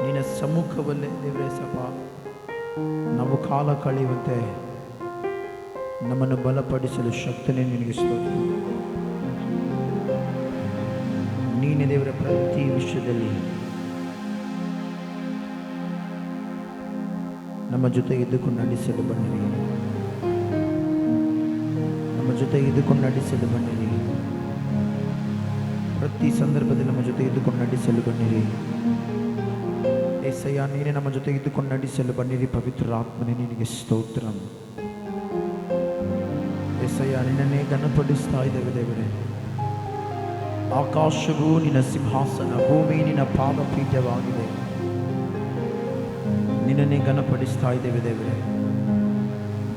ನಿನ್ನ ಸಮ್ಮುಖವಲ್ಲೇ ದೇವರೇ ಸಪ ನಾವು ಕಾಲ ಕಳೆಯುವಂತೆ ನಮ್ಮನ್ನು ಬಲಪಡಿಸಲು ಶಕ್ತಿನೇ ನಿನಗೆ ಸ್ತೋತ್ರ. ನೀನೇ ದೇವರ ಪ್ರತಿ ವಿಷಯದಲ್ಲಿ ನಮ್ಮ ಜೊತೆ ಇದ್ದುಕೊಂಡು ನಡೆಸಲು ಬನ್ನಿರಿ. ನಮ್ಮ ಜೊತೆ ಇದ್ದುಕೊಂಡು ನಡೆಸಲು ಬನ್ನಿರಿ. ಪ್ರತಿ ಸಂದರ್ಭದಲ್ಲಿ ನಮ್ಮ ಜೊತೆ ಇದ್ದುಕೊಂಡು ನಡೆಸಲು ಬನ್ನಿರಿ. ಏಸಯ್ಯ, ನೀನೇ ನಮ್ಮ ಜೊತೆ ಇದ್ದುಕೊಂಡು ನಡೆಸಲು ಬನ್ನಿರಿ. ಪವಿತ್ರ ಆತ್ಮನೇ ನಿನಗೆ ಸ್ತೋತ್ರ. ಏಸಯ್ಯ, ನಿನ್ನನ್ನೇ ಘನಪಡಿಸ್ತಾ ಇದ್ದೇವೆ ದೇವರೇ. ಆಕಾಶವು ನಿನ್ನ ಸಿಂಹಾಸನ, ಭೂಮಿ ನಿನ್ನ ಪಾದಪೀಠವಾಗಿದೆ. ನಿನ್ನನ್ನೇ ಘನಪಡಿಸ್ತಾ ಇದ್ದೇವೆ ದೇವರೇ.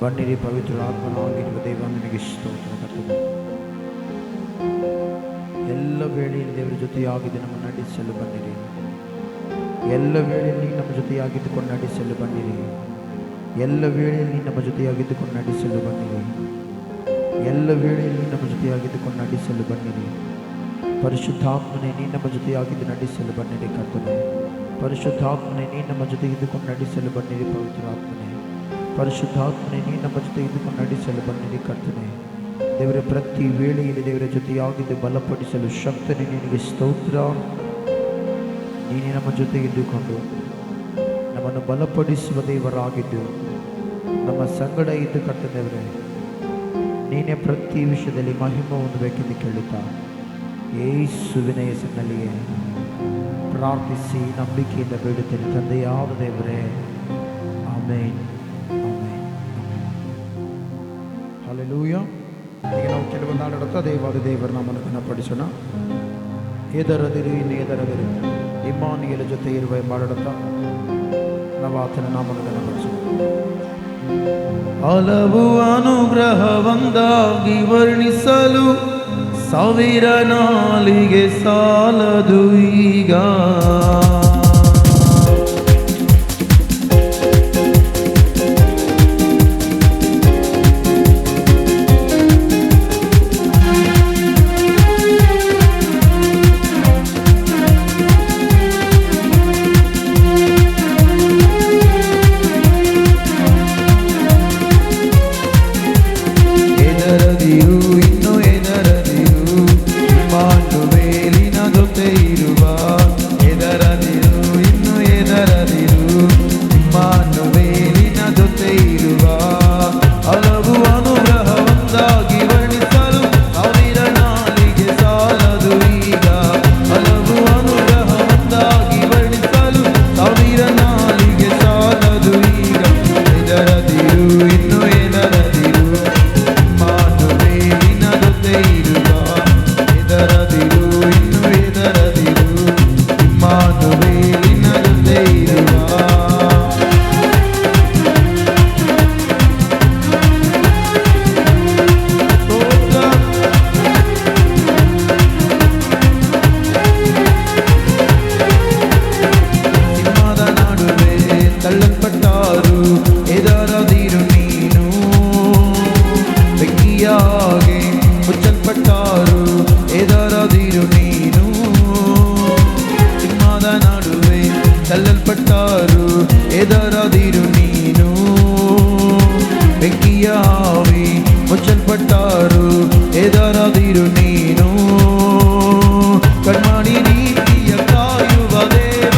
ಬನ್ನಿರಿ ಪವಿತ್ರ ಆತ್ಮನಾಗಿರುವ ದೇವ, ನಿನಗೆ ಸ್ತೋತ್ರ ಕರ್ತವ್ಯ. ಎಲ್ಲ ವೇಳೆಯಲ್ಲಿ ದೇವರ ಜೊತೆಯಾಗಿದೆ ನಮ್ಮ ನಡೆಸಲು ಬನ್ನಿರಿ. ಎಲ್ಲ ವೇಳೆಯಲ್ಲಿ ನಮ್ಮ ಜೊತೆಯಾಗಿದ್ದುಕೊಂಡು ನಡೆಸಲು ಬನ್ನಿರಿ. ಎಲ್ಲ ವೇಳೆಯಲ್ಲಿ ನಮ್ಮ ಜೊತೆಯಾಗಿದ್ದುಕೊಂಡು ನಡೆಸಲು ಬನ್ನಿರಿ. ಎಲ್ಲ ವೇಳೆಯಲ್ಲಿ ನಮ್ಮ ಜೊತೆಯಾಗಿದ್ದುಕೊಂಡು ನಡೆಸಲು ಬನ್ನಿರಿ. ಪರಿಶುದ್ಧಾತ್ಮನೇ, ನೀ ನಮ್ಮ ಜೊತೆಯಾಗಿದ್ದು ನಡೆಸಲು ಬನ್ನಿರಿ ಕರ್ತನೆ. ಪರಿಶುದ್ಧಾತ್ಮನೇ, ನೀ ನಮ್ಮ ಜೊತೆ ಇದ್ದುಕೊಂಡು ನಡೆಸಲು ಬನ್ನಿರಿ. ಪವಿತ್ರಾತ್ಮನೇ, ಪರಿಶುದ್ಧಾತ್ಮನೇ, ನೀ ನಮ್ಮ ಜೊತೆ ಇದ್ದುಕೊಂಡು ನಡೆಸಲು ಬನ್ನಿರಿ ಕರ್ತನೆ. ದೇವರ ಪ್ರತಿ ವೇಳೆಯಲ್ಲಿ ದೇವರ ಜೊತೆಯಾಗಿದ್ದು ಬಲಪಡಿಸಲು ಶಕ್ತನೇ ನಿನಗೆ ಸ್ತೋತ್ರ. ನೀನೇ ನಮ್ಮ ಜೊತೆ ಇದ್ದುಕೊಂಡು ನಮ್ಮನ್ನು ಬಲಪಡಿಸುವ ದೇವರಾಗಿದ್ದು ನಮ್ಮ ಸಂಗಡ ಇದ್ದು ಕರ್ತದೇವರೇ, ನೀನೇ ಪ್ರತಿ ವಿಷಯದಲ್ಲಿ ಮಹಿಮೆ ಹೊಂದಬೇಕೆಂದು ಕೇಳುತ್ತಾ ಯೇಸುವಿನ ಹೆಸರಿನಲ್ಲಿಯೇ ಪ್ರಾರ್ಥಿಸಿ ನಂಬಿಕೆಯಿಂದ ಬೇಡುತ್ತೇನೆ ತಂದೆಯಾದ ದೇವರೇ. ಆಮೇನ್, ಆಮೇನ್. ಹಲ್ಲೆಲೂಯಾ. ಈಗ ನಾವು ಕೆಲವೊಂದು ಹಾಡುತ್ತಾ ದೇವಾದ ದೇವರ ನಾಮವನ್ನು ಘನಪಡಿಸೋಣ. ಎದರದಿರು, ಇನ್ನು ಎದರದಿರು, ಇಮ್ಮಾನುಯೇಲ ಜೊತೆ ಇರುವ ಮಾಡುತ್ತಾ ನಾವು ಆತನ ನಾಮವನ್ನು ಘನಪಡಿಸೋಣ. ಹಲವು ಅನುಗ್ರಹವಂದಾಗಿ ವರ್ಣಿಸಲು ಸಾವಿರ ನಾಲಿಗೆ ಸಾಲದು ಈಗ. ಎದರದಿರು ನೀನು, ಬೆಂಕಿಯ ಆವಿ ಮುಚ್ಚಲ್ಪಟ್ಟಾರು. ಎದರದಿರು ನೀನು, ಕಣ್ಮಣಿ ನೀತಿಯ ಕಾಯುವ ದೇವ,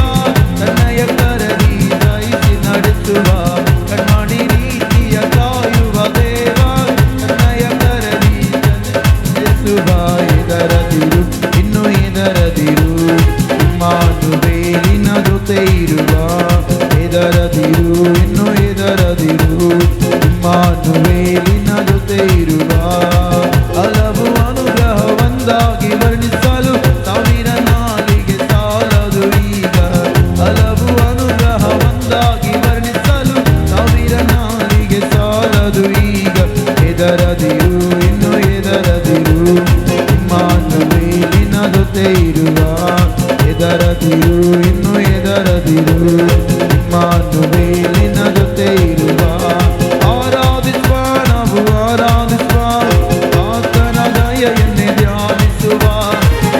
ತನ್ನಯ ಕರದಿ ದಯಿಸಿ ನಡೆಸುವ. ಕಣ್ಮಣಿ ನೀತಿಯ ಕಾಯುವ ದೇವ, ತನ್ನಯ ಕರದಿ ನಡೆಸುವ. ಎದರದಿರು, ಇನ್ನು ಎದರದಿರು, ಇಮ್ಮಾನುವೇಲಿನ ಜೊತೆ ಇರುವ. ಎದರದಿರು, ಇನ್ನು ಎದರದಿರು, ಇಮ್ಮಾನುವೇಲಿನ ಜೊತೆ ಇರುವ. ಹಲವು ಅನುಗ್ರಹವಂದಾಗಿ ವರ್ಣಿಸಲು ಸಾವಿರ ನಾಲಿಗೆ ಸಾಲದು ಈಗ. ಹಲವು ಅನುಗ್ರಹವಂದಾಗಿ ವರ್ಣಿಸಲು ಸಾವಿರ ನಾಲಿಗೆ ಸಾಲದು ಈಗ. ಎದರದಿರು, ಇನ್ನು ಎದರದಿರು, ಇಮ್ಮಾನುವೇಲಿನ ಜೊತೆ ಇರುವ. ಎದರದಿರು, ಇನ್ನು ಎದರದಿರು, ಇಮ್ಮಾನುವೇಲಿನ ಜೊತೆ ಇರುವ. ಆರಾಧಿಸುವ, ನಾವು ಆರಾಧಿಸುವ, ಆತನ ದಯೆಯನ್ನೇ ಧ್ಯಾನಿಸುವ.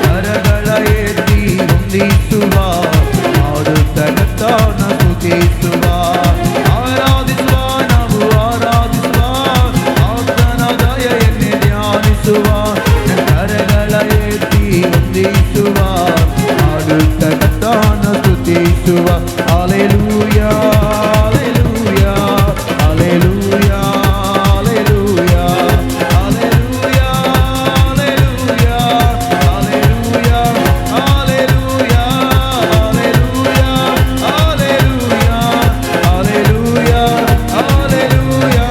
ಕರಗಳ ಎತ್ತಿ ಹೊಂದಿಸುವ, ಆಡುತ್ತ ಕರ್ತನ ಸ್ತುತಿಸುವ. ಹಲ್ಲೆಲೂಯಾ ಹಲ್ಲೆಲೂಯಾ ಹಲ್ಲೆಲೂಯಾ ಹಲ್ಲೆಲೂಯಾ ಹಲ್ಲೆಲೂಯಾ ಹಲ್ಲೆಲೂಯಾ ಹಲ್ಲೆಲೂಯಾ ಹಲ್ಲೆಲೂಯಾ ಹಲ್ಲೆಲೂಯಾ ಹಲ್ಲೆಲೂಯಾ ಹಲ್ಲೆಲೂಯಾ.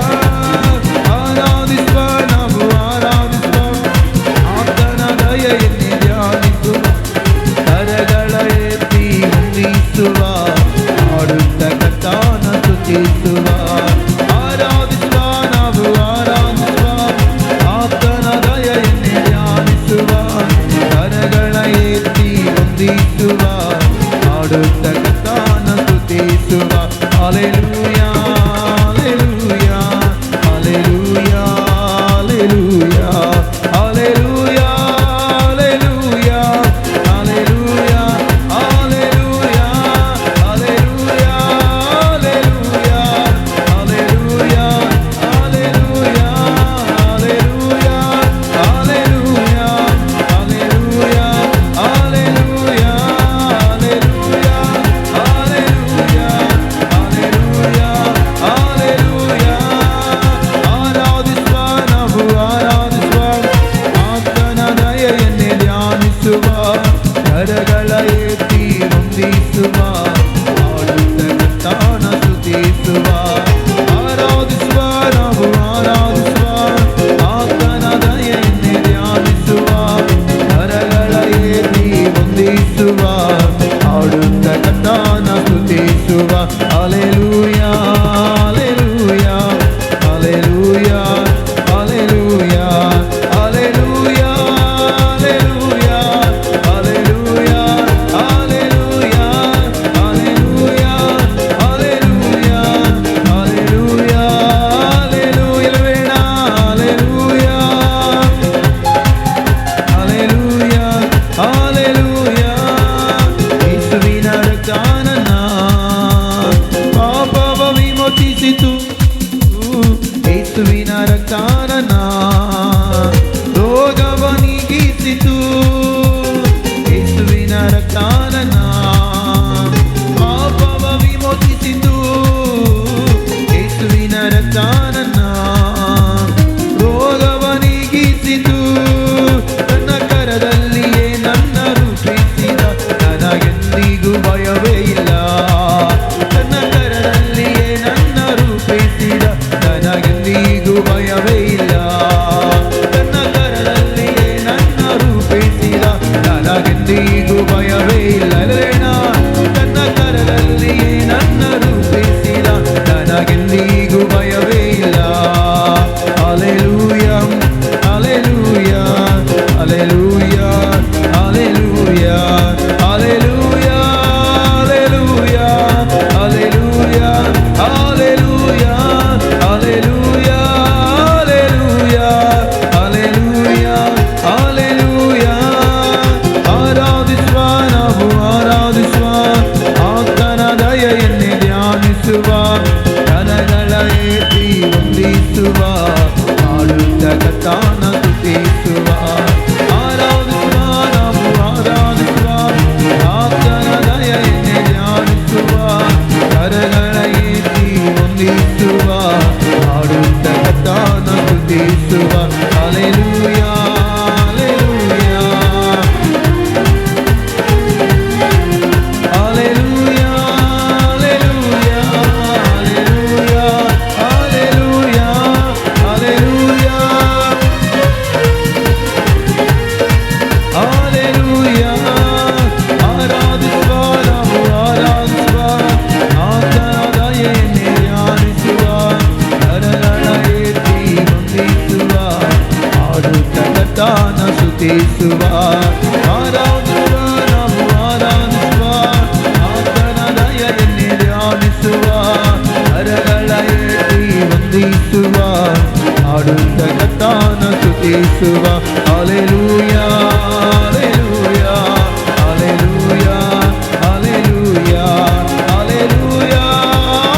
ಆರಾಧಿಸುವ ನಾವು ಆರಾಧಿಸುವ ಆತನ ದಯೆಯನ್ನೇ ಧ್ಯಾನಿಸುವ, ಕರಗಳ ಎತ್ತಿ ವಂದಿಸುವ, ಹಾಡುತ್ತ ಕರ್ತನ ಸ್ತುತಿಸುವ. ಆರಾಧಿಸುವ ನಾವು ಆರಾಧಿಸುವ ಆತನ ದಯೆಯನ್ನೇ ಧ್ಯಾನಿಸುವ, ಕರಗಳ ಎತ್ತಿ ವಂದಿಸುವ, ಹಾಡುತ್ತ ಕರ್ತನ ಸ್ತುತಿಸುವ. ಹಲ್ಲೆಲೂಯಾ ಹಲ್ಲೆಲೂಯಾ ಹಲ್ಲೆಲೂಯಾ ಹಲ್ಲೆಲೂಯಾ ಹಲ್ಲೆಲೂಯಾ ಹಲ್ಲೆಲೂಯಾ ಹಲ್ಲೆಲೂಯಾ ಹಲ್ಲೆಲೂಯಾ ಹಲ್ಲೆಲೂಯಾ ಹಲ್ಲೆಲೂಯಾ ಹಲ್ಲೆಲೂಯಾ ಹಲ್ಲೆಲೂಯಾ ಹಲ್ಲೆಲೂಯಾ ಹಲ್ಲೆಲೂಯಾ ಹಲ್ಲೆಲೂಯಾ ಹಲ್ಲೆಲೂಯಾ ಹಲ್ಲೆಲೂಯಾ ಹಲ್ಲೆಲೂಯಾ ಹಲ್ಲೆಲೂಯಾ. ಆರಾಧಿಸುವ ನಾವು ಆರಾಧಿಸುವ ಆತನ ದಯೆಯನ್ನೇ ಧ್ಯಾನಿಸುವ, ಕರಗಳ ಎತ್ತಿ ವಂದಿಸುವ, ಹಾಡುತ್ತ ಕರ್ತನ ಸ್ತುತಿಸುವ. ಆರಾಧಿಸುವ ನಾವು ಆರಾಧಿಸುವ ಆತನ ದಯೆಯನ್ನೇ ಧ್ಯಾನಿಸುವ, ಕರಗಳ ಎತ್ತಿ ವಂದಿಸುವ, ಹಾಡುತ್ತ ಕರ್ತನ ಸ್ತುತಿಸುವ. ಹಲ್ಲೆಲೂಯಾ ಹಲ್ಲೆಲೂಯಾ ಹಲ್ಲೆಲೂಯಾ ಹಲ್ಲೆಲೂಯಾ ಹಲ್ಲೆಲೂಯಾ ಹಲ್ಲೆಲೂಯಾ ಹಲ್ಲೆಲೂಯಾ ಹಲ್ಲೆಲೂಯಾ ಹಲ್ಲೆಲೂಯಾ ಹಲ್ಲೆಲೂಯಾ ಹಲ್ಲೆಲೂಯಾ ಬೇಡ ಹಲ್ಲೆಲೂಯಾ ಹಲ್ಲೆಲೂಯಾ ಹಲ್ಲೆಲೂಯಾ. ಯೇಸುವಿನ ರಕ್ತನ ಪಾಪವ ವಿಮೋಚಿಸಿತು, ಯೇಸುವಿನ ರಕ್ತನ ರೋಗವ ನೀಗಿಸಿತು, ಯೇಸುವಿನ ರಕ್ತನ ಪಾಪವ ವಿಮೋಚಿಸಿತು, ಯೇಸುವಿನ ರಕ್ತನ ರೋಗವ ನೀಗಿಸಿತು. ನನ್ನ ಕರದಲ್ಲಿಯೇ ನನ್ನ ರೂಪಿಸಿದ, ನನಗೆಂದಿಗೂ ಭಯವೇ ಇಲ್ಲ. ನನ್ನ ಕರದಲ್ಲಿಯೇ ನನ್ನ ರೂಪಿಸಿದ, ನನಗೆಂದಿಗೂ ಭಯವೇ ಇಲ್ಲ. ನನ್ನ ಕರದಲ್ಲಿಯೇ ನನ್ನ ರೂಪಿಸಿದ, ನನಗೆಂದಿಗೂ ಭಯವೇ ಇಲ್ಲ. ನನ್ನ ಕರದಲ್ಲಿಯೇ ನನ್ನ ರೂಪಿಸಿದ, ನನಗೆಂದಿಗೂ ಭಯವೇ ಇಲ್ಲ. ಹಲ್ಲೆಲೂಯಾ ಹಲ್ಲೆಲೂಯಾ ಹಲ್ಲೆಲೂಯಾ ಹಲ್ಲೆಲೂಯಾ ಹಲ್ಲೆಲೂಯಾ ಹಲ್ಲೆಲೂಯಾ ಹಲ್ಲೆಲೂಯಾ ಹಲ್ಲೆಲೂಯಾ ಹಲ್ಲೆಲೂಯಾ ಹಲ್ಲೆಲೂಯಾ ಹಲ್ಲೆಲೂಯಾ. ಆರಾಧಿಸುವ ನಾವು ಆರಾಧಿಸುವ ಆತನ ದಯೆಯನ್ನೇ ಧ್ಯಾನಿಸುವ, ಕರಗಳ ಎತ್ತಿ ವಂದಿಸುವ, ಹಾಡುತ್ತ ಕರ್ತನ ಸ್ತುತಿಸುವ. ಆರಾಧಿಸುವ ನಾವು ಆರಾಧಿಸುವ ಆತನ ದಯೆಯನ್ನೇ ಧ್ಯಾನಿಸುವ, ಕರಗಳ ಎತ್ತಿ ವಂದಿಸುವ, ಹಾಡುತ್ತ ಕರ್ತನ ಸ್ತುತಿಸುವ. ಹಲ್ಲೆಲೂಯಾ ಹಲ್ಲೆಲೂಯಾ ಹಲ್ಲೆಲೂಯಾ ಹಲ್ಲೆಲೂಯಾ ಹಲ್ಲೆಲೂಯಾ ಹಲ್ಲೆಲೂಯಾ ಹಲ್ಲೆಲೂಯಾ. ಆರಾಧಿಸುವ ನಾವು ಆರಾಧಿಸುವ ಆತನ ದಯೆಯನ್ನೇ ಧ್ಯಾನಿಸುವ, ಕರಗಳ ಎತ್ತಿ ವಂದಿಸುವ, ಹಾಡುತ್ತ ಕರ್ತನ ಸ್ತುತಿಸುವ. ಆರಾಧಿಸುವ ನಾವು ಆರಾಧಿಸುವ ಆತನ ದಯೆಯನ್ನೇ ಧ್ಯಾನಿಸುವ, ಕರಗಳ ಎತ್ತಿ ವಂದಿಸುವ, ಹಾಡುತ್ತ ಕರ್ತನ ಸ್ತುತಿಸುವ. ಹಲ್ಲೆಲೂಯಾ ಹಲ್ಲೆಲೂಯಾ ಹಲ್ಲೆಲೂಯಾ ಹಲ್ಲೆಲೂಯಾ ಹಲ್ಲೆಲೂಯಾ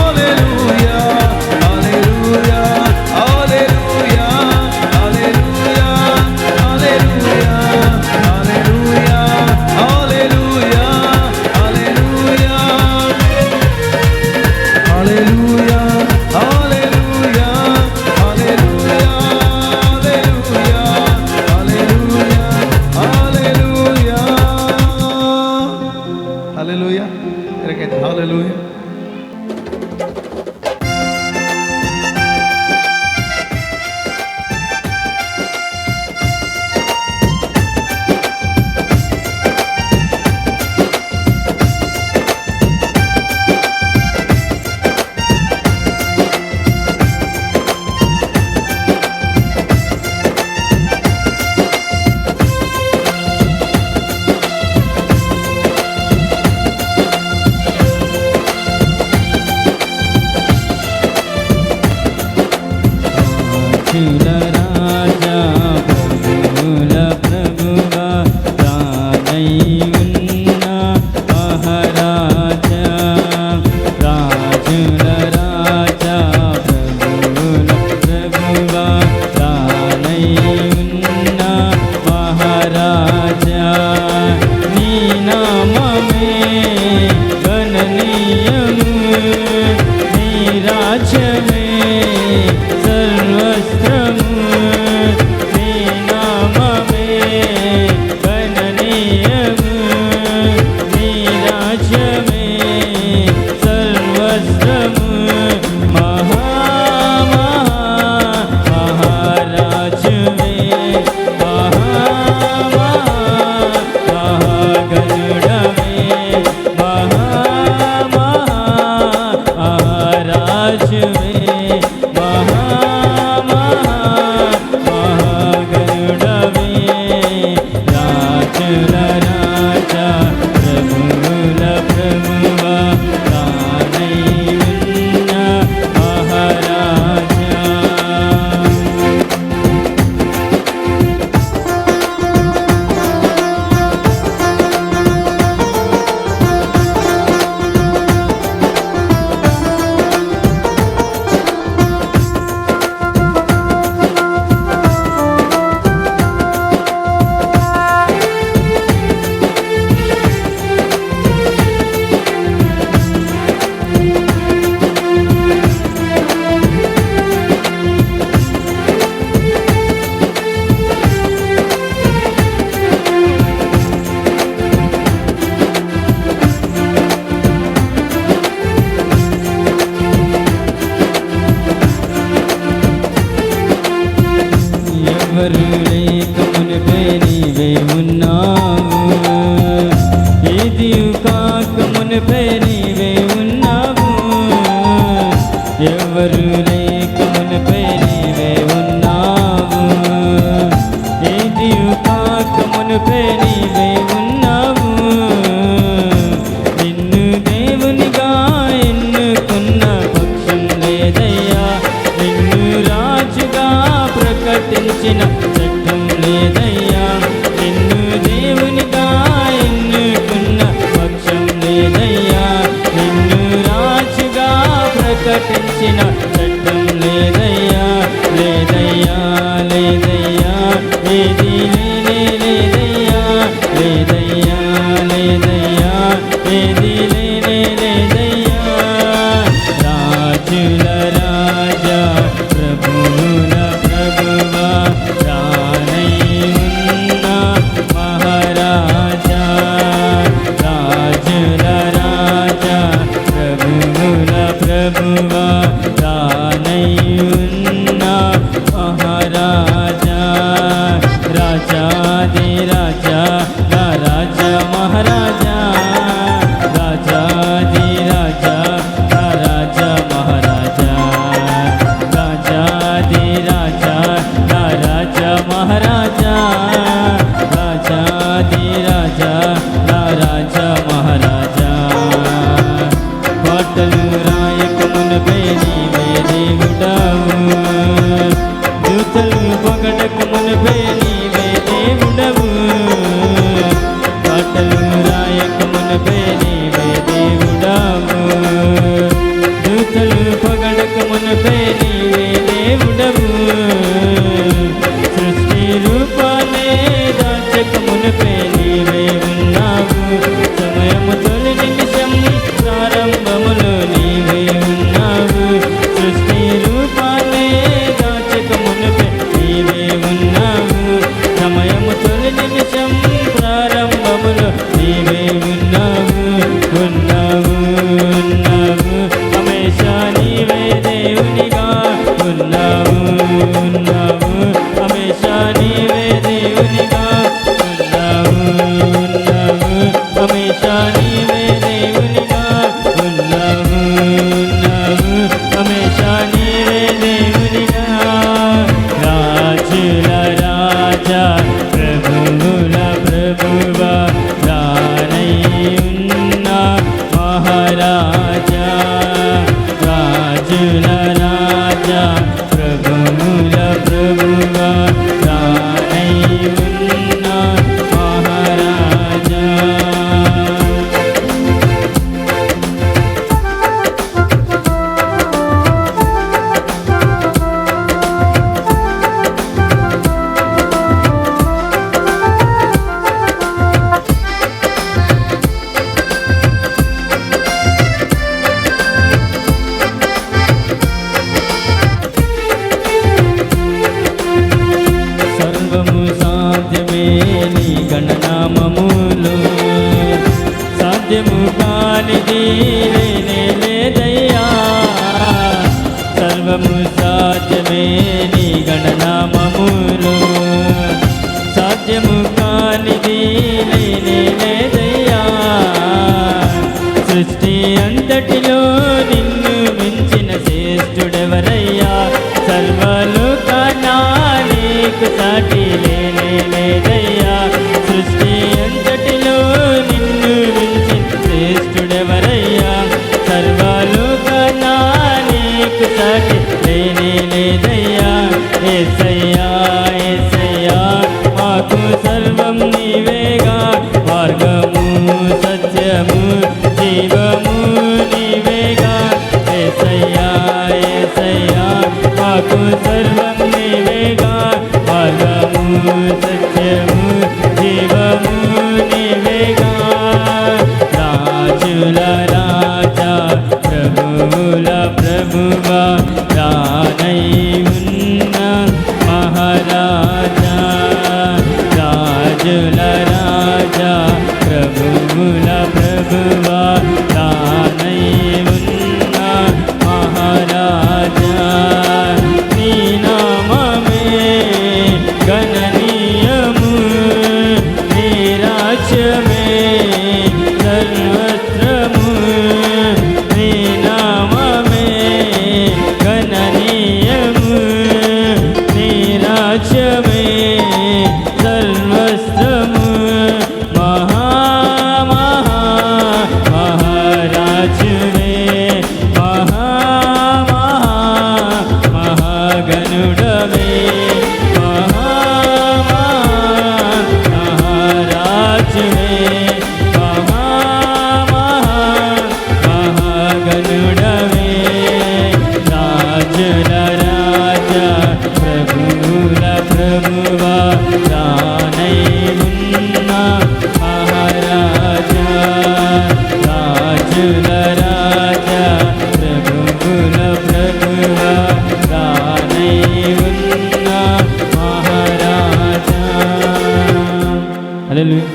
ಹಲ್ಲೆಲೂಯಾ ಹಲ್ಲೆಲೂಯಾ ಹಲ್ಲೆಲೂಯಾ ಹಲ್ಲೆಲೂಯಾ ಹಲ್ಲೆಲೂಯಾ ಹಲ್ಲೆಲೂಯಾ ಹಲ್ಲೆಲೂಯಾ ఎరగైతే హల్లెలూయా. ఎవరు లేక మునిపే నీవే ఉన్నావు, ఏది కాక మునిపే నీవే ఉన్నావు. ఎవరు లేక మునిపే నీవే ఉన్నావు, ఏది కాక మునిపే నీవే ఉన్నావు. నిన్ను దేవునిగా ఎన్నుకున్న పక్షం లేదయ్యా, నిన్ను రాజుగా ప్రకటించిన చట్టం లేదయ్యా. నిన్ను దేవునిగా ఎన్నుకున్న పక్షం లేదయ్యా, నిన్ను రాజుగా ప్రకటించిన చట్టం లేదయ్యా. లేదయ్యా లేదయ్యా ఏది లేనే లేదయ్యా, లేదయ్యా లేదయ్యా ఏది లేనే లేదయ్యా. రాజుల రాజా ప్రభువుల ప్రభువా రానై ఉన్న మహారాజా. రాజుల రాజా ప్రభువుల ప్రభువా రానై ఉన్న మహారాజా. రాజాది రాజా నా రాజా మహారాజా, రాజాది రాజా నా రాజా మహారాజా. రాజాది రాజా నా రాజా మహారాజా, రాజాది రాజా నా రాజా మహారాజా. పాటలు రాయక మునిపే లేనే లేదయ్యా సర్వము సాధ్యమే నీ గణనామములో సాధ్యము కానిది లేనే లేదయ్యా సృష్టి అంతటిలో నిన్ను మించిన శ్రేష్ఠుడెవరయ్యా సర్వలోకానా నీకు సాటి లేనే లేదయ్యా సృష్టి అంతటిలో నిన్ను మించిన శ్రేష్ఠుడెవరయ్యా సర్వలోకానా నీకు సాటి లేనే లేదయ్యా యేసయ్యా యేసయ్యా మాకు సర్వం నీవేగా మార్గము సత్యము జీవము నీవేగా యేసయ్యా యేసయ్యా మాకు సర్వం నీవేగా మార్గము సత్యము జీవము నీవేగా రాజుల రాజా ప్రభువుల ప్రభువా రానై ఉన్న మహారాజా రాజుల రాజా ప్రభువుల ప్రభువా రానై ఉన్న మహారాజా నీ నామమే గణనీయము నీ రాజ్యమే సర్వత్రము నీ నామమే గణనీయము నీ రాజ్యమే సర్వస్త్రము మహా మహా మహారాజువే మహా మహా మహాగణుడవే మహా మహా మహారాజువే మహా మహా మహాగణుడవే రాజుల రాజా ప్రభువుల ప్రభువా రానై ఉన్న మహారాజా రాజుల రాజా ప్రభువుల ప్రభువా రానై ఉన్న మహారాజా హల్లెలూయా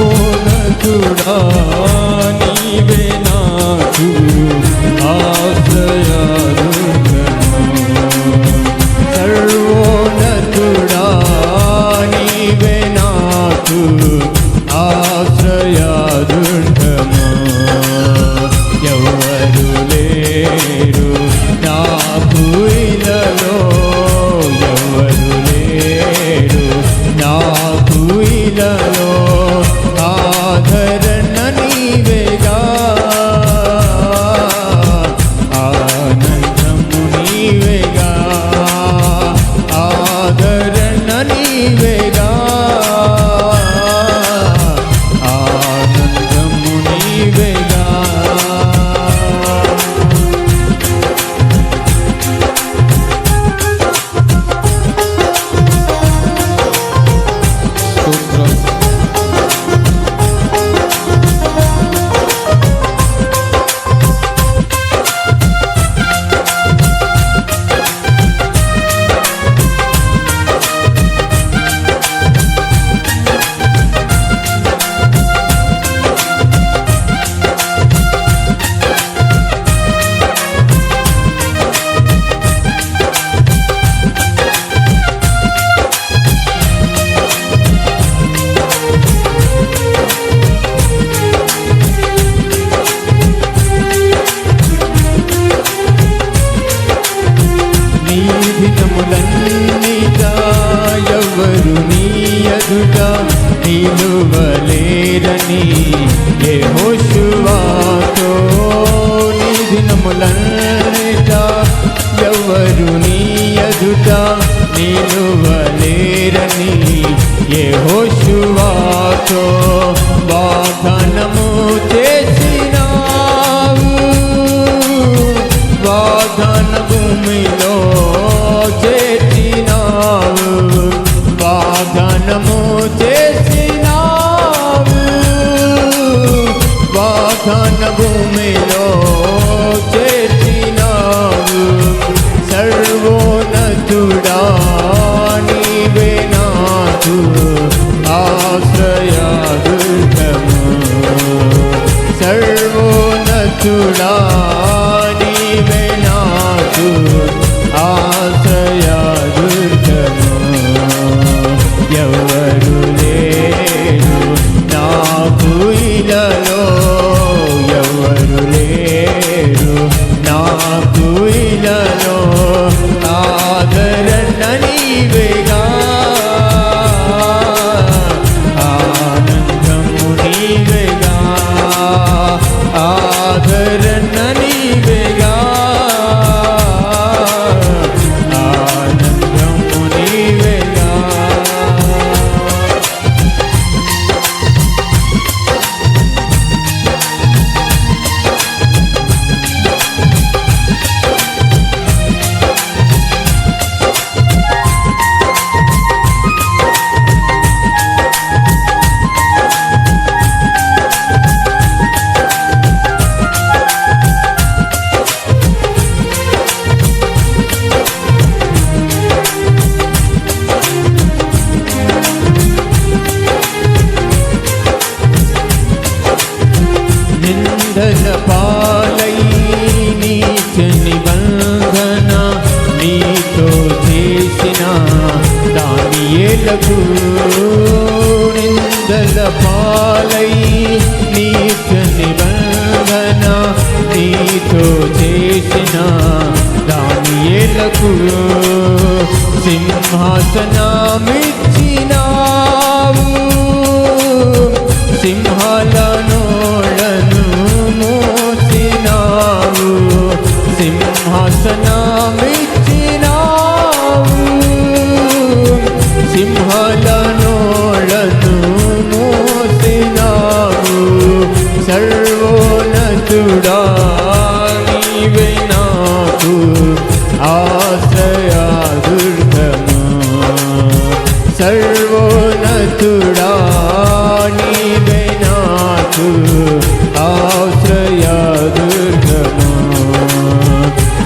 సర్వోన్నతుడా నీవే నాకు ఆశ్రయదుర్గము సర్వోన్నతుడా నీవే నాకు ఆశ్రయదుర్గము ఎవరు లేరు నాకు ఇలలో ఎవరు లేరు నాకు ఇలలో ఆదరణ నీవేగా ఆనందము నీవేగా ఆదరణ నీవేగా ఆదరణ లేరని యెహోషువతో నీ దినములన్నిట ఎవరు నీ ఎదుట నిలువలేరని యెహోషువతో వాగ్దానము చేసినావు. వాగ్దాన భూమిలో చేర్చినావు. వాగ్దానము చేసినావు. వాగ్దాన భూమిలో చేర్చినావు. సర్వోన్నతుడా నీవే నాకు ఆశ్రయదుర్గము. సర్వోన్నతుడా నీవే నాకు ఆశ్రయదుర్గము. ఎవరు లేరు నాకు ఇలలో. ఎవరు లేరు నాకు ఇలలో. ఆదరణ నీవేగా. ఆనందము నీవేగా. ఆదరణ నీవేగా. ఆనందము నీవేగా. నిందల పాలై నీచ నిబంధన నీతో చేసిన దానియేలకు. నిందల పాలై నీచ నిబంధన నీతో చేసిన దానియేలకు సింహాసనమిచ్చినావు. సింహాల నోళ్ళను మోసినావు. సింహాసనమిచ్చినావు. సింహాల నోళ్ళను మోసినావు. సర్వోన్నతుడా నీవే నాకు ఆశ్రయదుర్గము. సర్వోన్నతుడా నీవే నాకు ఆశ్రయదుర్గము.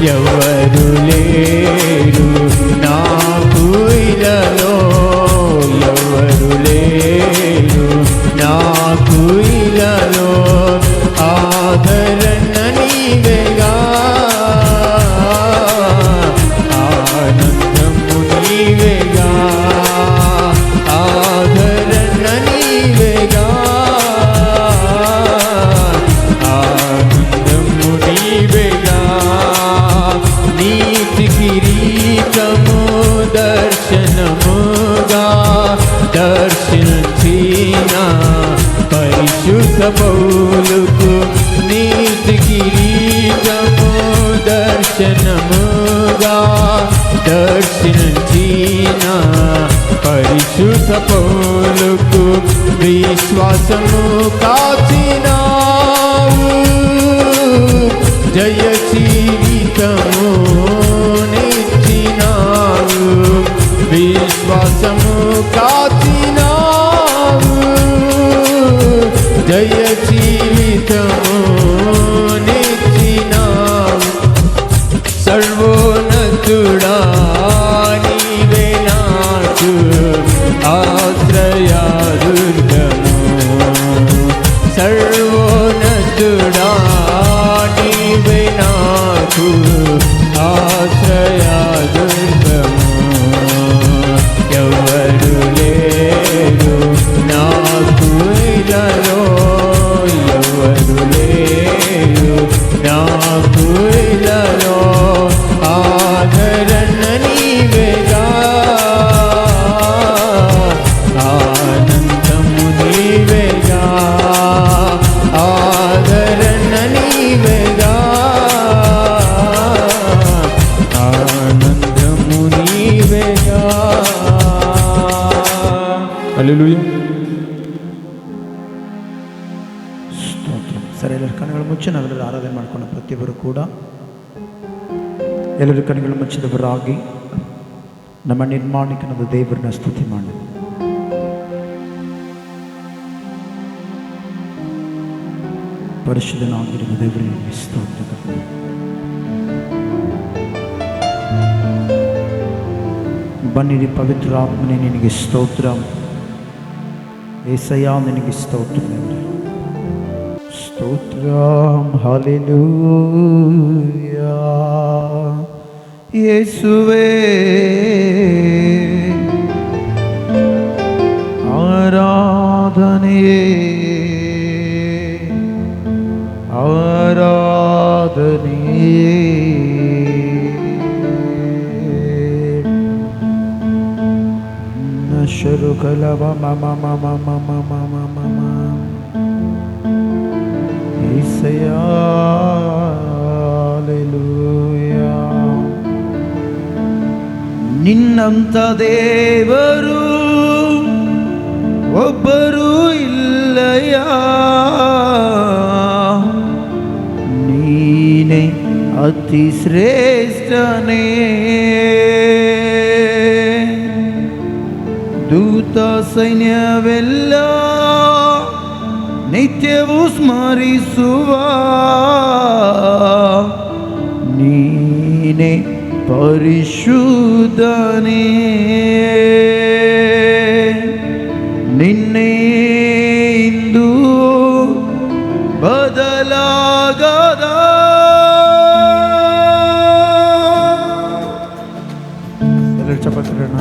ఎవరు లేరు నాకు ఇలలో. ఎవరు లేరు నాకు ఇలలో. ఆదరణ నీవేగా. ఆనందము నీవేగా. ఆదరణ నీవేగా. ఆనందము నీవేగా. నీతి కిరీటము దర్శనముగా దర్శించిన పరిశుద్ధ పౌలుకు. నీతి కిరీటము దర్శనముగా దర్శించిన పరిశుద్ధ పౌలుకు విశ్వాసము కాచినావు. జయ జీవితము నిచ్చినావు. విశ్వాసము కాచినావు. జయ జీవితము నిచ్చినావు. సర్వోన్నతుడా నీవే నాకు ఆశ్రయదుర్గము. సర్వోన్నతుడా నీవే నాకు ఆశ్రయదుర్గము. ఎవరు లేరు నాకు ఇలలో. ಸರ್, ಎಲ್ಲರ ಕಣ್ಣುಗಳು ಮುಚ್ಚಿ ನಾವೆಲ್ಲರೂ ಆರಾಧನೆ ಮಾಡ್ಕೊಂಡು ಪ್ರತಿಯೊಬ್ಬರು ಕೂಡ ಎಲ್ಲರ ಕಣ್ಣುಗಳು ಮುಚ್ಚಿದವರಾಗಿ ನಮ್ಮ ನಿರ್ಮಾಣಿಕನಾದ ದೇವರನ್ನ ಸ್ತುತಿ ಮಾಡಿ. ಪರಿಶುದ್ಧನಾಗಿರುವ ದೇವರಿಗೆ ಸ್ತೋತ್ರಗಳು. ಬನ್ನಿರಿ ಪವಿತ್ರ ಆತ್ಮನೇ, ನಿನಗೆ ಸ್ತೋತ್ರ. ಏಸಯ್ಯ, ನಿನಗೆ ಸ್ತೋತ್ರ. ಸ್ತೋತ್ರಂ, ಹಲ್ಲೆಲೂಯಾ. ಯೇಸುವೇ ಆರಾಧನೆಯೇ ಆರಾಧನೆಯೇ. ನಶರು ಕಲವ ಮಮ ಮಮ ಮಮ ಮಮ ಮಮ ಈಸಯಾ. ಹಲ್ಲೆಲೂಯಾ. ನಿನ್ನಂತ ದೇವರು ಒಬ್ಬರು ಇಲ್ಲಯ್ಯ, ನೀನೇ ಅತಿ ಶ್ರೇಷ್ಠನೇ. ದೂತ ಸೈನ್ಯವೆಲ್ಲ ನಿತ್ಯವೂ ಸ್ಮರಿಸುವ ನೀನೇ ಪರಿಶುದ್ಧನೇ. ನಿನ್ನೆ ಇಂದು ಬದಲಾಗದ ಎಲ್ಲರೂ ಚಪಾತ್ರಣ.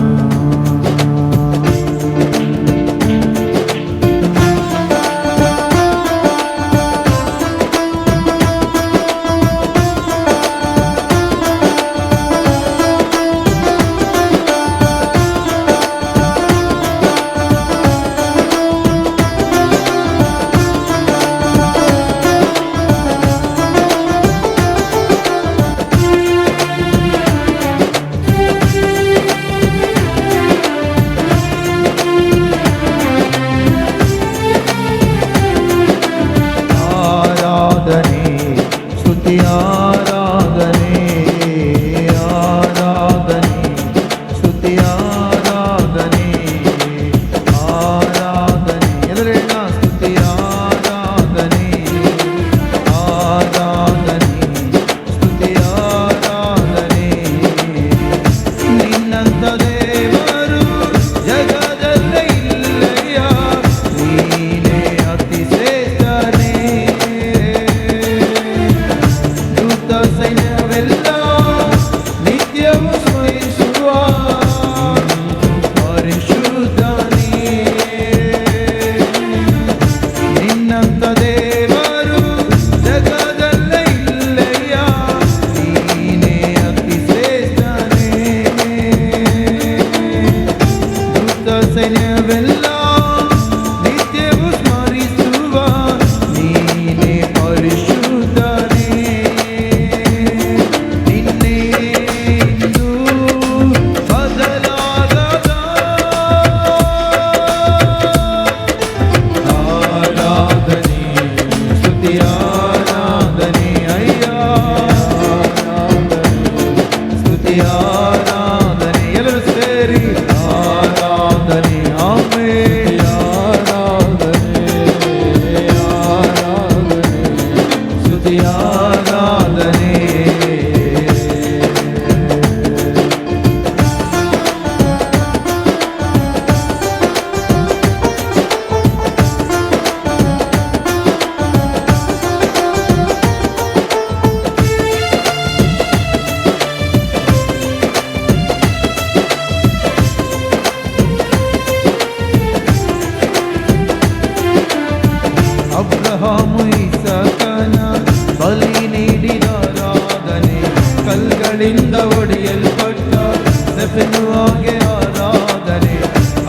ಕಲ್ಲಿಂದ ಒಡೆಯಲ್ಪಟ್ಟ ಸ್ಟೆಫೆನನಿಗೆ ಆರಾಧನೆ.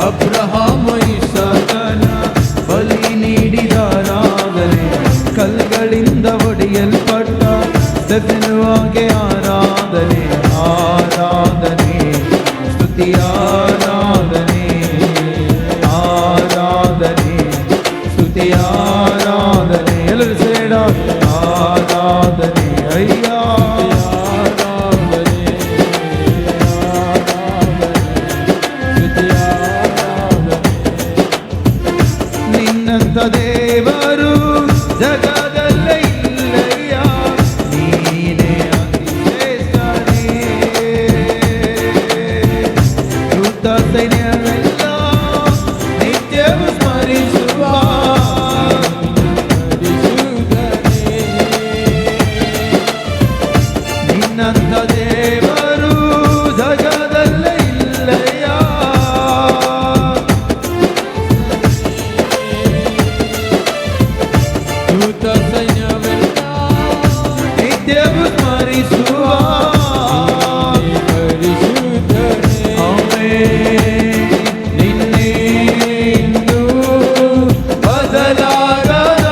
ಅಬ್ರಹಾಮ ಇಸಾಕನ ಬಲಿ ನೀಡಿದ ಆರಾಧನೆ. ಕಲ್ಲುಗಳಿಂದ ಒಡೆಯಲ್ಪಟ್ಟ ಸ್ಟೆಫೆನನಿಗೆ ಆರಾಧನೆ. ಆರಾಧನೆ, ಸ್ತುತಿ ಆರಾಧನೆ, ಆರಾಧನೆ, ಸ್ತುತಿ ಆರಾಧನೆ. ಎಲ್ಲರೂ ಸೇಡ ಆರಾಧನೆ ಅಯ್ಯ ನಿನ್ನಂತ ದೇವರು ಜಗದಲ್ಲೇ ಇಲ್ಲಯ್ಯ, ನೀನೇ ಅತಿಶ್ರೇಷ್ಠನೇ. ಯುದ್ಧ ಸೈನ್ಯವೆಲ್ಲ ನಿತ್ಯವೂ ಸ್ಮರಿಸುವ ನಿನ್ನಂತ ದೇವರು ಜಗದಲ್ಲೇ ಇಲ್ಲಯ್ಯ, ನಿತ್ಯವೂ ಸ್ಮರಿಸುವ ನಿನ್ನೆಂದೂ ಬದಲಾಗದ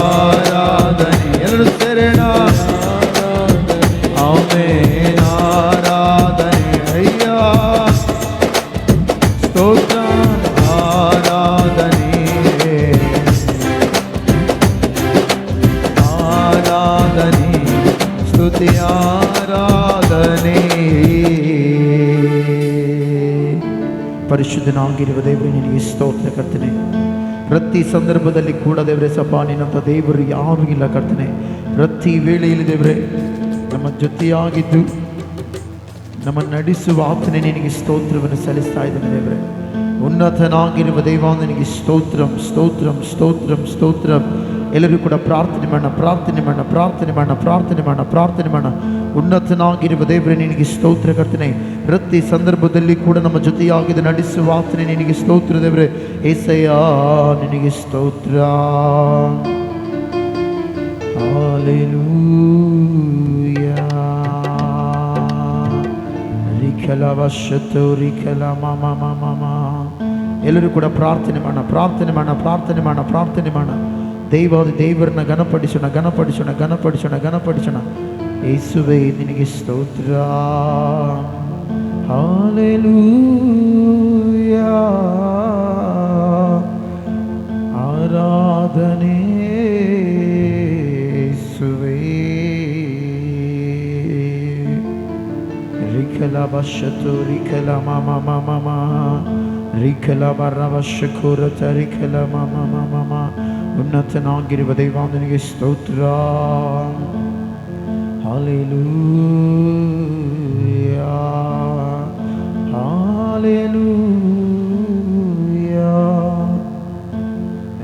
ಆರಾಧನೆ ಎರಡು ಶರಣ ಆಮೇನ್ ಆರಾಧನೆ ಅಯ್ಯ ಸ್ತೋತ್ರ ಆರಾಧನೆ ಆರಾಧನೆ ಸ್ತುತಿ ಆರಾಧನೆ. ಪರಿಶುದ್ಧನಾಗಿರುವ ದೇವರೇ ನಿನಗೆ ಸ್ತೋತ್ರ ಕರ್ತನೆ. ಪ್ರತಿ ಸಂದರ್ಭದಲ್ಲಿ ಕೂಡ ದೇವರೇ ಸಪ ನಿನ್ನಂಥ ದೇವರು ಯಾರೂ ಇಲ್ಲ ಕರ್ತನೆ. ಪ್ರತಿ ವೇಳೆಯಲ್ಲಿ ದೇವರೇ ನಮ್ಮ ಜೊತೆಯಾಗಿದ್ದು ನಮ್ಮ ನಡೆಸುವ ಆತನೇ ನಿನಗೆ ಸ್ತೋತ್ರವನ್ನು ಸಲ್ಲಿಸ್ತಾ ಇದ್ದಾನೆ ದೇವರೇ. ಉನ್ನತನಾಗಿರುವ ದೇವ ನಿನಗೆ ಸ್ತೋತ್ರಂ ಸ್ತೋತ್ರಂ ಸ್ತೋತ್ರಂ ಸ್ತೋತ್ರಂ. ಎಲ್ಲರೂ ಕೂಡ ಪ್ರಾರ್ಥನೆ ಮಾಡೋಣ ಪ್ರಾರ್ಥನೆ ಮಾಡೋಣ ಪ್ರಾರ್ಥನೆ ಮಾಡೋಣ ಪ್ರಾರ್ಥನೆ ಮಾಡೋಣ ಪ್ರಾರ್ಥನೆ ಮಾಡೋಣ. ಉನ್ನತನಾಗಿರುವ ದೇವರೇ ನಿನಗೆ ಸ್ತೋತ್ರ ಕರ್ತನೆ. ಪ್ರತಿ ಸಂದರ್ಭದಲ್ಲಿ ಕೂಡ ನಮ್ಮ ಜೊತೆಯಾಗಿದೆ ನಡೆಸುವ ಆತನೇ ನಿನಗೆ ಸ್ತೋತ್ರ ದೇವರೇ. ಏಸಯ್ಯ ನಿನಗೆ ಸ್ತೋತ್ರ. ಹಾಲೆಲೂಯಾ. ರಿಖಲವಶತು ರಿಖಲ ಮಮ ಮಮ ಮಮ. ಎಲ್ಲರೂ ಕೂಡ ಪ್ರಾರ್ಥನೆ ಮಾಡೋಣ ಪ್ರಾರ್ಥನೆ ಮಾಡೋಣ ಪ್ರಾರ್ಥನೆ ಮಾಡೋಣ ಪ್ರಾರ್ಥನೆ ಮಾಡೋಣ. ದೇವಾದಿ ದೇವರನ್ನ ಘನಪಡಿಸೋಣ ಘನಪಡಿಸೋಣ ಘನಪಡಿಸೋಣ ಘನಪಡಿಸೋಣ. ಯೇಸುವೇ ನಿನಗೆ ಸ್ತೋತ್ರ. ಹಾಲೆಲೂಯಾ. ಆರಾಧನೆ ಯೇಸುವೇ. ರಿಖಲ ಬಶತು ರಿಖಲ ಮಮ ಮಮ ಮಮ ರಿಖಲ ಬರವಶಕುರತ ರಿಖಲ ಮಮ ಮಮ ಮಮ. ಉನ್ನತನಾಗಿರುವ ದೇವಾಂದನಿಗೆ ಸ್ತೋತ್ರ. Hallelujah hallelujah.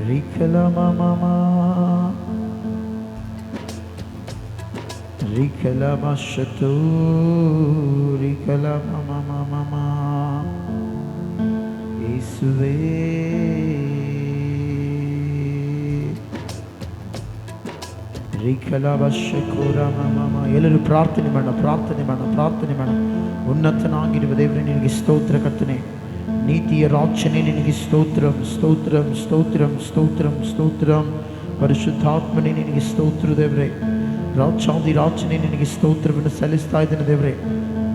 ರಿಖಲ ಮಮ ಮಮ ರಿಖಲ ಬಶತು ರಿಖಲ ಮಮ ಮಮ ಮಮ. ಯೇಸುವೇ ಎಲ್ಲರೂ ಪ್ರಾರ್ಥನೆ ಮಾಡೋಣ ಪ್ರಾರ್ಥನೆ ಮಾಡೋಣ ಪ್ರಾರ್ಥನೆ ಮಾಡೋಣ. ಉನ್ನತನಾಗಿರುವ ದೇವರೇ ನಿನಗೆ ಸ್ತೋತ್ರ ಕರ್ತನೆ. ನೀತಿಯ ರಾಜನೇ ನಿನಗೆ ಸ್ತೋತ್ರಂ ಸ್ತೋತ್ರಂ ಸ್ತೋತ್ರಂ ಸ್ತೋತ್ರಂ ಸ್ತೋತ್ರಂ. ಪರಿಶುದ್ಧಾತ್ಮನೇ ನಿನಗೆ ಸ್ತೋತ್ರ ದೇವರೇ. ರಾಜಾದಿ ರಾಜನೇ ನಿನಗೆ ಸ್ತೋತ್ರವನ್ನು ಸಲ್ಲಿಸ್ತಾ ಇದ್ದೇನೆ ದೇವರೇ.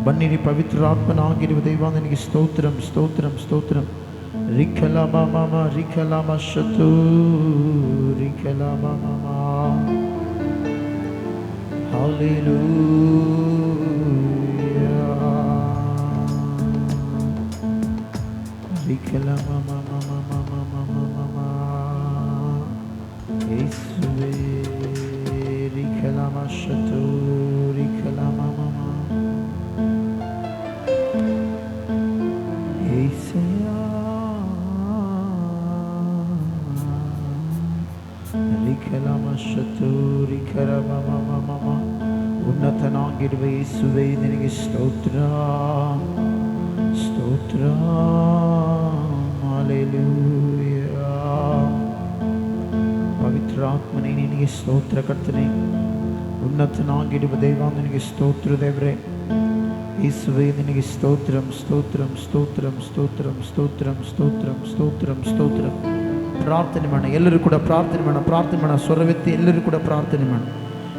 ಬನ್ನಿರಿ ಪವಿತ್ರಾತ್ಮನಾಗಿರುವ ದೇವ ನಿನಗೆ ಸ್ತೋತ್ರಂ ಸ್ತೋತ್ರಂ ಸ್ತೋತ್ರಂ. ರಿಖಲ ಮಮ ರಿಖಲ ಮಶತು ರಿಖಲ ಮಮ. Hallelujah. Rikala mama mama mama mama mama. Yesue rikala mashatu rikala mama mama. Yesaya rikala mashatu rikala mama mama mama. ಉನ್ನತನಾಗಿರುವ ಯೇಸುವೇ ನಿನಗೆ ಸ್ತೋತ್ರ ಸ್ತೋತ್ರ. ಹಲ್ಲೆಲೂಯಾ. ಪವಿತ್ರಾತ್ಮನೇ ನಿನಗೆ ಸ್ತೋತ್ರ ಕರ್ತನೆ. ಉನ್ನತನಾಗಿರುವ ದೇವ ನಿನಗೆ ಸ್ತೋತ್ರ ದೇವರೇ. ಯೇಸುವೇ ನಿನಗೆ ಸ್ತೋತ್ರಂ ಸ್ತೋತ್ರಂ ಸ್ತೋತ್ರಂ ಸ್ತೋತ್ರಂ ಸ್ತೋತ್ರಂ ಸ್ತೋತ್ರಂ ಸ್ತೋತ್ರಂ ಸ್ತೋತ್ರಂ. ಪ್ರಾರ್ಥನೆ ಮಾಡೋಣ ಎಲ್ಲರೂ ಕೂಡ ಪ್ರಾರ್ಥನೆ ಮಾಡೋಣ ಪ್ರಾರ್ಥನೆ ಮಾಡೋಣ. ಸ್ವರವೆತ್ತಿ ಎಲ್ಲರೂ ಕೂಡ ಪ್ರಾರ್ಥನೆ ಮಾಡೋಣ.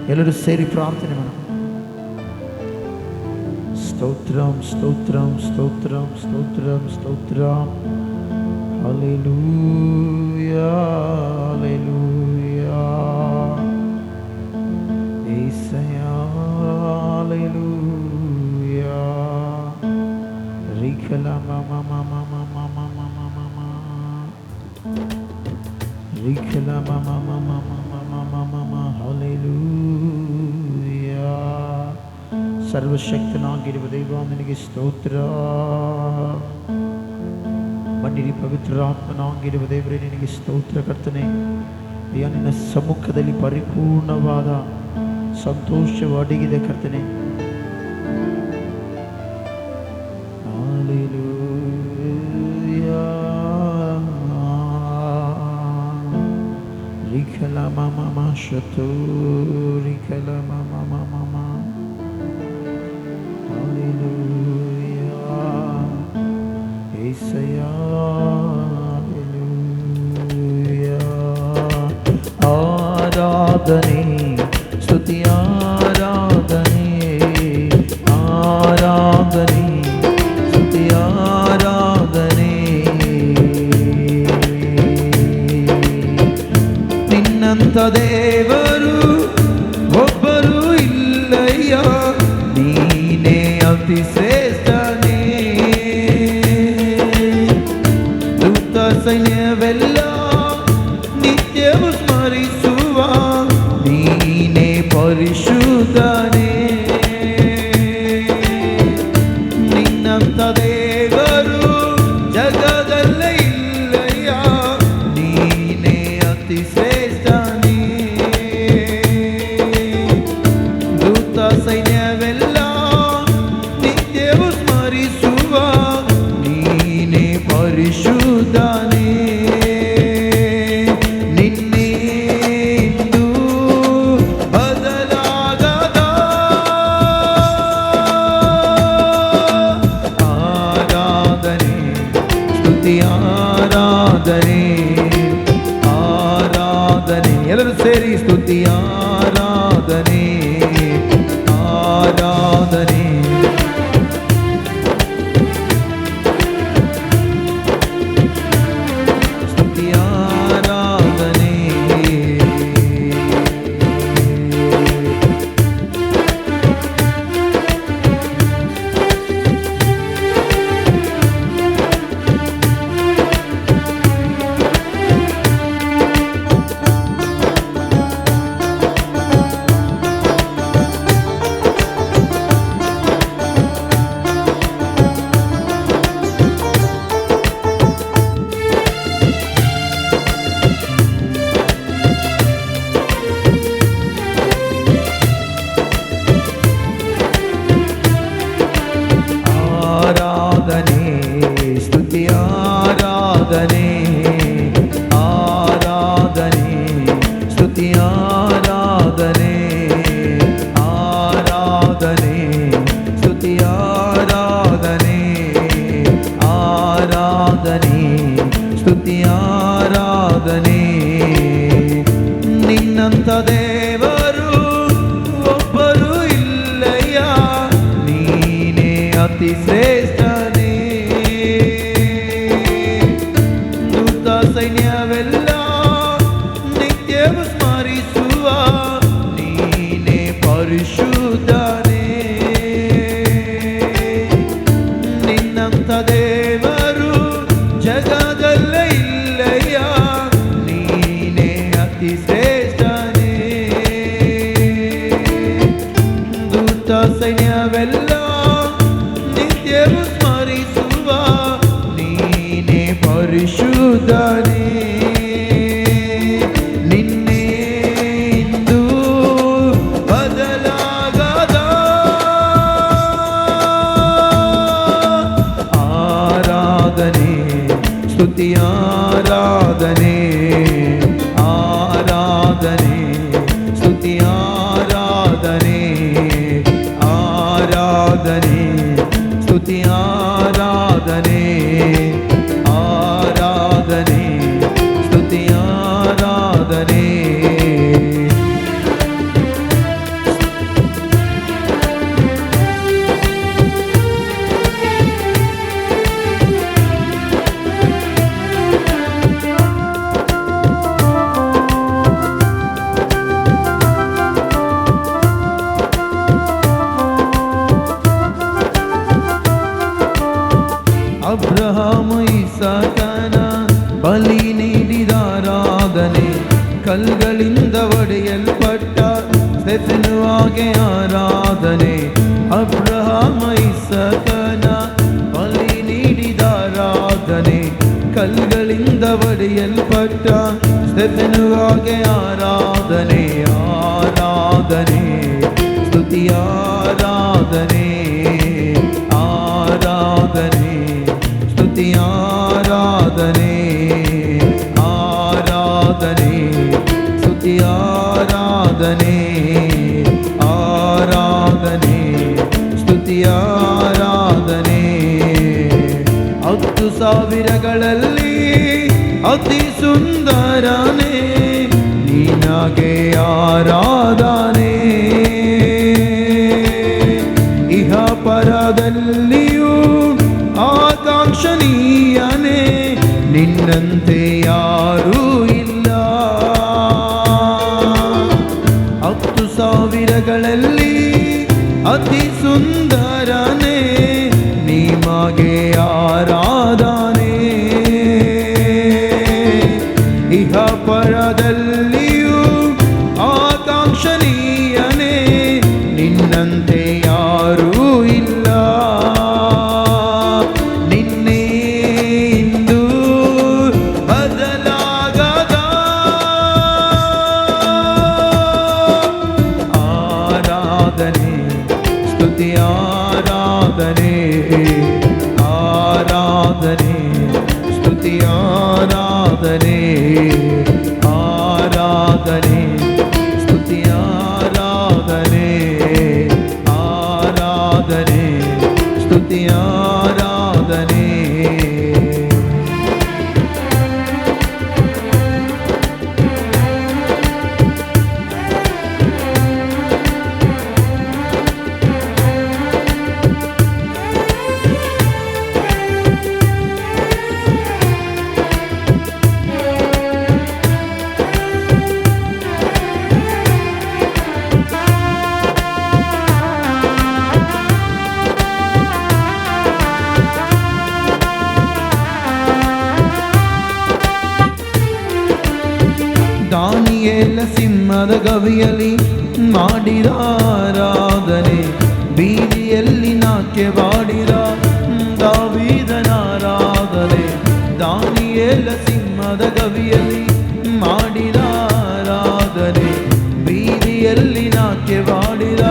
ಎಲ್ಲರೂ ಸೇರಿ ಪ್ರಾರ್ಥನೆ ಮಾಡೋಣ. ಸ್ತೋತ್ರಂ ಸ್ತೋತ್ರಂ ಸ್ತೋತ್ರಂ ಸ್ತೋತ್ರಂ ಸ್ತೋತ್ರಂ. Hallelujah hallelujah. ಸರ್ವಶಕ್ತನಾಗಿರುವ ದೈವ ನಿನಗೆ ಸ್ತೋತ್ರ. ಬನ್ನಿರಿ ಪವಿತ್ರಾತ್ಮನಾಗಿರುವ ದೇವರೇ ನಿನಗೆ ಸ್ತೋತ್ರ ಕರ್ತನೆ. ಅಯ್ಯ, ನಿನ್ನ ಸಮ್ಮುಖದಲ್ಲಿ ಪರಿಪೂರ್ಣವಾದ ಸಂತೋಷವು ಅಡಗಿದೆ ಕರ್ತನೆ. ಹಲ್ಲೆಲೂಯಾ. ರಿಖಲ ಮಮ ಶತು ರಿಖಲ ಮಮ. ಹಲ್ಲೆಲೂಯಾ. యేసయ్యా. హల్లెలూయా. ఆరాధనే స్తుతి ఆరాధనే ఆరాధనే స్తుతి ఆరాధనే. ನಿನ್ನಂತ ದೇವರು ಒಬ್ಬರು ಇಲ್ಲಯ್ಯ, ನೀನೇ ಅತಿ ಶ್ರೇಷ್ಠನೇ. ದೂತ ಸೈನ್ಯವೆಲ್ಲ ನಿತ್ಯವೂ ಸ್ಮರಿಸುವ ನೀನೇ ಪರಿಶುದ್ಧನೇ. ನಿನ್ನಂತ ದೇವರು ಜಗದಲ್ಲೇ ಇಲ್ಲಯ್ಯ, ನೀನೇ ಅತಿ ಶ್ರೇಷ್ಠನೇ. ದೂತ ಸೈನ್ಯವೆಲ್ಲ ನಿತ್ಯವೂ ಸ್ಮರಿಸುವ ನೀನೇ ಪರಿಶುದ್ಧನೇ. ನಿನ್ನೆಂದೂ ಬದಲಾಗದ ಆರಾಧನೆ ಸ್ತುತಿ ಆರಾಧನೆ ಆರಾಧನೆ. ಎಲ್ಲರೂ ಸೇರಿ ಸ್ತುತಿ ಆರಾಧನೆ ಆರಾಧನೆ. ಸ್ತುತಿ ಆರಾಧನೆ. ಆರಾಧನೆ ಸ್ತುತಿ ಆರಾಧನೆ ಆರಾಧನೆ ಸ್ತುತಿ ಆರಾಧನೆ ಆರಾಧನೆ ಸ್ತುತಿ ಆರಾಧನೆ ಆರಾಧನೆ ಸ್ತುತಿ ಆರಾಧನೆ. ನಿನ್ನಂತ ದೇವರು ಒಬ್ಬರು ಇಲ್ಲಯ್ಯ, ನೀನೇ ಅತಿ ಶ್ರೇಷ್ಠನೇ. ದೂತ ಸೈನ್ಯವೆಲ್ಲ ನಿತ್ಯವೂ ಸ್ಮರಿಸುವ ನೀನೇ ಪರಿಶುದ್ಧನೇ. ನಿನ್ನಂತ ದೇವರು ಜಗದಲ್ಲೇ ಇಲ್ಲಯ್ಯ, ನೀನೇ ಅತಿ ಶ್ರೇಷ್ಠನೇ. ದೂತ ಸೈನ್ಯವೆಲ್ಲ ನಿತ್ಯವೂ ಸ್ಮರಿಸುವ ನೀನೇ ಪರಿಶುದ್ಧನೇ. ನಿನ್ನೆಂದೂ ಬದಲಾಗದ ಆರಾಧನೆ ಸ್ತುತಿ ಆರಾಧನೆ ಆರಾಧನೆ ಸ್ತುತಿ ಆರಾಧನೆ ಆರಾಧನೆ ಸ್ತುತಿ ಆರಾಧನೆ ಆರಾಧನೆ ಸ್ತುತಿ ಆರಾಧನೆ. ಅಬ್ರಹಾಮ ಇಸಾಕನ ಬಲಿ ನೀಡಿದ ಆರಾಧನೆ ಸ್ಟೆಫೆನುವಾಗೆ ಆರಾಧನೆ, ಅಬ್ರಹಾಮ ಇಸಕನ ಬಲಿ ನೀಡಿದ ಆರಾಧನೆ, ಕಲ್ಗಳಿಂದ ಒಡೆಯಲ್ಪಟ್ಟ ಸ್ಟೆಫೆನುವಾಗೆ ಆರಾಧನೆ, ಆರಾಧನೆ ಸ್ತುತಿ ಆರಾಧನೆ, ಆರಾಧನೆ ಸ್ತುತಿ ಆರಾಧನೆ, ಆರಾಧನೆ ಸ್ತುತಿ ಆರಾಧನೆ, ಆರಾಧನೆ ಸ್ತುತಿ ಆರಾಧನೆ. 10,000ಗಳಲ್ಲಿ ಅತಿ ಸುಂದರನೇ ನಿನಗೆ ಆರಾಧನೆ, ಇಹ ಪರದಲ್ಲಿಯೂ ಆಕಾಂಕ್ಷಣೀಯನೇ ನಿನ್ನಂತೆ ಯಾರೂ ಇಲ್ಲ. 10,000ಗಳಲ್ಲಿ ಅತಿ ಸುಂದರನೇ ನಿಮಗೆ ಆರಾಧನೆ, ಇಹ ಪರದಲ್ಲಿಯೂ ಆಕಾಂಕ್ಷಣೀಯನೇ ನಿನ್ನಂತೆ ಯಾರೂ ಇಲ್ಲ. ನಿನ್ನೆ ಇಂದು ಬದಲಾಗದ ಆರಾಧನೆ ಸ್ತುತಿ ಆರಾಧನೆ, ಆರಾಧನೆ ಸ್ತುತಿ ಆರಾಧನೆ, ಆರಾಧನೆ ಸ್ತುತಿ ಆರಾಧನೆ, ಆರಾಧನೆ ಸ್ತುತಿ ಆರಾಧನೆ. ದಾನಿಯೇಲ ಸಿಂಹದ ಗವಿಯಲ್ಲಿ ಮಾಡಿದ ಆರಾಧನೆ, ಬೀದಿಯಲ್ಲಿ ನಾಟ್ಯವಾಡಿದ ದಾವೀದನ ಆರಾಧನೆ, ದಾನಿಯೇಲ ಸಿಂಹದ ಗವಿಯಲ್ಲಿ ಮಾಡಿದ ಆರಾಧನೆ, ಬೀದಿಯಲ್ಲಿ ನಾಟ್ಯವಾಡಿದ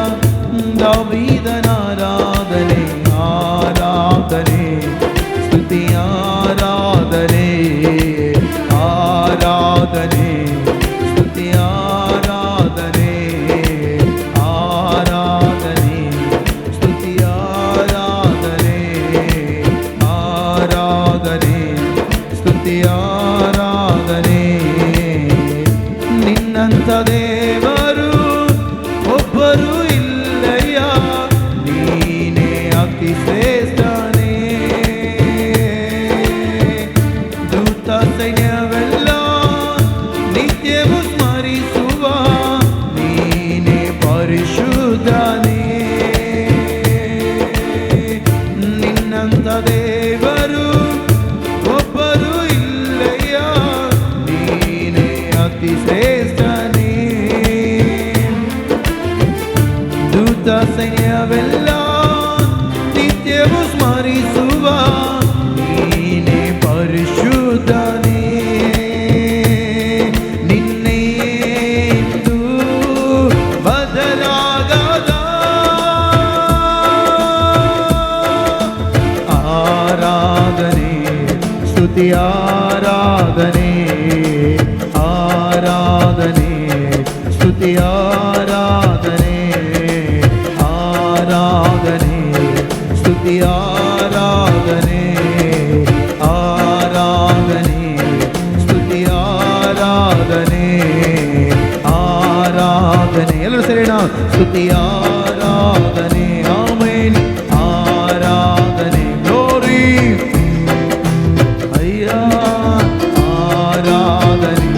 ದಾವೀದನ ಆರಾಧನೆ, ಆರಾಧನೆ ಸ್ತುತಿ ಆರಾಧನೆ, ಆರಾಧನೆ ಸ್ತುತಿ ಆರಾಧನೆ, ಆರಾಧನೆ ಸ್ತುತಿ ಆರಾಧನೆ, ಆರಾಧನೆ ಸ್ತುತಿ ಆರಾಧನೆ. ನಿನ್ನಂಥ ದೇವರು ಒಬ್ಬರು ಇಲ್ಲಯ್ಯ, ನೀನೇ ಅತಿ ಶ್ರೇಷ್ಠನೇ. ದೂತ ಸೈನ್ಯವೆಲ್ಲ ನಿತ್ಯವೂ ಸ್ಮರಿಸುವ ನೀನೇ ಪರಿಶುದ್ಧನೇ. ನಿನ್ನಂಥ ದೇವರು ಒಬ್ಬರು ಇಲ್ಲಯ್ಯ, ನೀನೇ ಅತಿ ಶ್ರೇಷ್ಠನೇ. ದೂತ ಸೈನ್ಯವೆಲ್ಲ ನಿತ್ಯವೂ ಸ್ಮರಿಸುವ ನೀನೇ ಪರಿಶುದ್ಧನೇ. ನಿನ್ನೆ ಇಂದು ಬದಲಾಗದ ಆರಾಧನೆ ಸ್ತುತಿ ಆರಾಧನೆ, ಆರಾಧನೆ ಸ್ತುತಿ ಆರಾಧನೆ, ಆರಾಧನೆ ಸ್ತುತಿ ಆರಾಧನೆ, ಆರಾಧನೆ ಸ್ತುತಿ ಆರಾಧನೆ, ಆರಾಧನೆ ಎಲ್ಲರೂ ಸೇರೋಣ. ಸ್ತುತಿ ಆರಾಧನೆ, ಆಮೆನ್ ಆರಾಧನೆ, ಗ್ಲೋರಿ ಅಯ್ಯ ಆರಾಧನೆ,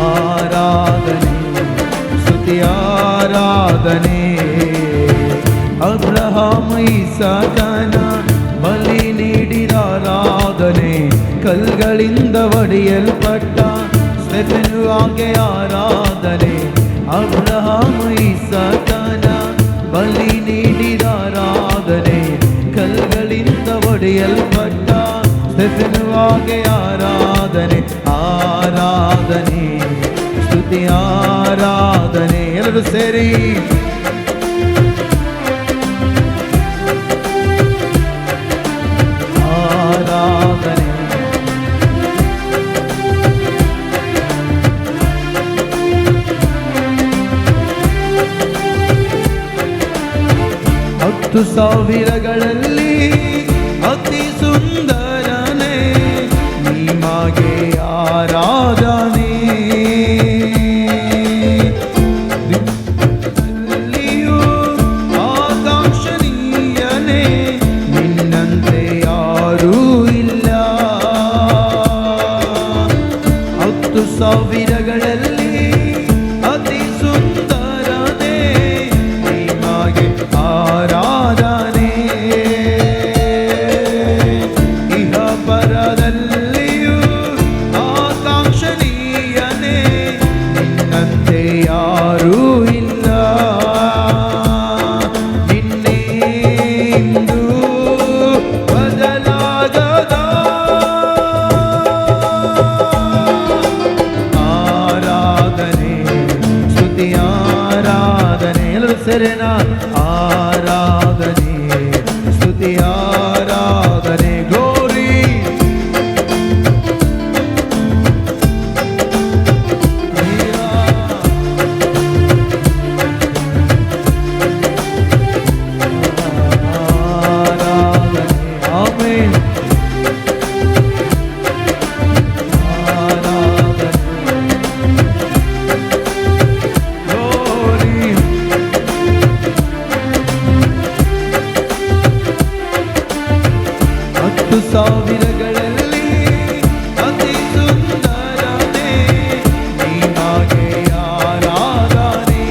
ಆರಾಧನೆ ಸ್ತುತಿ ಆರಾಧನೆ. ಅಬ್ರಹಾಮ ಇಸಾಕನ ಬಲಿ ನೀಡಿದ ಆರಾಧನೆ, ಕಲ್ಗಳಿಂದ ಒಡೆಯಲ್ಪಟ್ಟ ಸ್ಟೆಫೆನು ಹಾಗೆ ಆರಾಧನೆ. ಅಬ್ರಹಾಮ ಇಸಾಕನ ಬಲಿ ನೀಡಿದ ಆರಾಧನೆ. ಕಲ್ಲುಗಳಿಂದ ಒಡೆಯಲ್ಪಟ್ಟ ಸ್ಟೆಫೆನನಿಗೆ ಆರಾಧನೆ. ಆರಾಧನೆ ಸ್ತುತಿ ಆರಾಧನೆ. ಎಲ್ಲರೂ ಸೇರಿ ಆರಾಧನೆ. ಹತ್ತು ಸಾವಿರಗಳಲ್ಲಿ ಅತಿ ಸುಂದರನೇ ನಿಮಗೆ ಆರಾಧನೆ. ದಿಲ್ಲಿಯೂ ಆಕಾಂಕ್ಷಣೀಯನೇ ನಿನ್ನಂತೆ ಯಾರೂ ಇಲ್ಲ. ಹತ್ತು ಸಾವಿರಗಳಲ್ಲಿ ಅತಿ ಸುಂದರನೇ ನಿಮಗೆ ಆರಾಧನೆ. ಇಹ ಪರದಲ್ಲಿಯೂ ಆಕಾಂಕ್ಷಣೀಯನೇ ನಿನ್ನಂತೆ ಯಾರೂ ಇಲ್ಲ. ನಿನ್ನೆಂದೂ ಬದಲಾಗದ ಆರಾಧನೆ ಸ್ತುತಿ ಆರಾಧನೆ. ಎಲ್ಲರೂ ಸೇರೋಣ. ಆರಾಧನೆ ಸ್ತುತಿ ಆರಾಧನೆ. ಗೌರಿ ಆರಾಧನೆ. ಆಮೆನ್. ಆರಾಧನೆ ಗೌರಿ. ಹತ್ತು ಸಾವಿರಗಳಲ್ಲಿ ಅತಿ ಸುಂದರನೇ ನಿಮಗೆ ಆರಾಧನೆ.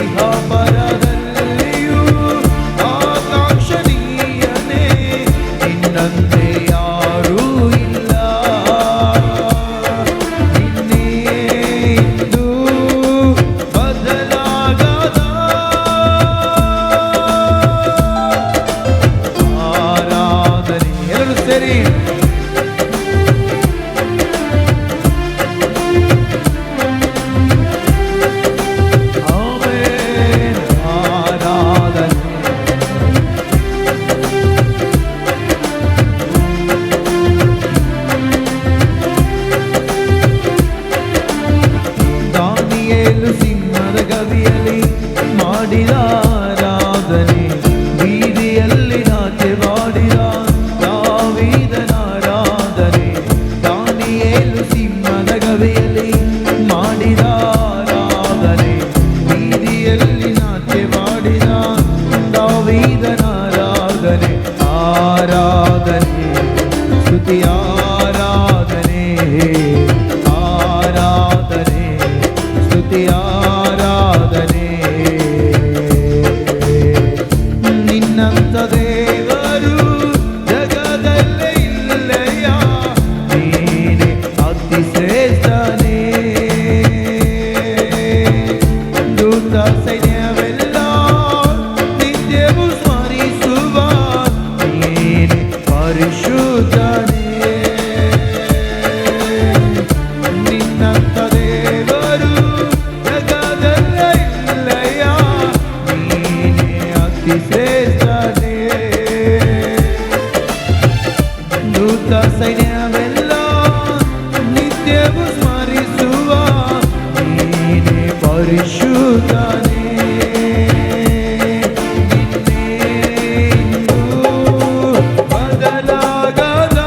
ಇಹ ಪರದಲ್ಲಿಯೂ ಆಕಾಂಕ್ಷಣೀಯನೇ ನಿನ್ನಂತೆ ಯಾರೂ ಇಲ್ಲ. ನಿನ್ನೆಂದೂ ಬದಲಾಗದ ಆರಾಧನೆ. ಎಲ್ಲರೂ ಸೇರಿ ಆಮೆನ್. ಆರಾಧನೆ ದಾನಿಯೇಲು ಸಿಂಹದ ಗವಿಯಲ್ಲಿ ಮಾಡಿದ ಆರಾಧನೆ. ಬೀದಿಯಲ್ಲಿ ನಾಟ್ಯ ಮಾಡಿದ ದಾವೀದನ ಆರಾಧನೆ. ದಾನಿಯೇಲು ಸಿಂಹದ ಗವಿಯಲ್ಲಿ ಮಾಡಿದ ಆರಾಧನೆ. ಬೀದಿಯಲ್ಲಿ ನಾಟ್ಯ ಮಾಡಿದ ದಾವೀದನ ಆರಾಧನೆ. ಆರಾಧನೆ ಸ್ತುತಿ ಆರಾಧನೆ. ಆರಾಧನೆ ಸ್ತುತಿ ಆರಾಧನೆ. ನಿನ್ನಂತ ದೇವರು ಜಗದಲ್ಲೇ ಇಲ್ಲಯ್ಯ. ನೀನೇ ಅತಿ ಶ್ರೇಷ್ಠನೇ. ದೂತ ಸೈನ್ಯವೆಲ್ಲ ನಿತ್ಯವೂ ಸ್ಮರಿಸುವ ನೀನೇ ಪರಿಶುದ್ಧನೇ. ನಿನ್ನಂತ ದೇವರು ಜಗದಲ್ಲೇ ಇಲ್ಲಯ್ಯ. ನೀನೇ ಅತಿ ಶ್ರೇಷ್ಠನೇ. ದೂತ ಸೈನ್ಯವೆಲ್ಲ ನಿತ್ಯವೂ ಸ್ಮರಿಸುವ ನೀನೇ ಪರಿಶುದ್ಧನೇ. ನಿನ್ನೆಂದೂ ಬದಲಾಗದ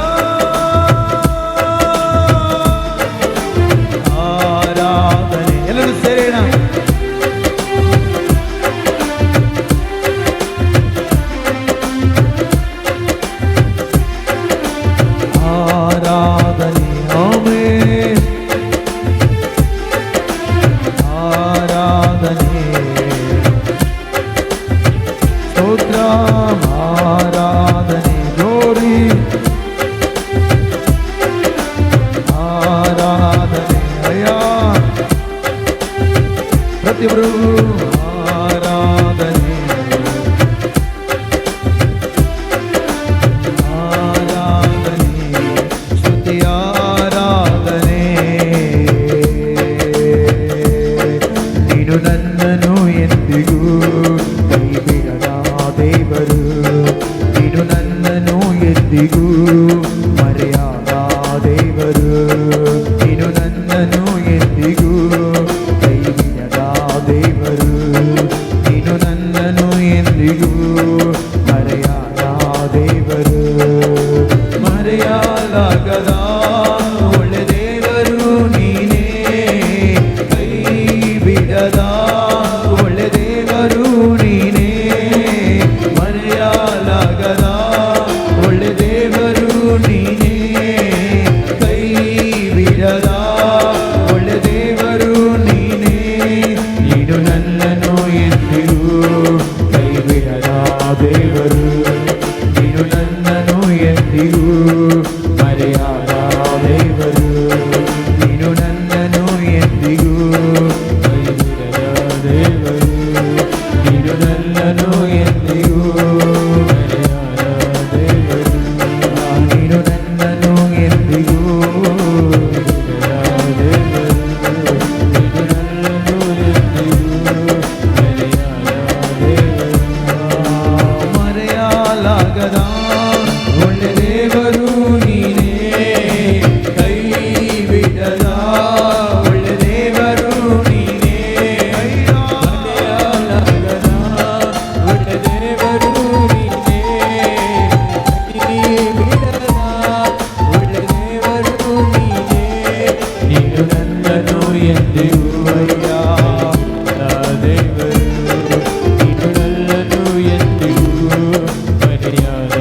ಆರಾಧನೆ. ಎಲ್ಲರೂ ಸೇರೋಣ. ಆರಾಧನೆ. ಆಮೆನ್. ಆರಾಧನೆ ಸ್ತೋತ್ರ. ಆರಾಧನೆ ಗೌರಿ. ನೀನು ನನ್ನನ್ನು ಎಂದಿಗೂ ಮರೆಯಾದ ದೇವರು, ನೀನು ನನ್ನನ್ನು ಎಂದಿಗೂ ಕೈ ಬಿಡದ ದೇವರು, ನೀನು ನನ್ನನ್ನು ಎಂದಿಗೂ ಮರೆಯಾದ ದೇವರು, ಮರೆಯಲಾಗದ ಒಳ್ಳೆ ದೇವರು ನೀನೇ, ಕೈ ಬಿಡದ ಒಳ್ಳೆ ದೇವರು ನೀನೇ, ಮರೆಯಲಾಗದ ಒಳ್ಳೆ ದೇವರು ನೀನೇ, ಕೈ ಬಿಡದ ಒಳ್ಳೆ ದೇವರು ನೀನೇ, ನೀನು ನನ್ನನ್ನು ಎಂದಿಗೂ ಕೈ ಬಿಡದ ದೇವರು, ನೀನು ನನ್ನನ್ನು ಎಂದಿಗೂ ಮರೆಯಾದ ದೇವರು, ನೀನು ನನ್ನನ್ನು ಎಂದಿಗೂ ಕೈ ಬಿಡದ ದೇವರು, ನೀನು ನನ್ನನ್ನು ಎಂದಿಗೂ ಮರೆಯಾದ ದೇವರು, ನೀನು ನನ್ನನ್ನು ಎಂದಿಗೂ ಬಿಡದ ದೇವರು, ನೀನು ನನ್ನನ್ನು ಎಂದಿಗೂ ಮರೆಯಾದ ದೇವರು, ಮರೆಯಲಾಗದ ಒಳ್ಳೆ ದೇವರು ನೀನೇ, ಕೈ ಬಿಡದ ಒಳ್ಳೆ ದೇವರು ನೀನೇ, ಮರೆಯಲಾಗದ ಒಳ್ಳೆ ದೇವರು ನೀನೇ, ಕೈ ಬಿಡದ ಒಳ್ಳೆ ದೇವರು ನೀನೇ, ನೀನು ನನ್ನನ್ನು ಎಂದಿಗೂ ಅಯ್ಯ ದೇವರು, ನೀನು ನನ್ನನ್ನು ಎಂದಿಗೂ ಮರೆಯಾದ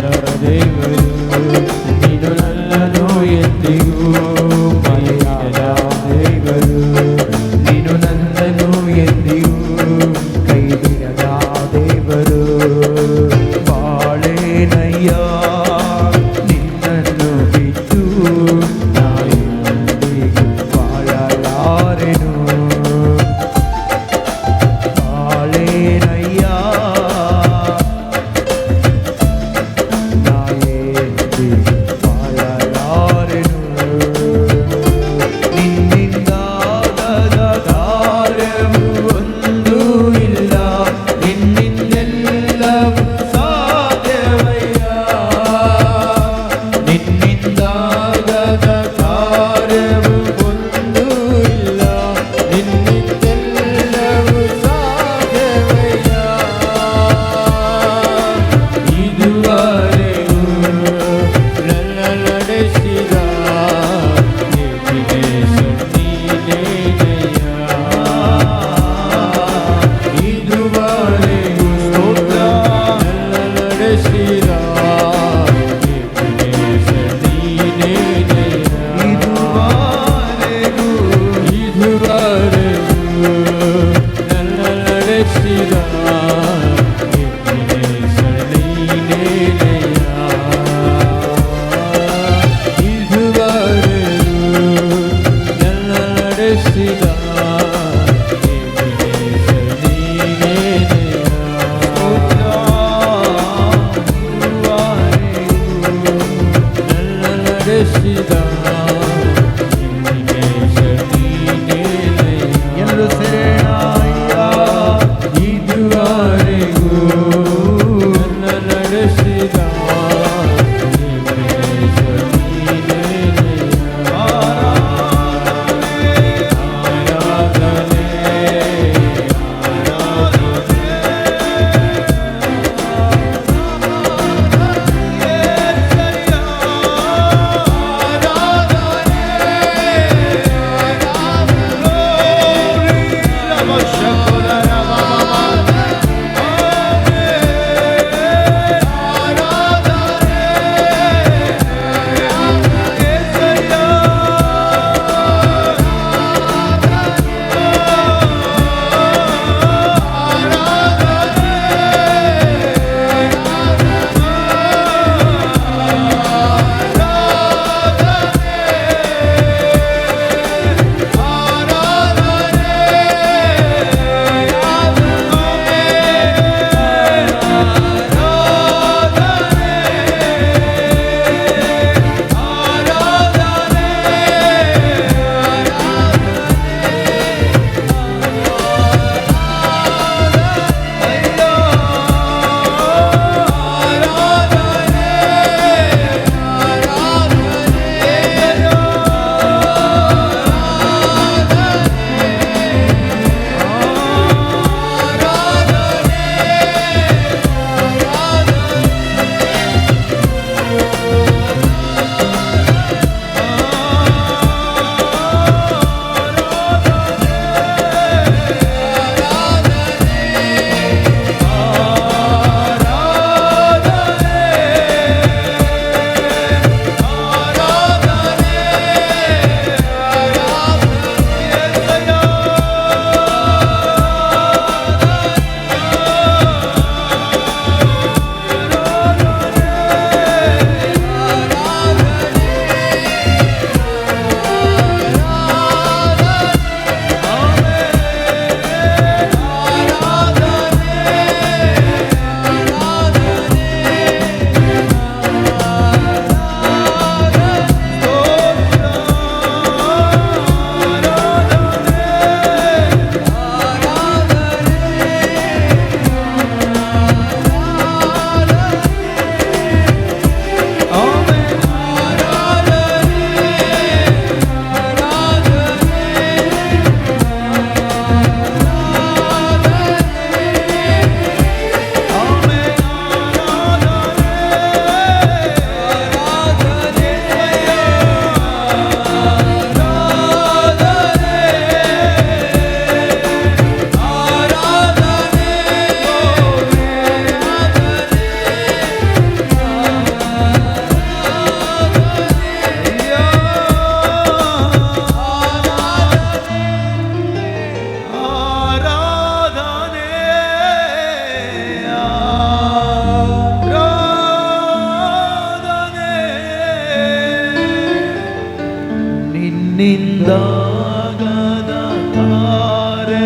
ನಿನ್ನಿಂದಾಗದ ಕಾರ್ಯ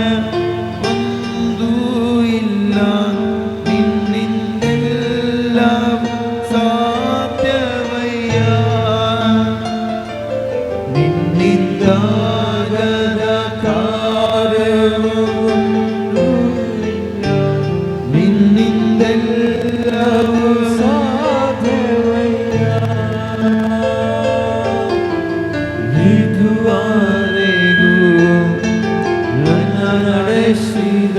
ಒಂದೂ ಇಲ್ಲ, ನಿನ್ನಿಂದೆಲ್ಲವೂ ಸಾಧ್ಯವಯ್ಯ. ನಿನ್ನಿಂದಾಗದ ಕಾರ್ಯವೂ ಒಂದೂ ಇಲ್ಲ, ನಿನ್ನಿಂದೆಲ್ಲವೂ ಸಾಧ್ಯವಯ್ಯ. ಇದುವರೆಗೂ ನನ್ನ ನಡೆಸಿದ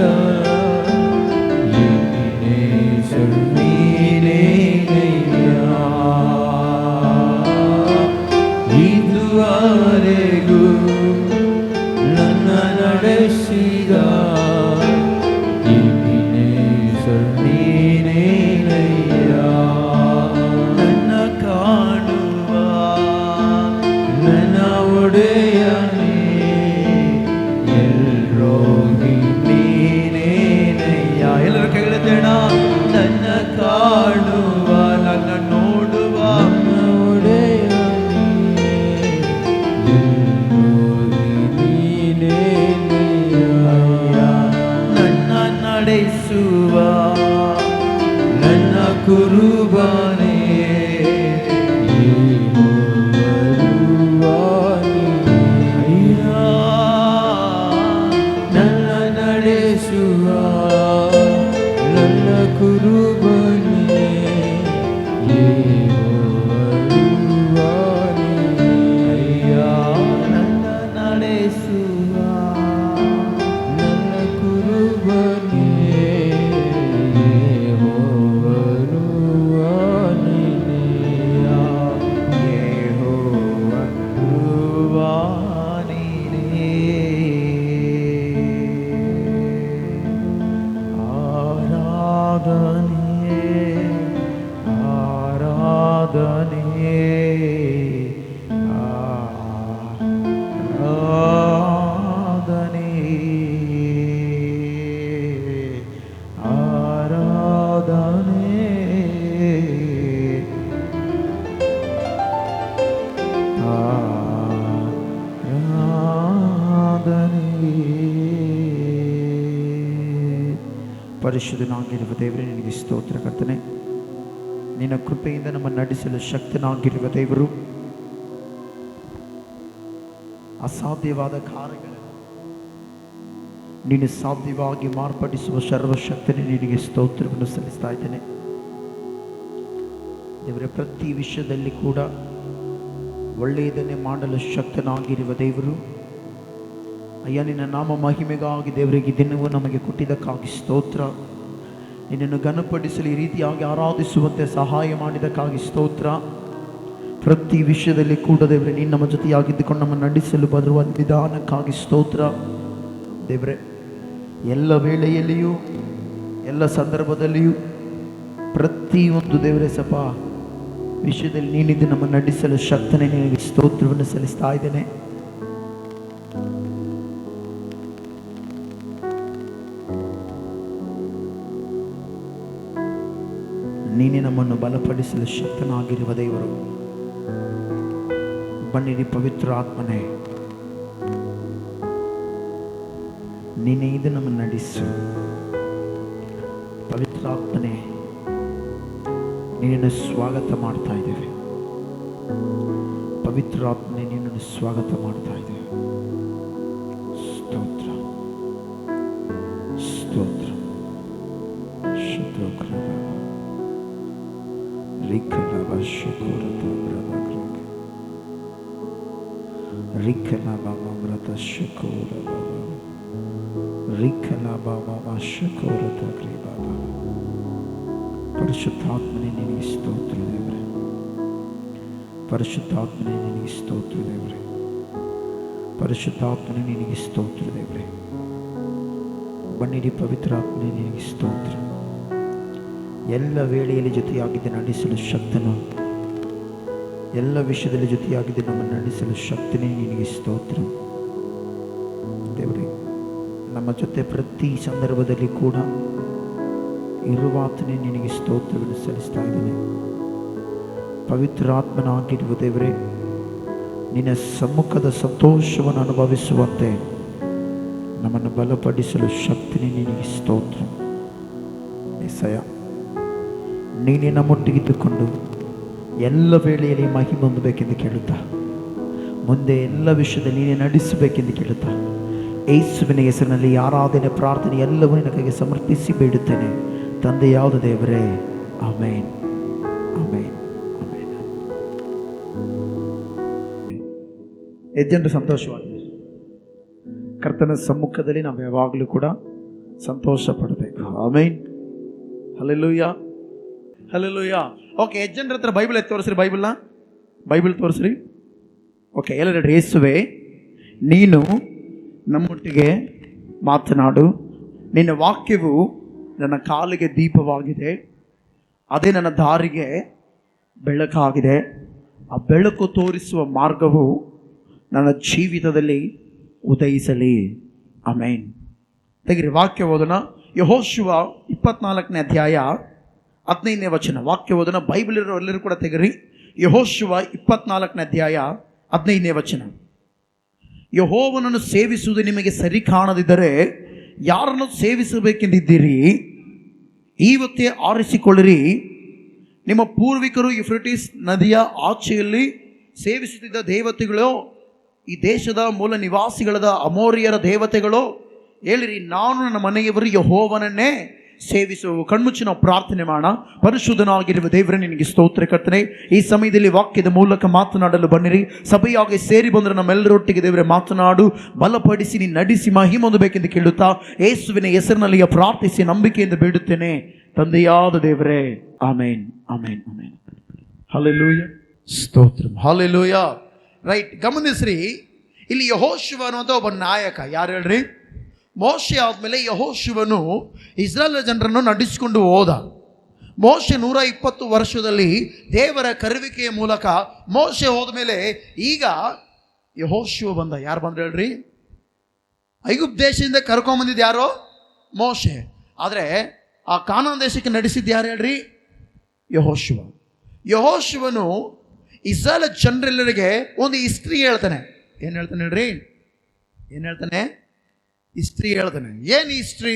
ಇದುವರೆಗೂ ನನ್ನ ನಡೆಸಿದ ನೀನೇನಯ್ಯ. ನನ್ನ ಕಾಣುವ ನನ್ನ ಒಡೆಯನೇ, ಎಲ್ರೋಗಿ ನೀನೇನಯ್ಯ. ಎಲ್ಲರೂ ಕೈಗಳೇಣ. ನನ್ನ ಕಾಣುವ ನನ್ನ ನೋಡುವ ನನ್ನ ಒಡೆಯನೇ, ಎಲ್ರೋಗಿ ನೀನೇನಯ್ಯ. ನನ್ನ ನಡೆಸುವ ನನ್ನ ಕುರುಬನೇ, ನನ್ನ ನಡೆಸುವ ನನ್ನ ಕುರುಬನೇ, ಅಯ್ಯ. ನನ್ನ ನಡೆಸುವ ನನ್ನ ಕುರುಬನೇ, ಪರಿಶುದ್ಧನಾಗಿರುವ ದೇವರೇ, ನಿನಗೆ ಸ್ತೋತ್ರ ಕರ್ತನೆ. ನಿನ್ನ ಕೃಪೆಯಿಂದ ನಮ್ಮನ್ನು ನಡೆಸಲು ಶಕ್ತನಾಗಿರುವ ದೇವರು, ಅಸಾಧ್ಯವಾದ ಕಾರ್ಯಗಳನ್ನು ನೀನು ಸಾಧ್ಯವಾಗಿ ಮಾರ್ಪಡಿಸುವ ಸರ್ವಶಕ್ತನೇ, ನಿನಗೆ ಸ್ತೋತ್ರವನ್ನು ಸಲ್ಲಿಸ್ತಾ ಇದ್ದೇನೆ ದೇವರೇ. ಪ್ರತಿ ವಿಷಯದಲ್ಲಿ ಕೂಡ ಒಳ್ಳೆಯದನ್ನೇ ಮಾಡಲು ಶಕ್ತನಾಗಿರುವ ದೇವರು, ಅಯ್ಯ ನಿನ್ನ ನಾಮ ಮಹಿಮೆಗಾಗಿ ದೇವರಿಗೆ ದಿನವೂ ನಮಗೆ ಕೊಟ್ಟಿದ್ದಕ್ಕಾಗಿ ಸ್ತೋತ್ರ. ನಿನ್ನನ್ನು ಘನಪಡಿಸಲು ಈ ರೀತಿಯಾಗಿ ಆರಾಧಿಸುವಂತೆ ಸಹಾಯ ಮಾಡಿದ್ದಕ್ಕಾಗಿ ಸ್ತೋತ್ರ. ಪ್ರತಿ ವಿಷಯದಲ್ಲಿ ಕೂಡ ದೇವರೇ ನೀನು ನಮ್ಮ ಜೊತೆಯಾಗಿದ್ದುಕೊಂಡು ನಮ್ಮನ್ನು ನಡೆಸಲು ಬರುವ ವಿಧಾನಕ್ಕಾಗಿ ಸ್ತೋತ್ರ ದೇವರೇ. ಎಲ್ಲ ವೇಳೆಯಲ್ಲಿಯೂ ಎಲ್ಲ ಸಂದರ್ಭದಲ್ಲಿಯೂ ಪ್ರತಿಯೊಂದು ದೇವರೇ ಸಪ ವಿಷಯದಲ್ಲಿ ನೀನಿದ್ದು ನಮ್ಮನ್ನು ನಡೆಸಲು ಶಕ್ತನೇ, ನಿನಗೆ ಸ್ತೋತ್ರವನ್ನು ಸಲ್ಲಿಸ್ತಾ ಇದ್ದೇನೆ. ನೀನೇ ನಮ್ಮನ್ನು ಬಲಪಡಿಸಲು ಶಕ್ತನಾಗಿರುವ ದೇವರು. ಬನ್ನಿರಿ ಪವಿತ್ರ ಆತ್ಮನೇ, ನೀನೇ ಇದು ನಮ್ಮನ್ನು ನಡೆಸು. ಪವಿತ್ರ ಆತ್ಮನೇ, ನಿನ್ನನ್ನು ಸ್ವಾಗತ ಮಾಡ್ತಾ ಇದ್ದೇವೆ. ಪವಿತ್ರ ಆತ್ಮನೇ, ನಿನ್ನನ್ನು ಸ್ವಾಗತ ಮಾಡ್ತಾ ಇದ್ದೇವೆ. ಸ್ತೋತ್ರ ಸ್ತೋತ್ರ ಸ್ತೋತ್ರ. ಪರಿಶುದ್ಧಾತ್ಮನೇ ನಿನಗೆ ಸ್ತೋತ್ರ ದೇವರೇ. ಪರಿಶುದ್ಧಾತ್ಮನೇ ನಿನಗೆ ಸ್ತೋತ್ರ ದೇವರೇ. ಪರಿಶುದ್ಧಾತ್ಮನೇ ನಿನಗೆ ಸ್ತೋತ್ರ ದೇವರೇ. ಬನ್ನಿರಿ ಪವಿತ್ರಾತ್ಮನೇ ನಿನಗೆ ಸ್ತೋತ್ರ. ಎಲ್ಲ ವೇಳೆಯಲ್ಲಿ ಜೊತೆಯಾಗಿದ್ದ ನಡೆಸಲು ಶಕ್ತನು, ಎಲ್ಲ ವಿಷಯದಲ್ಲಿ ಜೊತೆಯಾಗಿದ್ದ ನಮ್ಮನ್ನು ನಡೆಸಲು ಶಕ್ತನೇ ನಿನಗೆ ಸ್ತೋತ್ರ ದೇವರೇ. ನಮ್ಮ ಜೊತೆ ಪ್ರತಿ ಸಂದರ್ಭದಲ್ಲಿ ಕೂಡ ಇರುವಾತನೇ ನಿನಗೆ ಸ್ತೋತ್ರವನ್ನು ಸಲ್ಲಿಸ್ತಾ ಇದ್ದೇನೆ. ಪವಿತ್ರಾತ್ಮನಾಗಿರುವ ದೇವರೇ, ನಿನ್ನ ಸಮ್ಮುಖದ ಸಂತೋಷವನ್ನು ಅನುಭವಿಸುವಂತೆ ನಮ್ಮನ್ನು ಬಲಪಡಿಸಲು ಶಕ್ತಿ ನಿನಗೆ ಸ್ತೋತ್ರ. ಏಸಯ್ಯ, ನೀನೇ ನಮ್ಮೊಟ್ಟಿಗಿದ್ದುಕೊಂಡು ಎಲ್ಲ ವೇಳೆಯಲ್ಲಿ ಮಹಿಮೆ ಹೊಂದಬೇಕೆಂದು ಕೇಳುತ್ತಾ, ಮುಂದೆ ಎಲ್ಲ ವಿಷಯದಲ್ಲಿ ನೀನೇ ನಡೆಸಬೇಕೆಂದು ಕೇಳುತ್ತಾ, ಯೇಸುವಿನ ಹೆಸರಿನಲ್ಲಿ ಆರಾಧನೆ ಪ್ರಾರ್ಥನೆ ಎಲ್ಲವೂ ನಿನ್ನ ಕೈಗೆ ಸಮರ್ಪಿಸಿ ಬೇಡುತ್ತೇನೆ ತಂದೆಯಾದ ದೇವರೇ. ಆಮೇನ್, ಆಮೇನ್, ಆಮೇನ್. ಜನರು ಸಂತೋಷವಾಗಿದೆ. ಕರ್ತನ ಸಮ್ಮುಖದಲ್ಲಿ ನಾವು ಯಾವಾಗಲೂ ಕೂಡ ಸಂತೋಷ ಪಡಬೇಕು. ಆಮೇನ್, ಹಲ್ಲೆಲೂಯಾ, ಹಲ್ಲೆಲೂಯಾ. ಓಕೆ, ಜನರ ಹತ್ರ ಬೈಬಲ್ ಎತ್ತಿ ತೋರಿಸ್ರಿ. ಬೈಬಲ್ ತೋರಿಸ್ರಿ. ಓಕೆ, ಎಲ್ಲರೂ ಯೇಸುವೆ, ನೀನು ನಮ್ಮೊಟ್ಟಿಗೆ ಮಾತನಾಡು. ನಿನ್ನ ವಾಕ್ಯವು ನನ್ನ ಕಾಲಿಗೆ ದೀಪವಾಗಿದೆ, ಅದೇ ನನ್ನ ದಾರಿಗೆ ಬೆಳಕಾಗಿದೆ. ಆ ಬೆಳಕು ತೋರಿಸುವ ಮಾರ್ಗವು ನನ್ನ ಜೀವಿತದಲ್ಲಿ ಉದಯಿಸಲಿ. ಆಮೇನ್. ತೆಗಿರಿ, ವಾಕ್ಯ ಓದೋಣ. ಯೆಹೋಶುವ 24ನೇ ಅಧ್ಯಾಯ 15ನೇ ವಚನ. ವಾಕ್ಯ ಓದೋಣ. ಬೈಬಲ್ ಇರೋ ಎಲ್ಲರೂ ಕೂಡ ತೆಗಿರಿ. ಯೆಹೋಶುವ 24ನೇ ಅಧ್ಯಾಯ 15ನೇ ವಚನ. ಯೆಹೋವನನ್ನು ಸೇವಿಸುವುದು ನಿಮಗೆ ಸರಿ ಕಾಣದಿದ್ದರೆ ಯಾರನ್ನು ಸೇವಿಸಬೇಕೆಂದಿದ್ದೀರಿ? ಇವತ್ತೇ ಆರಿಸಿಕೊಳ್ಳಿರಿ. ನಿಮ್ಮ ಪೂರ್ವಿಕರು ಯುಫ್ರಟೀಸ್ ನದಿಯ ಆಚೆಯಲ್ಲಿ ಸೇವಿಸುತ್ತಿದ್ದ ದೇವತೆಗಳು ಈ ದೇಶದ ಮೂಲ ನಿವಾಸಿಗಳಾದ ಅಮೋರಿಯರ ದೇವತೆಗಳು. ಹೇಳಿರಿ, ನಾನು ನನ್ನ ಮನೆಯವರು ಯೆಹೋವನನ್ನೇ ಸೇವಿಸುವ. ಕಣ್ಮುಚ್ಚಿ ನಾವು ಪ್ರಾರ್ಥನೆ ಮಾಡೋಣ. ಪರಿಶುದ್ಧನಾಗಿರುವ ದೇವರೇ, ನಿನಗೆ ಸ್ತೋತ್ರ ಕರ್ತನೆ. ಈ ಸಮಯದಲ್ಲಿ ವಾಕ್ಯದ ಮೂಲಕ ಮಾತನಾಡಲು ಬನ್ನಿರಿ. ಸಭೆಯಾಗಿ ಸೇರಿ ಬಂದರೆ ನಮ್ಮೆಲ್ಲರೊಟ್ಟಿಗೆ ದೇವರೇ ಮಾತನಾಡು, ಬಲಪಡಿಸಿ ನೀನು ನಡೆಸಿ ಮಹಿಮೆ ಹೊಂದಬೇಕೆಂದು ಕೇಳುತ್ತಾ ಯೇಸುವಿನ ಹೆಸರಿನಲ್ಲಿ ಪ್ರಾರ್ಥಿಸಿ ನಂಬಿಕೆಯಿಂದ ಬೇಡುತ್ತೇನೆ ತಂದೆಯಾದ ದೇವರೇ. ಆಮೇನ್, ಆಮೇನ್, ಆಮೇನ್. ಹಲ್ಲೆಲೂಯಾ, ಸ್ತೋತ್ರ, ಹಲ್ಲೆಲೂಯಾ. ರೈಟ್, ಗಮನಿಸ್ರಿ. ಇಲ್ಲಿ ಯೆಹೋಶುವ ಅನ್ನುವಂಥ ಒಬ್ಬ ನಾಯಕ. ಯಾರು ಹೇಳ್ರಿ? ಮೋಶೆ ಆದಮೇಲೆ ಯೆಹೋಶುವನು ಇಸ್ರಾಯೇಲ್ ಜನರನ್ನು ನಡೆಸಿಕೊಂಡು ಹೋದ. ಮೋಶೆ 120 ವರ್ಷದಲ್ಲಿ ದೇವರ ಕರುವಿಕೆಯ ಮೂಲಕ ಮೋಶೆ ಹೋದ ಮೇಲೆ ಈಗ ಯೆಹೋಶುವ ಬಂದ. ಯಾರು ಬಂದ್ರು ಹೇಳ್ರಿ? ಐಗುಪ್ತ ದೇಶದಿಂದ ಕರ್ಕೊಂಬಂದಿದ್ದು ಯಾರೋ? ಮೋಶೆ. ಆದರೆ ಆ ಕಾನಾನ್ ದೇಶಕ್ಕೆ ನಡೆಸಿದ್ದು ಯಾರು ಹೇಳ್ರಿ? ಯೆಹೋಶುವ. ಯೆಹೋಶುವನು ಇಸ್ರಾಯೇಲ್ ಜನರೆಲ್ಲರಿಗೆ ಒಂದು ಹಿಸ್ಟ್ರಿ ಹೇಳ್ತಾನೆ. ಏನು ಹೇಳ್ತಾನೆ ಹೇಳ್ರಿ? ಏನು ಹೇಳ್ತಾನೆ? ಹಿಸ್ಟ್ರಿ ಹೇಳ್ತಾನೆ. ಏನು ಹಿಸ್ಟ್ರಿ?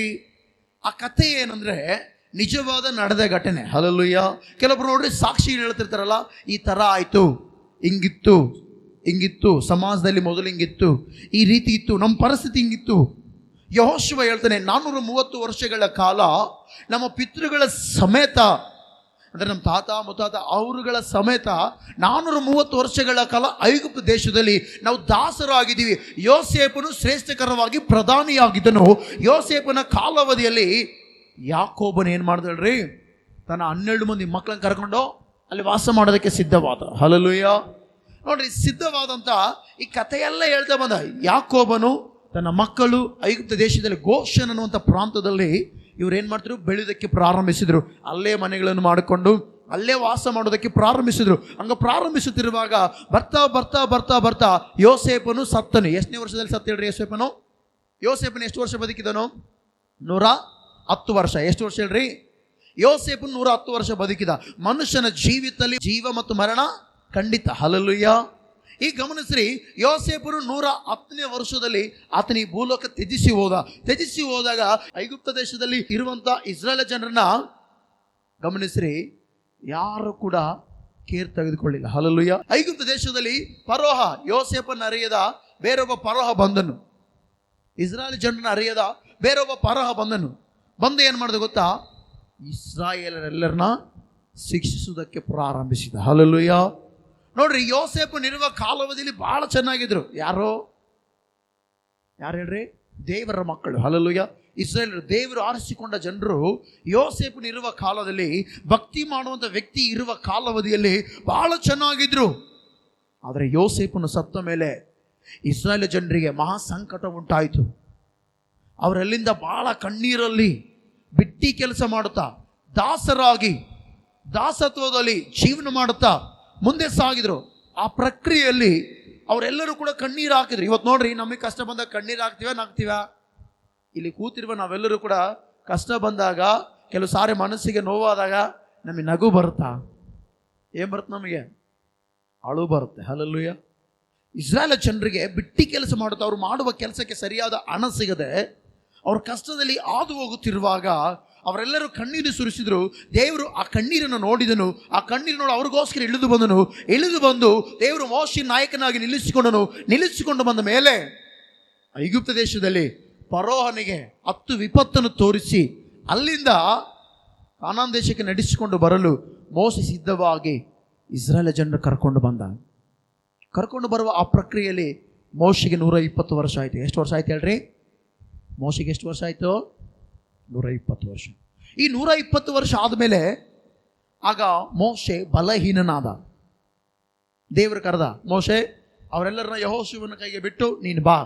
ಆ ಕಥೆ ಏನಂದರೆ ನಿಜವಾದ ನಡೆದ ಘಟನೆ. ಹಲ್ಲೆಲೂಯಾ. ಕೆಲವೊಬ್ರು ನೋಡ್ರಿ ಸಾಕ್ಷಿ ಹೇಳ್ತಿರ್ತಾರಲ್ಲ, ಈ ಥರ ಆಯಿತು, ಹಿಂಗಿತ್ತು, ಸಮಾಜದಲ್ಲಿ ಮೊದಲು ಹಿಂಗಿತ್ತು, ಈ ರೀತಿ ಇತ್ತು, ನಮ್ಮ ಪರಿಸ್ಥಿತಿ ಹಿಂಗಿತ್ತು. ಯೆಹೋಶುವ ಹೇಳ್ತಾನೆ, 430 ವರ್ಷಗಳ ಕಾಲ ನಮ್ಮ ಪಿತೃಗಳ ಸಮೇತ, ಅಂದರೆ ನಮ್ಮ ತಾತ ಮುತ್ತಾತ ಅವರುಗಳ ಸಮೇತ 430 ವರ್ಷಗಳ ಕಾಲ ಐಗುಪ್ತ ದೇಶದಲ್ಲಿ ನಾವು ದಾಸರಾಗಿದ್ದೀವಿ. ಯೋಸೇಫನು ಶ್ರೇಷ್ಠಕರವಾಗಿ ಪ್ರಧಾನಿಯಾಗಿದ್ದನು. ಯೋಸೇಫನ ಕಾಲಾವಧಿಯಲ್ಲಿ ಯಾಕೋಬನು ಏನು ಮಾಡಿದಳ್ರಿ? ತನ್ನ 12 ಮಂದಿ ಮಕ್ಕಳನ್ನು ಕರ್ಕೊಂಡು ಅಲ್ಲಿ ವಾಸ ಮಾಡೋದಕ್ಕೆ ಸಿದ್ಧವಾದ. ಹಲ್ಲೆಲೂಯಾ. ನೋಡ್ರಿ, ಸಿದ್ಧವಾದಂಥ ಈ ಕಥೆಯೆಲ್ಲ ಹೇಳ್ತಾ ಬಂದ. ಯಾಕೋಬನು ತನ್ನ ಮಕ್ಕಳು ಐಗುಪ್ತ ದೇಶದಲ್ಲಿ ಗೋಷನ್ ಅನ್ನುವಂಥ ಪ್ರಾಂತದಲ್ಲಿ ಇವ್ರೇನು ಮಾಡ್ತಿದ್ರು? ಬೆಳೆಯೋದಕ್ಕೆ ಪ್ರಾರಂಭಿಸಿದರು. ಅಲ್ಲೇ ಮನೆಗಳನ್ನು ಮಾಡಿಕೊಂಡು ಅಲ್ಲೇ ವಾಸ ಮಾಡೋದಕ್ಕೆ ಪ್ರಾರಂಭಿಸಿದರು. ಹಂಗೆ ಪ್ರಾರಂಭಿಸುತ್ತಿರುವಾಗ ಬರ್ತಾ ಬರ್ತಾ ಬರ್ತಾ ಬರ್ತಾ ಯೋಸೇಫನು ಸತ್ತನು. ಎಷ್ಟನೇ ವರ್ಷದಲ್ಲಿ ಸತ್ತ ಹೇಳ್ರಿ? ಯೋಸೇಫನು ಎಷ್ಟು ವರ್ಷ ಬದುಕಿದನು? 110 ವರ್ಷ. ಎಷ್ಟು ವರ್ಷ ಹೇಳ್ರಿ? ಯೋಸೇಫನು 110 ವರ್ಷ ಬದುಕಿದ. ಮನುಷ್ಯನ ಜೀವಿತದಲ್ಲಿ ಜೀವ ಮತ್ತು ಮರಣ ಖಂಡಿತ. ಹಲ್ಲೆಲೂಯಾ. ಈ ಗಮನಿಸ್ರಿ, ಯೋಸೇಫನು 110ನೇ ವರ್ಷದಲ್ಲಿ ಆತನ ಈ ಭೂಲೋಕ ತ್ಯಜಿಸಿ ಹೋದಾಗ ಐಗುಪ್ತ ದೇಶದಲ್ಲಿ ಇರುವಂಥ ಇಸ್ರಾಯೇಲ್ ಜನರನ್ನ ಗಮನಿಸ್ರಿ, ಯಾರು ಕೂಡ ಕೇರ್ ತೆಗೆದುಕೊಳ್ಳಿಲ್ಲ. ಹಲ್ಲೆಲೂಯಾ. ಐಗುಪ್ತ ದೇಶದಲ್ಲಿ ಫರೋಹ, ಯೋಸೇಫನ ಅರಿಯದ ಬೇರೊಬ್ಬ ಫರೋಹ ಬಂದನು. ಇಸ್ರಾಯೇಲ್ ಜನರನ್ನ ಅರಿಯದ ಬೇರೊಬ್ಬ ಫರೋಹ ಬಂದು ಏನು ಮಾಡಿದ ಗೊತ್ತಾ? ಇಸ್ರಾಯೇಲರೆಲ್ಲರನ್ನ ಶಿಕ್ಷಿಸುವುದಕ್ಕೆ ಪ್ರಾರಂಭಿಸಿದ. ಹಲ್ಲೆಲೂಯಾ. ನೋಡ್ರಿ, ಯೋಸೇಫನಿರುವ ಕಾಲಾವಧಿಯಲ್ಲಿ ಬಹಳ ಚೆನ್ನಾಗಿದ್ರು. ಯಾರು ಹೇಳ್ರಿ? ದೇವರ ಮಕ್ಕಳು. ಹಲ್ಲೆಲೂಯಾ. ಇಸ್ರಾಯೇಲ್ ದೇವರು ಆರಿಸಿಕೊಂಡ ಜನರು ಯೋಸೇಫನಿರುವ ಕಾಲದಲ್ಲಿ, ಭಕ್ತಿ ಮಾಡುವಂಥ ವ್ಯಕ್ತಿ ಇರುವ ಕಾಲಾವಧಿಯಲ್ಲಿ ಬಹಳ ಚೆನ್ನಾಗಿದ್ರು. ಆದರೆ ಯೋಸೇಫನು ಸತ್ತ ಮೇಲೆ ಇಸ್ರಾಯೇಲ್ ಜನರಿಗೆ ಮಹಾ ಸಂಕಟ ಉಂಟಾಯಿತು. ಅವರೆಲ್ಲಿಂದ ಬಹಳ ಕಣ್ಣೀರಲ್ಲಿ ಬಿಟ್ಟಿ ಕೆಲಸ ಮಾಡುತ್ತಾ, ದಾಸರಾಗಿ ದಾಸತ್ವದಲ್ಲಿ ಜೀವನ ಮಾಡುತ್ತಾ ಮುಂದೆ ಸಾಗಿದ್ರು. ಆ ಪ್ರಕ್ರಿಯೆಯಲ್ಲಿ ಅವರೆಲ್ಲರೂ ಕೂಡ ಕಣ್ಣೀರು ಹಾಕಿದ್ರು. ಇವತ್ತು ನೋಡ್ರಿ, ನಮಗೆ ಕಷ್ಟ ಬಂದಾಗ ಕಣ್ಣೀರು ನಾಗ್ತೀವ? ಇಲ್ಲಿ ಕೂತಿರುವ ನಾವೆಲ್ಲರೂ ಕೂಡ ಕಷ್ಟ ಬಂದಾಗ, ಕೆಲವು ಸಾರಿ ಮನಸ್ಸಿಗೆ ನೋವಾದಾಗ ನಮಗೆ ನಗು ಬರುತ್ತಾ? ಏನು ಬರುತ್ತೆ? ನಮಗೆ ಅಳು ಬರುತ್ತೆ. ಹಲ್ಲೆಲೂಯಾ. ಇಸ್ರಾಯೇಲ್ ಜನರಿಗೆ ಬಿಟ್ಟಿ ಕೆಲಸ ಮಾಡುತ್ತಾ ಅವರು ಮಾಡುವ ಕೆಲಸಕ್ಕೆ ಸರಿಯಾದ ಹಣ ಸಿಗದೆ ಅವ್ರ ಕಷ್ಟದಲ್ಲಿ ಹಾದು ಹೋಗುತ್ತಿರುವಾಗ ಅವರೆಲ್ಲರೂ ಕಣ್ಣೀರು ಸುರಿಸಿದ್ರು. ದೇವರು ಆ ಕಣ್ಣೀರನ್ನು ನೋಡಿದನು. ಆ ಕಣ್ಣೀರು ನೋಡಿ ಅವ್ರಿಗೋಸ್ಕರ ಇಳಿದು ಬಂದು ದೇವರು ಮೋಶೆಯ ನಾಯಕನಾಗಿ ನಿಲ್ಲಿಸಿಕೊಂಡು ಬಂದ ಮೇಲೆ ಐಗುಪ್ತ ದೇಶದಲ್ಲಿ ಫರೋಹನಿಗೆ 10 ವಿಪತ್ತನ್ನು ತೋರಿಸಿ ಅಲ್ಲಿಂದ ಕಾನಾನ್ ದೇಶಕ್ಕೆ ನಡೆಸಿಕೊಂಡು ಬರಲು ಮೋಶೆ ಸಿದ್ಧವಾಗಿ ಇಸ್ರಾಯೇಲ್ ಜನರು ಕರ್ಕೊಂಡು ಬರುವ ಆ ಪ್ರಕ್ರಿಯೆಯಲ್ಲಿ ಮೋಶೆಗೆ 120 ವರ್ಷ ಆಯಿತು. ಎಷ್ಟು ವರ್ಷ ಆಯ್ತು ಹೇಳ್ರಿ? ಮೋಶೆಗೆ ಎಷ್ಟು ವರ್ಷ ಆಯಿತು? 120 ವರ್ಷ. ಈ 120 ವರ್ಷ ಆದಮೇಲೆ ಆಗ ಮೋಶೆ ಬಲಹೀನನಾದ. ದೇವರು ಕರೆದ, ಮೋಶೆ ಅವರೆಲ್ಲರನ್ನ ಯೆಹೋಶುವನ ಕೈಗೆ ಬಿಟ್ಟು ನೀನು ಬಾ,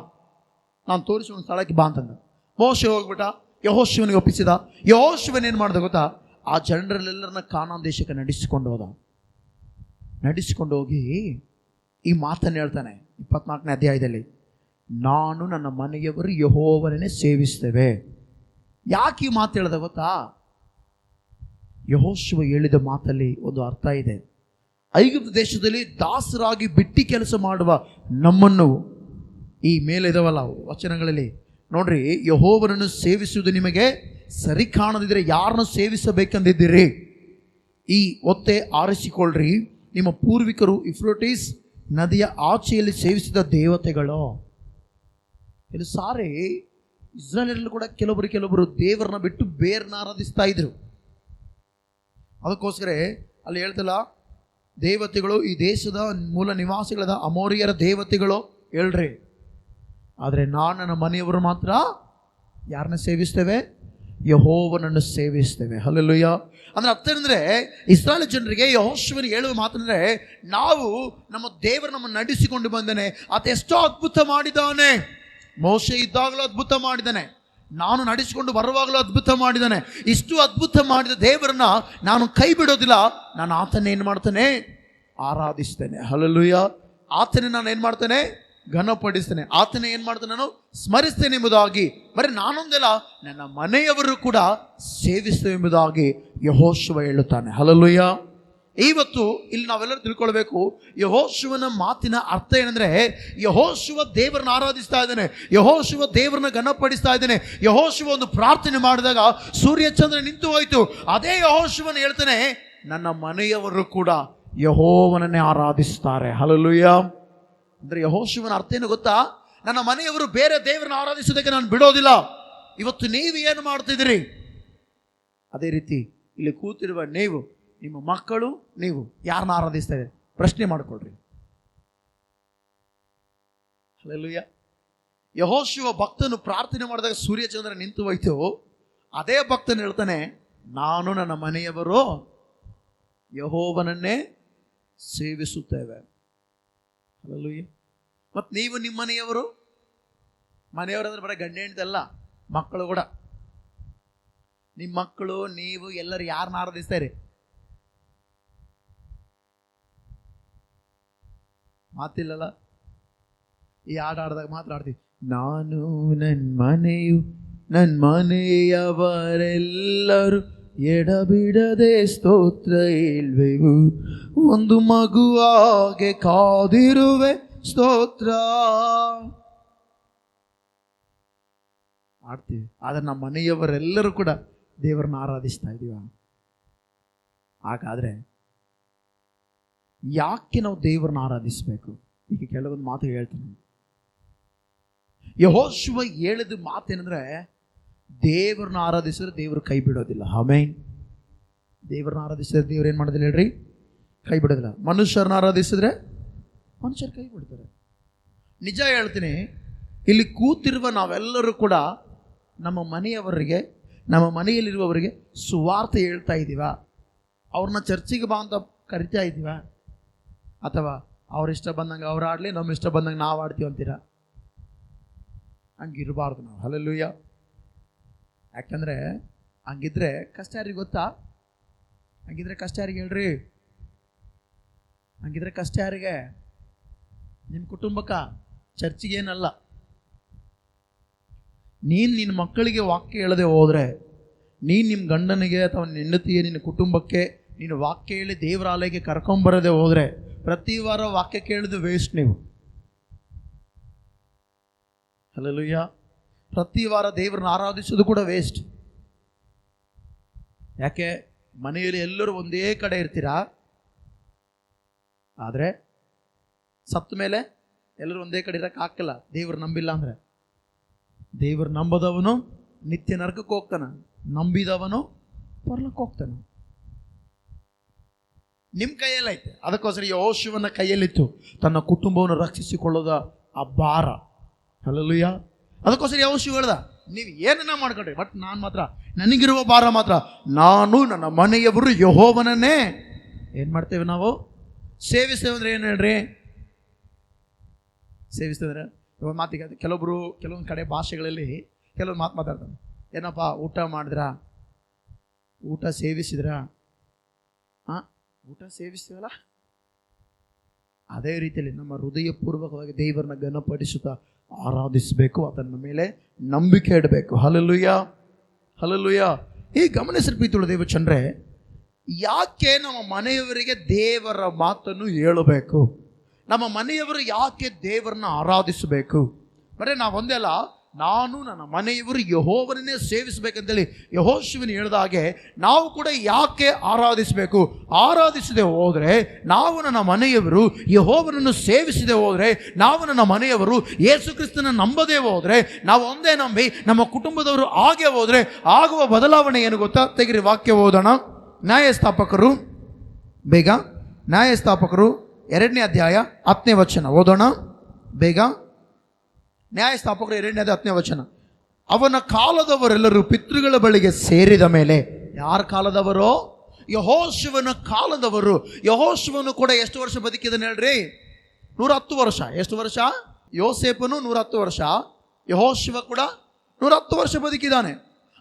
ನಾನು ತೋರಿಸುವ ಒಂದು ಸ್ಥಳಕ್ಕೆ ಬಾ ಅಂತಂದ. ಮೋಶೆ ಹೋಗ್ಬಿಟ್ಟ, ಯೆಹೋಶುವನಿಗೆ ಒಪ್ಪಿಸಿದ. ಯೆಹೋಶುವನ ಏನು ಮಾಡ್ದ ಗೊತ್ತಾ? ಆ ಜನರಲ್ಲೆಲ್ಲರನ್ನ ಕಾನಾನ್ ದೇಶಕ್ಕೆ ನಡೆಸಿಕೊಂಡು ಹೋಗಿ ಈ ಮಾತನ್ನು ಹೇಳ್ತಾನೆ 24ನೇ ಅಧ್ಯಾಯದಲ್ಲಿ, ನಾನು ನನ್ನ ಮನೆಯವರು ಯೆಹೋವನನ್ನೇ ಸೇವಿಸ್ತೇವೆ. ಯಾಕೆ ಈ ಮಾತು ಹೇಳ್ದ ಗೊತ್ತಾ? ಯೆಹೋಶುವ ಹೇಳಿದ ಮಾತಲ್ಲಿ ಒಂದು ಅರ್ಥ ಇದೆ. ಐಗುಪ್ತ ದೇಶದಲ್ಲಿ ದಾಸರಾಗಿ ಬಿಟ್ಟಿ ಕೆಲಸ ಮಾಡುವ ನಮ್ಮನ್ನು ಈ ಮೇಲಿದವಲ್ಲ ವಚನಗಳಲ್ಲಿ ನೋಡ್ರಿ, ಯೆಹೋವನನ್ನು ಸೇವಿಸುವುದು ನಿಮಗೆ ಸರಿ ಕಾಣದಿದ್ದರೆ ಯಾರನ್ನು ಸೇವಿಸಬೇಕೆಂದಿದ್ದೀರಿ? ಈ ಒತ್ತೆ ಆರಿಸಿಕೊಳ್ಳ್ರಿ, ನಿಮ್ಮ ಪೂರ್ವಿಕರು ಯುಫ್ರೇಟಿಸ್ ನದಿಯ ಆಚೆಯಲ್ಲಿ ಸೇವಿಸಿದ ದೇವತೆಗಳು. ಇದು ಸಾರಿ ಇಸ್ರಾಯೇಲರು ಕೂಡ ಕೆಲವರು ದೇವರನ್ನ ಬಿಟ್ಟು ಬೇರನ್ನ ಆರಾಧಿಸ್ತಾ ಇದ್ರು. ಅದಕ್ಕೋಸ್ಕರ ಅಲ್ಲಿ ಹೇಳ್ತಲ್ಲ, ದೇವತೆಗಳು ಈ ದೇಶದ ಮೂಲ ನಿವಾಸಿಗಳಾದ ಅಮೋರಿಯರ ದೇವತೆಗಳು ಹೇಳ್ರಿ. ಆದರೆ ನನ್ನ ಮನೆಯವರು ಮಾತ್ರ ಯಾರನ್ನ ಸೇವಿಸ್ತೇವೆ? ಯೆಹೋವನನ್ನು ಸೇವಿಸ್ತೇವೆ. ಹಲ್ಲೆಲೂಯಾ. ಅಂದ್ರೆ ಅರ್ಥ ಏನಂದ್ರೆ, ಇಸ್ರಾಯೇಲ್ ಜನರಿಗೆ ಯೆಹೋಶುವನಿಗೆ ಹೇಳುವ ಮಾತಂದ್ರೆ, ನಾವು ನಮ್ಮ ದೇವರು ನಮ್ಮನ್ನು ನಡೆಸಿಕೊಂಡು ಬಂದಾನೆ, ಆತ ಎಷ್ಟೋ ಅದ್ಭುತ ಮಾಡಿದ್ದಾನೆ. ಮೋಶೆ ಇದ್ದಾಗಲೂ ಅದ್ಭುತ ಮಾಡಿದ್ದಾನೆ, ನಾನು ನಡೆಸಿಕೊಂಡು ಬರುವಾಗಲೂ ಅದ್ಭುತ ಮಾಡಿದ್ದಾನೆ. ಇಷ್ಟು ಅದ್ಭುತ ಮಾಡಿದ ದೇವರನ್ನ ನಾನು ಕೈ ಬಿಡೋದಿಲ್ಲ. ನಾನು ಆತನೇ ಏನು ಮಾಡ್ತೇನೆ? ಆರಾಧಿಸ್ತೇನೆ. ಹಲ್ಲೆಲೂಯಾ. ಆತನೇ ನಾನು ಏನು ಮಾಡ್ತೇನೆ? ಘನಪಡಿಸ್ತೇನೆ. ಆತನೇ ಏನು ಮಾಡ್ತೇನೆ? ನಾನು ಸ್ಮರಿಸ್ತೇನೆ ಎಂಬುದಾಗಿ. ಬರೀ ನಾನೊಂದಿಲ್ಲ, ನನ್ನ ಮನೆಯವರು ಕೂಡ ಸೇವಿಸ್ತೇವೆ ಎಂಬುದಾಗಿ ಯೆಹೋಶುವ ಹೇಳುತ್ತಾನೆ. ಹಲ್ಲೆಲೂಯಾ. ಇವತ್ತು ಇಲ್ಲಿ ನಾವೆಲ್ಲರೂ ತಿಳ್ಕೊಳ್ಬೇಕು, ಯೆಹೋಶುವನ ಮಾತಿನ ಅರ್ಥ ಏನಂದ್ರೆ, ಯೆಹೋಶುವ ದೇವರನ್ನ ಆರಾಧಿಸ್ತಾ ಇದ್ದಾನೆ, ಯೆಹೋಶುವ ದೇವರನ್ನ ಘನಪಡಿಸ್ತಾ ಇದ್ದಾನೆ. ಯೆಹೋಶುವ ಒಂದು ಪ್ರಾರ್ಥನೆ ಮಾಡಿದಾಗ ಸೂರ್ಯ ಚಂದ್ರ ನಿಂತು ಹೋಯಿತು. ಅದೇ ಯೆಹೋಶುವನ ಹೇಳ್ತಾನೆ, ನನ್ನ ಮನೆಯವರು ಕೂಡ ಯೆಹೋವನನ್ನೇ ಆರಾಧಿಸ್ತಾರೆ. ಹಲ್ಲೆಲೂಯಾ. ಅಂದ್ರೆ ಯೆಹೋಶುವನ ಅರ್ಥ ಏನು ಗೊತ್ತಾ? ನನ್ನ ಮನೆಯವರು ಬೇರೆ ದೇವರನ್ನ ಆರಾಧಿಸೋದಕ್ಕೆ ನಾನು ಬಿಡೋದಿಲ್ಲ. ಇವತ್ತು ನೀವು ಏನು ಮಾಡ್ತಿದ್ದೀರಿ? ಅದೇ ರೀತಿ ಇಲ್ಲಿ ಕೂತಿರುವ ನೀವು, ನಿಮ್ಮ ಮಕ್ಕಳು, ನೀವು ಯಾರನ್ನ ಆರಾಧಿಸ್ತಾ ಇದ್ದೀರಿ? ಪ್ರಶ್ನೆ ಮಾಡಿಕೊಳ್ರಿ. ಹಲ್ಲೆಲೂಯಾ. ಯೆಹೋಶುವ ಭಕ್ತನು ಪ್ರಾರ್ಥನೆ ಮಾಡಿದಾಗ ಸೂರ್ಯಚಂದ್ರ ನಿಂತು ಹೋಯ್ತು. ಅದೇ ಭಕ್ತನು ಹೇಳ್ತಾನೆ, ನಾನು ನನ್ನ ಮನೆಯವರು ಯೆಹೋವನನ್ನೇ ಸೇವಿಸುತ್ತೇವೆ. ಹಲ್ಲೆಲೂಯಾ. ಮತ್ತು ನೀವು ನಿಮ್ಮ ಮನೆಯವರಂದ್ರೆ ಬರೀ ಗಂಡ ಹೆಂಡತಿ, ಮಕ್ಕಳು ಕೂಡ. ನಿಮ್ಮ ಮಕ್ಕಳು, ನೀವು ಎಲ್ಲರೂ ಯಾರನ್ನ ಆರಾಧಿಸ್ತಾರೆ? ಮಾತಿಲ್ಲಲ್ಲ. ಈ ಹಾಡು ಆಡಿದಾಗ ಮಾತ್ರ ಆಡ್ತೀವಿ, ನಾನು ನನ್ನ ಮನೆಯವರೆಲ್ಲರೂ ಎಡಬಿಡದೆ ಸ್ತೋತ್ರ ಹೇಳ್ವೆವು, ಒಂದು ಮಗುವಾಗೆ ಕಾದಿರುವೆ ಸ್ತೋತ್ರ ಆಡ್ತೀವಿ. ಆದರೆ ನಮ್ಮ ಮನೆಯವರೆಲ್ಲರೂ ಕೂಡ ದೇವರನ್ನ ಆರಾಧಿಸ್ತಾ ಇದೀವ. ಹಾಗಾದ್ರೆ ಯಾಕೆ ನಾವು ದೇವರನ್ನ ಆರಾಧಿಸಬೇಕು? ಈಗ ಕೆಲವೊಂದು ಮಾತು ಹೇಳ್ತೀನಿ. ಯೆಹೋಶುವ ಹೇಳಿದ ಮಾತೇನೆಂದ್ರೆ, ದೇವರನ್ನ ಆರಾಧಿಸಿದ್ರೆ ದೇವರು ಕೈ ಬಿಡೋದಿಲ್ಲ. ಆಮೆನ್. ದೇವರನ್ನ ಆರಾಧಿಸಿದ್ರೆ ದೇವ್ರು ಏನು ಮಾಡೋದಿಲ್ಲ ಹೇಳ್ರಿ? ಕೈ ಬಿಡೋದಿಲ್ಲ. ಮನುಷ್ಯರನ್ನ ಆರಾಧಿಸಿದ್ರೆ ಮನುಷ್ಯರು ಕೈ ಬಿಡ್ತಾರೆ. ನಿಜ ಹೇಳ್ತೀನಿ, ಇಲ್ಲಿ ಕೂತಿರುವ ನಾವೆಲ್ಲರೂ ಕೂಡ ನಮ್ಮ ಮನೆಯವರಿಗೆ, ನಮ್ಮ ಮನೆಯಲ್ಲಿರುವವರಿಗೆ ಸುವಾರ್ತೆ ಹೇಳ್ತಾ ಇದ್ದೀವ? ಅವ್ರನ್ನ ಚರ್ಚಿಗೆ ಬಾ ಅಂತ ಕರಿತಾ ಇದ್ದೀವ? ಅಥವಾ ಅವ್ರ ಇಷ್ಟ ಬಂದಂಗೆ ಅವ್ರು ಆಡಲಿ, ನಮ್ಮ ಇಷ್ಟ ಬಂದಂಗೆ ನಾವು ಆಡ್ತೀವಿ ಅಂತೀರ? ಹಂಗಿರಬಾರ್ದು ನಾವು. ಹಲ್ಲೆಲೂಯಾ. ಯಾಕಂದರೆ ಹಂಗಿದ್ರೆ ಕಷ್ಟ ಯಾರಿಗೆ ಗೊತ್ತಾ? ಹಂಗಿದ್ರೆ ಕಷ್ಟ ಯಾರಿಗೆ ಹೇಳ್ರಿ? ಹಂಗಿದ್ರೆ ಕಷ್ಟ ಯಾರಿಗೆ? ನಿಮ್ಮ ಕುಟುಂಬಕ್ಕ, ಚರ್ಚಿಗೇನಲ್ಲ. ನೀನು ನಿನ್ನ ಮಕ್ಕಳಿಗೆ ವಾಕ್ಯ ಹೇಳದೆ ಹೋದರೆ, ನೀನು ನಿಮ್ಮ ಗಂಡನಿಗೆ ಅಥವಾ ನಿನ್ನ ಹೆಂಡತಿಗೆ, ನಿನ್ನ ಕುಟುಂಬಕ್ಕೆ ನೀನು ವಾಕ್ಯ ಹೇಳಿ ದೇವರ ಆಲಯಕ್ಕೆ ಕರ್ಕೊಂಬರದೆ ಹೋದರೆ, ಪ್ರತಿ ವಾರ ವಾಕ್ಯ ಕೇಳಿದು ವೇಸ್ಟ್ ನೀವು. ಹಲ್ಲೆಲೂಯಾ. ಪ್ರತಿ ವಾರ ದೇವರನ್ನ ಆರಾಧಿಸೋದು ಕೂಡ ವೇಸ್ಟ್. ಯಾಕೆ? ಮನೆಯಲ್ಲಿ ಎಲ್ಲರೂ ಒಂದೇ ಕಡೆ ಇರ್ತೀರಾ, ಆದರೆ ಸತ್ತ ಮೇಲೆ ಎಲ್ಲರೂ ಒಂದೇ ಕಡೆ ಇರೋಕ್ಕೆ ಹಾಕಲ್ಲ. ದೇವ್ರು ನಂಬಿಲ್ಲ ಅಂದರೆ. ದೇವ್ರು ನಂಬದವನು ನಿತ್ಯ ನರಕಕ್ಕೆ ಹೋಗ್ತಾನೆ, ನಂಬಿದವನು ಪರಲೋಕಕ್ಕೆ ಹೋಗ್ತಾನೆ. ನಿಮ್ಮ ಕೈಯಲ್ಲೈತೆ. ಅದಕ್ಕೋಸ್ಕರ ಯೆಹೋಶುವನ ಕೈಯಲ್ಲಿತ್ತು ತನ್ನ ಕುಟುಂಬವನ್ನು ರಕ್ಷಿಸಿಕೊಳ್ಳೋದ ಆ ಭಾರ. ಹಲ್ಲೆಲೂಯಾ. ಅದಕ್ಕೋಸ್ಕರ ಯೆಹೋಶುವ ಹೇಳ್ದ, ನೀವು ಏನನ್ನ ಮಾಡ್ಕೊಂಡ್ರಿ, ಬಟ್ ನಾನು ಮಾತ್ರ, ನನಗಿರುವ ಭಾರ ಮಾತ್ರ, ನಾನು ನನ್ನ ಮನೆಯವರು ಯೆಹೋವನನ್ನೇ ಏನು ಮಾಡ್ತೇವೆ, ನಾವು ಸೇವಿಸ್ತೇವೆ. ಅಂದರೆ ಏನು ಹೇಳ್ರಿ? ಸೇವಿಸ್ತೇವೆ ಇವಾಗ ಮಾತಿಗೆ ಕೆಲವೊಂದು ಕಡೆ ಭಾಷೆಗಳಲ್ಲಿ ಕೆಲವೊಂದು ಮಾತಾಡ್ತಾರೆ. ಏನಪ್ಪ ಊಟ ಮಾಡಿದ್ರಾ, ಊಟ ಸೇವಿಸಿದ್ರಾ? ಊಟ ಸೇವಿಸ್ತೀವಲ್ಲ, ಅದೇ ರೀತಿಯಲ್ಲಿ ನಮ್ಮ ಹೃದಯಪೂರ್ವಕವಾಗಿ ದೇವರನ್ನ ಘನಪಡಿಸುತ್ತಾ ಆರಾಧಿಸಬೇಕು. ಅದನ್ನ ಮೇಲೆ ನಂಬಿಕೆ ಇಡಬೇಕು. Hallelujah, hallelujah. ಈ ಗಮನಿಸಿದ ಪ್ರೀತಿಯುಳ್ಳ ದೇವಚಂದ್ರೆ, ಯಾಕೆ ನಮ್ಮ ಮನೆಯವರಿಗೆ ದೇವರ ಮಾತನ್ನು ಹೇಳಬೇಕು? ನಮ್ಮ ಮನೆಯವರು ಯಾಕೆ ದೇವರನ್ನ ಆರಾಧಿಸಬೇಕು? ಬರೀ ನಾವು ಒಂದೇ ಅಲ್ಲ, ನಾನು ನನ್ನ ಮನೆಯವರು ಯೆಹೋವನನ್ನೇ ಸೇವಿಸಬೇಕಂತೇಳಿ ಯೆಹೋಶುವನು ಹೇಳಿದ ಹಾಗೆ ನಾವು ಕೂಡ ಯಾಕೆ ಆರಾಧಿಸಬೇಕು? ಆರಾಧಿಸದೆ ಹೋದರೆ, ನಾವು ನನ್ನ ಮನೆಯವರು ಯೆಹೋವನನ್ನು ಸೇವಿಸದೆ ಹೋದರೆ, ನಾವು ನನ್ನ ಮನೆಯವರು ಯೇಸು ಕ್ರಿಸ್ತನ ನಂಬದೇ ಹೋದರೆ, ನಾವು ಒಂದೇ ನಂಬಿ ನಮ್ಮ ಕುಟುಂಬದವರು ಹಾಗೆ ಹೋದರೆ ಆಗುವ ಬದಲಾವಣೆ ಏನು ಗೊತ್ತಾ? ತೆಗಿರಿ ವಾಕ್ಯ ಓದೋಣ. ನ್ಯಾಯಸ್ಥಾಪಕರು, ಬೇಗ ನ್ಯಾಯಸ್ಥಾಪಕರು 2ನೇ ಅಧ್ಯಾಯ 10ನೇ ವಚನ ಓದೋಣ ಬೇಗ. ನ್ಯಾಯಸ್ಥಾಪಕರು 2ನೇ ಅಧ್ಯಾಯ 10ನೇ ವಚನ. ಅವನ ಕಾಲದವರೆಲ್ಲರೂ ಪಿತೃಗಳ ಬಳಿಗೆ ಸೇರಿದ ಮೇಲೆ. ಯಾರ ಕಾಲದವರು? ಯೆಹೋಶುವನ ಕಾಲದವರು. ಯೆಹೋಶುವನು ಕೂಡ ಎಷ್ಟು ವರ್ಷ ಬದುಕಿದನು ಹೇಳ್ರಿ? 110 ವರ್ಷ. ಎಷ್ಟು ವರ್ಷ? ಯೋಸೇಫನು 110 ವರ್ಷ, ಯೆಹೋಶುವ ಕೂಡ 110 ವರ್ಷ ಬದುಕಿದ್ದಾನೆ.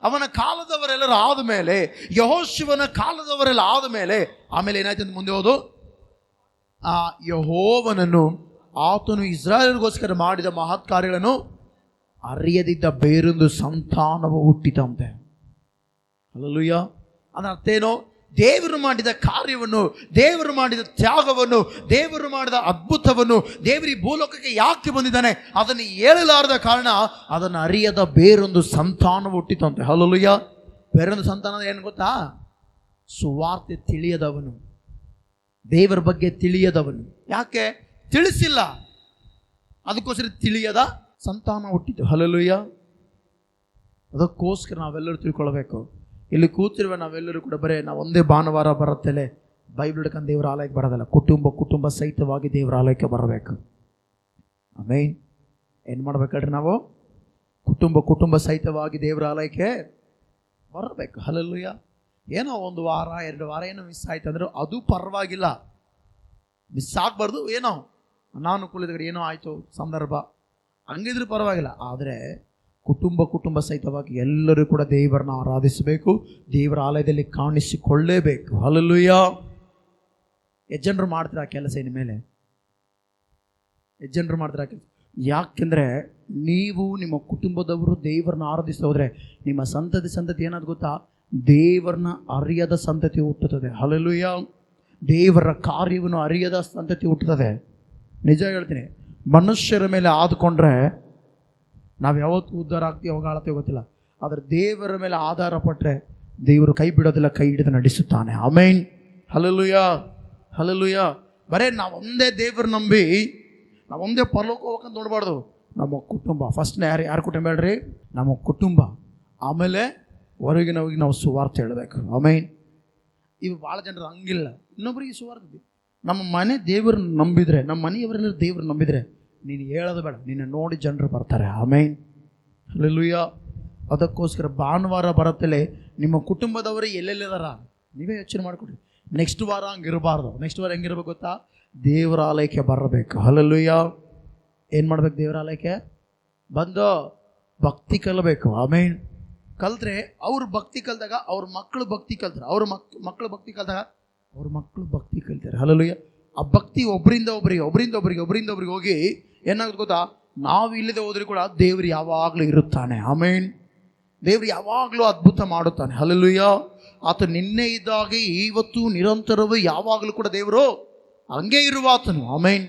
ಅವನ ಕಾಲದವರೆಲ್ಲರೂ ಆದಮೇಲೆ, ಯೆಹೋಶುವನ ಕಾಲದವರೆಲ್ಲ ಆದಮೇಲೆ ಆಮೇಲೆ ಏನಾಯ್ತು ಅಂತ ಮುಂದೆ ಹೋದು, ಆ ಯೆಹೋವನನ್ನು, ಆತನು ಇಸ್ರಾಯೇಲ್ಗೋಸ್ಕರ ಮಾಡಿದ ಮಹತ್ ಕಾರ್ಯಗಳನ್ನು ಅರಿಯದಿದ್ದ ಬೇರೊಂದು ಸಂತಾನವು ಹುಟ್ಟಿತಂತೆ. ಹಲ್ಲೆಲೂಯಾ. ಅದರ ಅರ್ಥ ಏನು? ದೇವರು ಮಾಡಿದ ಕಾರ್ಯವನ್ನು, ದೇವರು ಮಾಡಿದ ತ್ಯಾಗವನ್ನು, ದೇವರು ಮಾಡಿದ ಅದ್ಭುತವನ್ನು, ದೇವರಿ ಭೂಲೋಕಕ್ಕೆ ಯಾಕೆ ಬಂದಿದ್ದಾನೆ ಅದನ್ನು ಹೇಳಲಾರದ ಕಾರಣ ಅದನ್ನು ಅರಿಯದ ಬೇರೊಂದು ಸಂತಾನವು ಹುಟ್ಟಿತಂತೆ. ಹಲ್ಲೆಲೂಯಾ. ಬೇರೊಂದು ಸಂತಾನ ಏನು ಗೊತ್ತಾ? ಸುವಾರ್ತೆ ತಿಳಿಯದವನು, ದೇವರ ಬಗ್ಗೆ ತಿಳಿಯದವನು. ಯಾಕೆ ತಿಳಿಸಿಲ್ಲ? ಅದಕ್ಕೋಸ್ಕರ ತಿಳಿಯದ ಸಂತಾನ ಹುಟ್ಟಿತು. ಹಲ್ಲೆಲೂಯಾ. ಅದಕ್ಕೋಸ್ಕರ ನಾವೆಲ್ಲರೂ ತಿಳ್ಕೊಳ್ಬೇಕು. ಇಲ್ಲಿ ಕೂತಿರುವ ನಾವೆಲ್ಲರೂ ಕೂಡ ಬರೇ ನಾವು ಒಂದೇ ಭಾನುವಾರ ಬರುತ್ತಲೇ ಬೈಬಲ್ ಹಿಡ್ಕೊಂಡು ದೇವರ ಆಲಯಕ್ಕೆ ಬರೋದಲ್ಲ, ಕುಟುಂಬ ಸಹಿತವಾಗಿ ದೇವರ ಆಲಯಕ್ಕೆ ಬರಬೇಕು. ಆಮೇನ್. ಏನು ಮಾಡ್ಬೇಕಲ್ರಿ? ನಾವು ಕುಟುಂಬ ಸಹಿತವಾಗಿ ದೇವರ ಆಲಯಕ್ಕೆ ಬರಬೇಕು. ಹಲ್ಲೆಲೂಯಾ. ಏನೋ 1 ವಾರ 2 ವಾರ ಏನೋ ಮಿಸ್ ಆಯ್ತು ಅಂದ್ರೆ ಅದು ಪರವಾಗಿಲ್ಲ, ಮಿಸ್ ಆಗಬಾರ್ದು. ಏನೋ ಅನಾನುಕೂಲದ ಕಡೆ ಏನೋ ಆಯಿತು ಸಂದರ್ಭ, ಹಂಗಿದ್ರೆ ಪರವಾಗಿಲ್ಲ. ಆದರೆ ಕುಟುಂಬ ಸಹಿತವಾಗಿ ಎಲ್ಲರೂ ಕೂಡ ದೇವರನ್ನ ಆರಾಧಿಸಬೇಕು, ದೇವರ ಆಲಯದಲ್ಲಿ ಕಾಣಿಸಿಕೊಳ್ಳೇಬೇಕು. ಹಲ್ಲೆಲೂಯಾ. ಯಜ್ಜನರು ಮಾಡ್ತಾರೆ ಆ ಕೆಲಸ. ಇನ್ಮೇಲೆ ಯಜ್ಜನರು ಮಾಡ್ತಾರೆ ಆ ಕೆಲಸ. ಯಾಕೆಂದರೆ ನೀವು ನಿಮ್ಮ ಕುಟುಂಬದವರು ದೇವರನ್ನ ಆರಾಧಿಸ್ತಾ ಹೋದರೆ ನಿಮ್ಮ ಸಂತತಿ ಏನಾದ್ರು ಗೊತ್ತಾ? ದೇವರನ್ನ ಅರಿಯದ ಸಂತತಿ ಹುಟ್ಟುತ್ತದೆ. ಹಲ್ಲೆಲೂಯಾ. ದೇವರ ಕಾರ್ಯವನ್ನು ಅರಿಯದ ಸಂತತಿ ಹುಟ್ಟುತ್ತದೆ. ನಿಜ ಹೇಳ್ತೀನಿ, ಮನುಷ್ಯರ ಮೇಲೆ ಆದುಕೊಂಡ್ರೆ ನಾವು ಯಾವತ್ತೂ ಉದ್ಧಾರ ಆಗ್ತೀವಿ, ಯಾವಾಗ ಆಳ್ತೀವಿ ಗೊತ್ತಿಲ್ಲ. ಆದರೆ ದೇವರ ಮೇಲೆ ಆಧಾರ ಪಟ್ಟರೆ ದೇವರು ಕೈ ಬಿಡೋದಿಲ್ಲ, ಕೈ ಹಿಡಿದು ನಡೆಸುತ್ತಾನೆ. ಆಮೇನ್. Hallelujah, hallelujah. ಬರೇ ನಾವು ಒಂದೇ ದೇವರು ನಂಬಿ ನಾವು ಒಂದೇ ಪರಲೋಕ ಹೋಗಂತ ನೋಡಬಾರ್ದು. ನಮ್ಮ ಕುಟುಂಬ ಫಸ್ಟ್. ಯಾರು ಕುಟುಂಬ ಹೇಳ್ರಿ? ನಮ್ಮ ಕುಟುಂಬ. ಆಮೇಲೆ ಹೊರಗಿನ ಹೋಗಿ ನಾವು ಸುವಾರ್ತೆ ಹೇಳಬೇಕು. ಆಮೇನ್. ಇವು ಭಾಳ ಜನರು ಹಂಗಿಲ್ಲ. ಇನ್ನೊಬ್ಬರಿಗೆ ಸುವಾರ್ತೆ. ನಮ್ಮ ಮನೆ ದೇವರು ನಂಬಿದರೆ, ನಮ್ಮ ಮನೆಯವರೆಲ್ಲರೂ ದೇವರು ನಂಬಿದರೆ ನೀನು ಹೇಳೋದು ಬೇಡ, ನಿನ್ನ ನೋಡಿ ಜನರು ಬರ್ತಾರೆ. ಆಮೇನ್. ಹಲ್ಲೆಲೂಯಾ. ಅದಕ್ಕೋಸ್ಕರ ಭಾನುವಾರ ಬರುತ್ತಲೇ ನಿಮ್ಮ ಕುಟುಂಬದವರು ಎಲ್ಲೆಲ್ಲಿದಾರ ನೀವೇ ಯೋಚನೆ ಮಾಡಿಕೊಡ್ರಿ. ನೆಕ್ಸ್ಟ್ ವಾರ ಹಂಗಿರಬಾರ್ದು. ನೆಕ್ಸ್ಟ್ ವಾರ ಹೆಂಗಿರ್ಬೇಕು ಗೊತ್ತಾ? ದೇವರ ಆಲಯಕ್ಕೆ ಬರಬೇಕು. ಹಲ್ಲೆಲೂಯಾ. ಏನು ಮಾಡ್ಬೇಕು? ದೇವರ ಆಲಯಕ್ಕೆ ಬಂದು ಭಕ್ತಿ ಕಲಿಬೇಕು. ಆಮೇನ್. ಕಲ್ತ್ರೆ ಅವ್ರ ಭಕ್ತಿ ಕಲಿತಾಗ ಅವ್ರ ಮಕ್ಕಳು ಭಕ್ತಿ ಕಲ್ತಾರೆ, ಅವ್ರ ಮಕ್ಕಳು ಭಕ್ತಿ ಕಲಿತಾಗ ಅವ್ರ ಮಕ್ಕಳು ಭಕ್ತಿ ಕಲಿತಾರೆ. ಹಲ್ಲೆಲೂಯಾ. ಆ ಭಕ್ತಿ ಒಬ್ಬರಿಂದ ಒಬ್ಬರಿಗೆ ಹೋಗಿ ಏನಾಗುತ್ತೆ ಗೊತ್ತಾ? ನಾವು ಇಲ್ಲದೆ ಹೋದ್ರೆ ಕೂಡ ದೇವರು ಯಾವಾಗಲೂ ಇರುತ್ತಾನೆ. ಆಮೇನ್. ದೇವರು ಯಾವಾಗಲೂ ಅದ್ಭುತ ಮಾಡುತ್ತಾನೆ. ಹಲ್ಲೆಲೂಯಾ. ಆತ ನಿನ್ನೆ ಇದ್ದಾಗೆ ಇವತ್ತು ನಿರಂತರವೂ ಯಾವಾಗಲೂ ಕೂಡ ದೇವರು ಹಂಗೆ ಇರುವ ಆತನು. ಆಮೇನ್.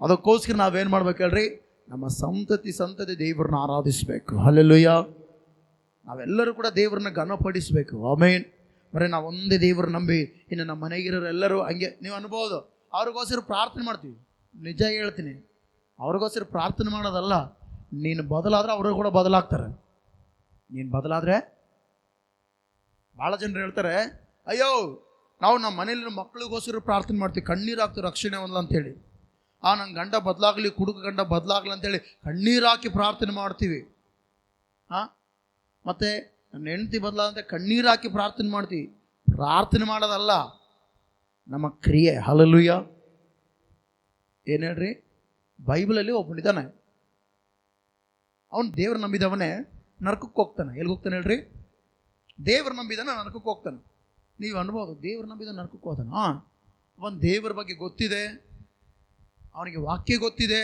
ಅದಕ್ಕೋಸ್ಕರ ನಾವೇನು ಮಾಡ್ಬೇಕು ಹೇಳ್ರಿ? ನಮ್ಮ ಸಂತತಿ ದೇವರನ್ನ ಆರಾಧಿಸಬೇಕು. ಹಲ್ಲೆಲೂಯಾ. ನಾವೆಲ್ಲರೂ ಕೂಡ ದೇವರನ್ನ ಘನಪಡಿಸಬೇಕು. ಆಮೇನ್. ಬರೀ ನಾವು ಒಂದೇ ದೇವರು ನಂಬಿ ಇನ್ನು ನಮ್ಮ ಮನೆಗಿರೋರು ಎಲ್ಲರೂ ಹಂಗೆ ನೀವು ಅನ್ಬೋದು. ಅವ್ರಿಗೋಸ್ಕರ ಪ್ರಾರ್ಥನೆ ಮಾಡ್ತೀವಿ. ನಿಜ ಹೇಳ್ತೀನಿ, ಅವ್ರಿಗೋಸ್ಕರ ಪ್ರಾರ್ಥನೆ ಮಾಡೋದಲ್ಲ. ನೀನು ಬದಲಾದ್ರೆ ಅವರು ಕೂಡ ಬದಲಾಗ್ತಾರೆ. ನೀನು ಬದಲಾದರೆ ಭಾಳ ಜನರು ಹೇಳ್ತಾರೆ, ಅಯ್ಯೋ ನಾವು ನಮ್ಮ ಮನೇಲಿ ಮಕ್ಕಳಿಗೋಸ್ಕರ ಪ್ರಾರ್ಥನೆ ಮಾಡ್ತೀವಿ, ಕಣ್ಣೀರು ಹಾಕ್ತೀವಿ ರಕ್ಷಣೆ ಒಂದಲ್ಲ ಅಂತೇಳಿ. ನನ್ನ ಗಂಡ ಬದಲಾಗಲಿ, ಕುಡುಕ ಗಂಡ ಬದಲಾಗಲಿ ಅಂತೇಳಿ ಕಣ್ಣೀರು ಹಾಕಿ ಪ್ರಾರ್ಥನೆ ಮಾಡ್ತೀವಿ. ಮತ್ತು ನನ್ನ ಹೆಂಡತಿ ಬದಲಾದಂತೆ ಕಣ್ಣೀರು ಹಾಕಿ ಪ್ರಾರ್ಥನೆ ಮಾಡ್ತೀವಿ. ಪ್ರಾರ್ಥನೆ ಮಾಡೋದಲ್ಲ, ನಮ್ಮ ಕ್ರಿಯೆ. ಹಲ್ಲೆಲೂಯಾ. ಏನು ಹೇಳ್ರಿ, ಬೈಬಲಲ್ಲಿ ಒಬ್ಬನಿದ್ದಾನೆ, ಅವನು ದೇವ್ರು ನಂಬಿದವನೇ ನರಕಕ್ಕೆ ಹೋಗ್ತಾನೆ. ಎಲ್ಲಿಗೆ ಹೋಗ್ತಾನೆ ಹೇಳ್ರಿ? ದೇವ್ರು ನಂಬಿದಾನೆ ನರಕಕ್ಕೆ ಹೋಗ್ತಾನೆ. ನೀವು ಅನ್ಬೋದು, ದೇವ್ರು ನಂಬಿದ ನರಕಕ್ಕೆ ಹೋಗ್ತಾನೆ. ಅವನು ದೇವರ ಬಗ್ಗೆ ಗೊತ್ತಿದೆ, ಅವನಿಗೆ ವಾಕ್ಯ ಗೊತ್ತಿದೆ,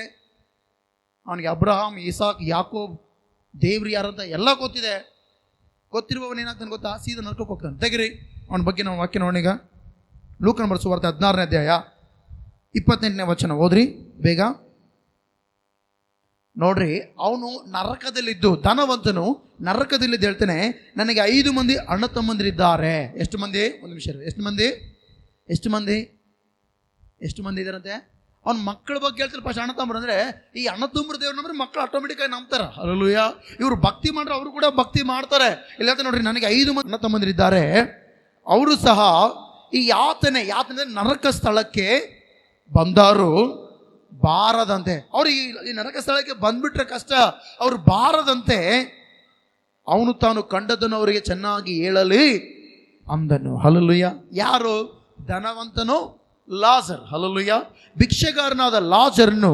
ಅವನಿಗೆ ಅಬ್ರಹಾಮ್, ಇಸಾಕ್, ಯಾಕೋಬ್ ದೇವ್ರು ಯಾರಂತ ಎಲ್ಲ ಗೊತ್ತಿದೆ. ಗೊತ್ತಿರುವವನು ಏನಾಗ್ತಾನೆ ಗೊತ್ತಾ? ಸೀದಾ ನರಕಕ್ಕೆ ಹೋಗ್ತಾನೆ. ತೆಗಿರಿ ಅವನ ಬಗ್ಗೆ ನಾವು ವಾಕ್ಯ ನೋಡೀಗ. ಲೂಕನ ಬರೆಸುವ ವಾರ್ತೆ 16ನೇ ಅಧ್ಯಾಯ 28ನೇ ವಚನ ಓದ್ರಿ ಬೇಗ. ನೋಡ್ರಿ, ಅವನು ನರಕದಲ್ಲಿದ್ದು, ಧನವಂತನು ನರಕದಲ್ಲಿದ್ದು ಹೇಳ್ತಾನೆ, ನನಗೆ 5 ಮಂದಿ ಅಣ್ಣ ತಮ್ಮಂದಿರಿದ್ದಾರೆ. ಎಷ್ಟು ಮಂದಿ? ಒಂದು ನಿಮಿಷ. ಎಷ್ಟು ಮಂದಿ ಇದ್ದಾರಂತೆ? ಅವ್ನ ಮಕ್ಕಳ ಬಗ್ಗೆ ಹೇಳ್ತಾರೆ. ಫಸ್ಟ್ ಅಣ್ಣ ತಮ್ಮರು ಅಂದರೆ, ಈ ಅಣ್ಣ ತಮ್ಮರು ದೇವ್ರು ನಂಬ್ರೆ ಮಕ್ಕಳು ಆಟೋಮೆಟಿಕ್ಕಾಗಿ ನಂಬ್ತಾರೆ. ಹಲ್ಲೆಲೂಯಾ. ಇವರು ಭಕ್ತಿ ಮಾಡ್ರೆ ಅವರು ಕೂಡ ಭಕ್ತಿ ಮಾಡ್ತಾರೆ. ಇಲ್ಲ ನೋಡ್ರಿ, ನನಗೆ 5 ಮಂದಿ ಅಣ್ಣ ತಮ್ಮಂದಿರಿದ್ದಾರೆ, ಅವರು ಸಹ ಈ ಯಾತನೆ ನರಕ ಸ್ಥಳಕ್ಕೆ ಬಂದಾರು ಬಾರದಂತೆ. ಅವರು ಈ ನರಕ ಸ್ಥಳಕ್ಕೆ ಬಂದ್ಬಿಟ್ರೆ ಕಷ್ಟ, ಅವರು ಬಾರದಂತೆ ಅವನು ತಾನು ಕಂಡದನ್ನು ಅವರಿಗೆ ಚೆನ್ನಾಗಿ ಹೇಳಲಿ ಅಂದನು. ಹಲ್ಲೆಲೂಯಾ. ಯಾರು? ಧನವಂತನು ಲಾಜರ್. ಹಲ್ಲೆಲೂಯಾ. ಭಿಕ್ಷೆಗಾರನಾದ ಲಾಜರ್ನು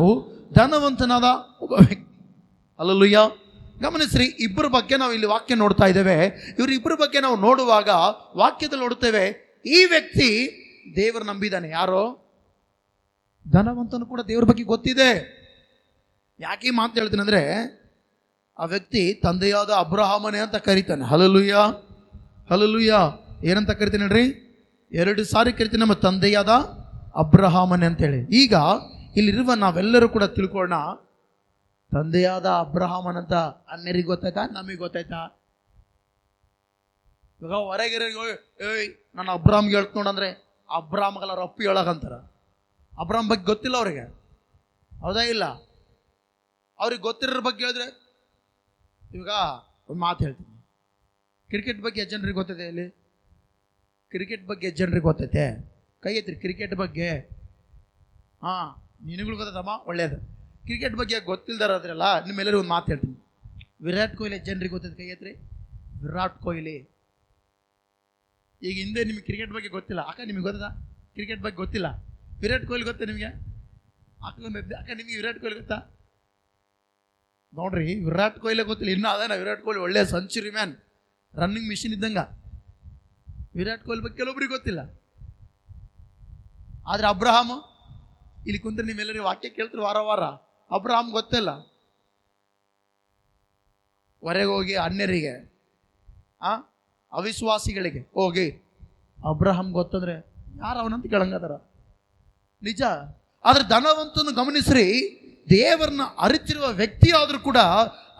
ಧನವಂತನಾದ ಒಬ್ಬ ವ್ಯಕ್ತಿ. ಹಲ್ಲೆಲೂಯಾ. ಗಮನಿಸ್ರಿ, ಇಬ್ಬರ ಬಗ್ಗೆ ನಾವು ಇಲ್ಲಿ ವಾಕ್ಯ ನೋಡ್ತಾ ಇದ್ದೇವೆ. ಇವರಿಬ್ಬರ ಬಗ್ಗೆ ನಾವು ನೋಡುವಾಗ ವಾಕ್ಯದಲ್ಲಿ ನೋಡುತ್ತೇವೆ, ಈ ವ್ಯಕ್ತಿ ದೇವರು ನಂಬಿದ್ದಾನೆ. ಯಾರೋ? ಧನವಂತನು ಕೂಡ ದೇವ್ರ ಬಗ್ಗೆ ಗೊತ್ತಿದೆ. ಯಾಕೆ ಈ ಮಾತು ಹೇಳ್ತೀನಿ ಅಂದರೆ, ಆ ವ್ಯಕ್ತಿ ತಂದೆಯಾದ ಅಬ್ರಹಾಮನೇ ಅಂತ ಕರೀತಾನೆ. ಹಲ್ಲೆಲೂಯಾ. ಹಲ್ಲೆಲೂಯಾ. ಏನಂತ ಕರಿತಾನೆ ಹೇಳ್ರಿ? 2 ಸಾರಿ ಕರಿತಾನೆ, ನಮ್ಮ ತಂದೆಯಾದ ಅಬ್ರಹಾಮನೇ ಅಂತೇಳಿ. ಈಗ ಇಲ್ಲಿರುವ ನಾವೆಲ್ಲರೂ ಕೂಡ ತಿಳ್ಕೊಳ್ಳೋಣ, ತಂದೆಯಾದ ಅಬ್ರಹಾಮನಂತ ಅನ್ಯರಿಗೆ ಗೊತ್ತಾಯ್ತಾ? ನಮಗೆ ಗೊತ್ತಾಯ್ತಾ? ಇವಾಗ ಹೊರಗೆ ಏಯ್ ನಾನು ಅಬ್ರಾಮ್ಗೆ ಹೇಳ್ತು ನೋಡಂದ್ರೆ ಅಬ್ರಾಮ್ಗೆಲ್ಲ ರಪ್ಪಿ ಹೇಳಕಂತಾರ. ಅಬ್ರಾಮ್ ಬಗ್ಗೆ ಗೊತ್ತಿಲ್ಲ ಅವ್ರಿಗೆ, ಹೌದಾ ಇಲ್ಲ? ಅವ್ರಿಗೆ ಗೊತ್ತಿರೋ ಬಗ್ಗೆ ಹೇಳಿದ್ರೆ, ಇವಾಗ ಒಂದು ಮಾತು ಹೇಳ್ತೀನಿ, ಕ್ರಿಕೆಟ್ ಬಗ್ಗೆ ಎಷ್ಟು ಜನರಿಗೆ ಗೊತ್ತೈತೆ? ಇಲ್ಲಿ ಕ್ರಿಕೆಟ್ ಬಗ್ಗೆ ಎಷ್ಟು ಜನರಿಗೆ ಗೊತ್ತೈತೆ? ಕೈ ಎತ್ತಿರಿ. ಕ್ರಿಕೆಟ್ ಬಗ್ಗೆ ನಿನಗಳು ಗೊತ್ತೈತಮ್ಮ, ಒಳ್ಳೇದು. ಕ್ರಿಕೆಟ್ ಬಗ್ಗೆ ಗೊತ್ತಿಲ್ದಾರದ್ರಲ್ಲ, ನಿಮ್ಮೆಲ್ಲರಿಗೂ ಒಂದು ಮಾತು ಹೇಳ್ತೀನಿ. ವಿರಾಟ್ ಕೊಹ್ಲಿ ಎಷ್ಟು ಜನರಿಗೆ ಗೊತ್ತೈತೆ? ಕೈ ಎತ್ತಿರಿ. ವಿರಾಟ್ ಕೊಹ್ಲಿ. ಈಗ ಹಿಂದೆ ನಿಮಗೆ ಕ್ರಿಕೆಟ್ ಬಗ್ಗೆ ಗೊತ್ತಿಲ್ಲ, ಅಕ್ಕ ನಿಮಗೆ ಗೊತ್ತಾ? ಕ್ರಿಕೆಟ್ ಬಗ್ಗೆ ಗೊತ್ತಿಲ್ಲ, ವಿರಾಟ್ ಕೊಹ್ಲಿ ಗೊತ್ತಾ ನಿಮಗೆ? ಅಕ್ಕ ನಿಮಗೆ ವಿರಾಟ್ ಕೊಹ್ಲಿ ಗೊತ್ತಾ? ನೋಡ್ರಿ, ವಿರಾಟ್ ಕೊಹ್ಲಿ ಗೊತ್ತಿಲ್ಲ, ಇನ್ನೂ ಅದೇನ ವಿರಾಟ್ ಕೊಹ್ಲಿ ಒಳ್ಳೆ ಸೆಂಚುರಿ ಮ್ಯಾನ್, ರನ್ನಿಂಗ್ ಮಿಷಿನ್ ಇದ್ದಂಗ. ವಿರಾಟ್ ಕೊಹ್ಲಿ ಬಗ್ಗೆ ಕೆಲವೊಬ್ರಿಗೆ ಗೊತ್ತಿಲ್ಲ. ಆದರೆ ಅಬ್ರಹಾಮ್, ಇಲ್ಲಿ ಕುಂತ್ರೆ ನೀವೆಲ್ಲರಿಗೂ ವಾಕ್ಯ ಕೇಳ್ತಾರೆ ವಾರ ವಾರ, ಅಬ್ರಹಾಮ್ ಗೊತ್ತಿಲ್ಲ. ಹೊರಗೆ ಹೋಗಿ ಅನ್ಯರಿಗೆ, ಅವಿಶ್ವಾಸಿಗಳಿಗೆ ಹೋಗಿ ಅಬ್ರಹಾಮ್ ಗೊತ್ತಂದ್ರೆ ಯಾರು ಅವನಂತ ಕೇಳಂಗದಾರ? ನಿಜ. ಆದ್ರೆ ಧನವಂತನು ಗಮನಿಸ್ರಿ, ದೇವರನ್ನ ಅರಿತಿರುವ ವ್ಯಕ್ತಿ ಆದ್ರೂ ಕೂಡ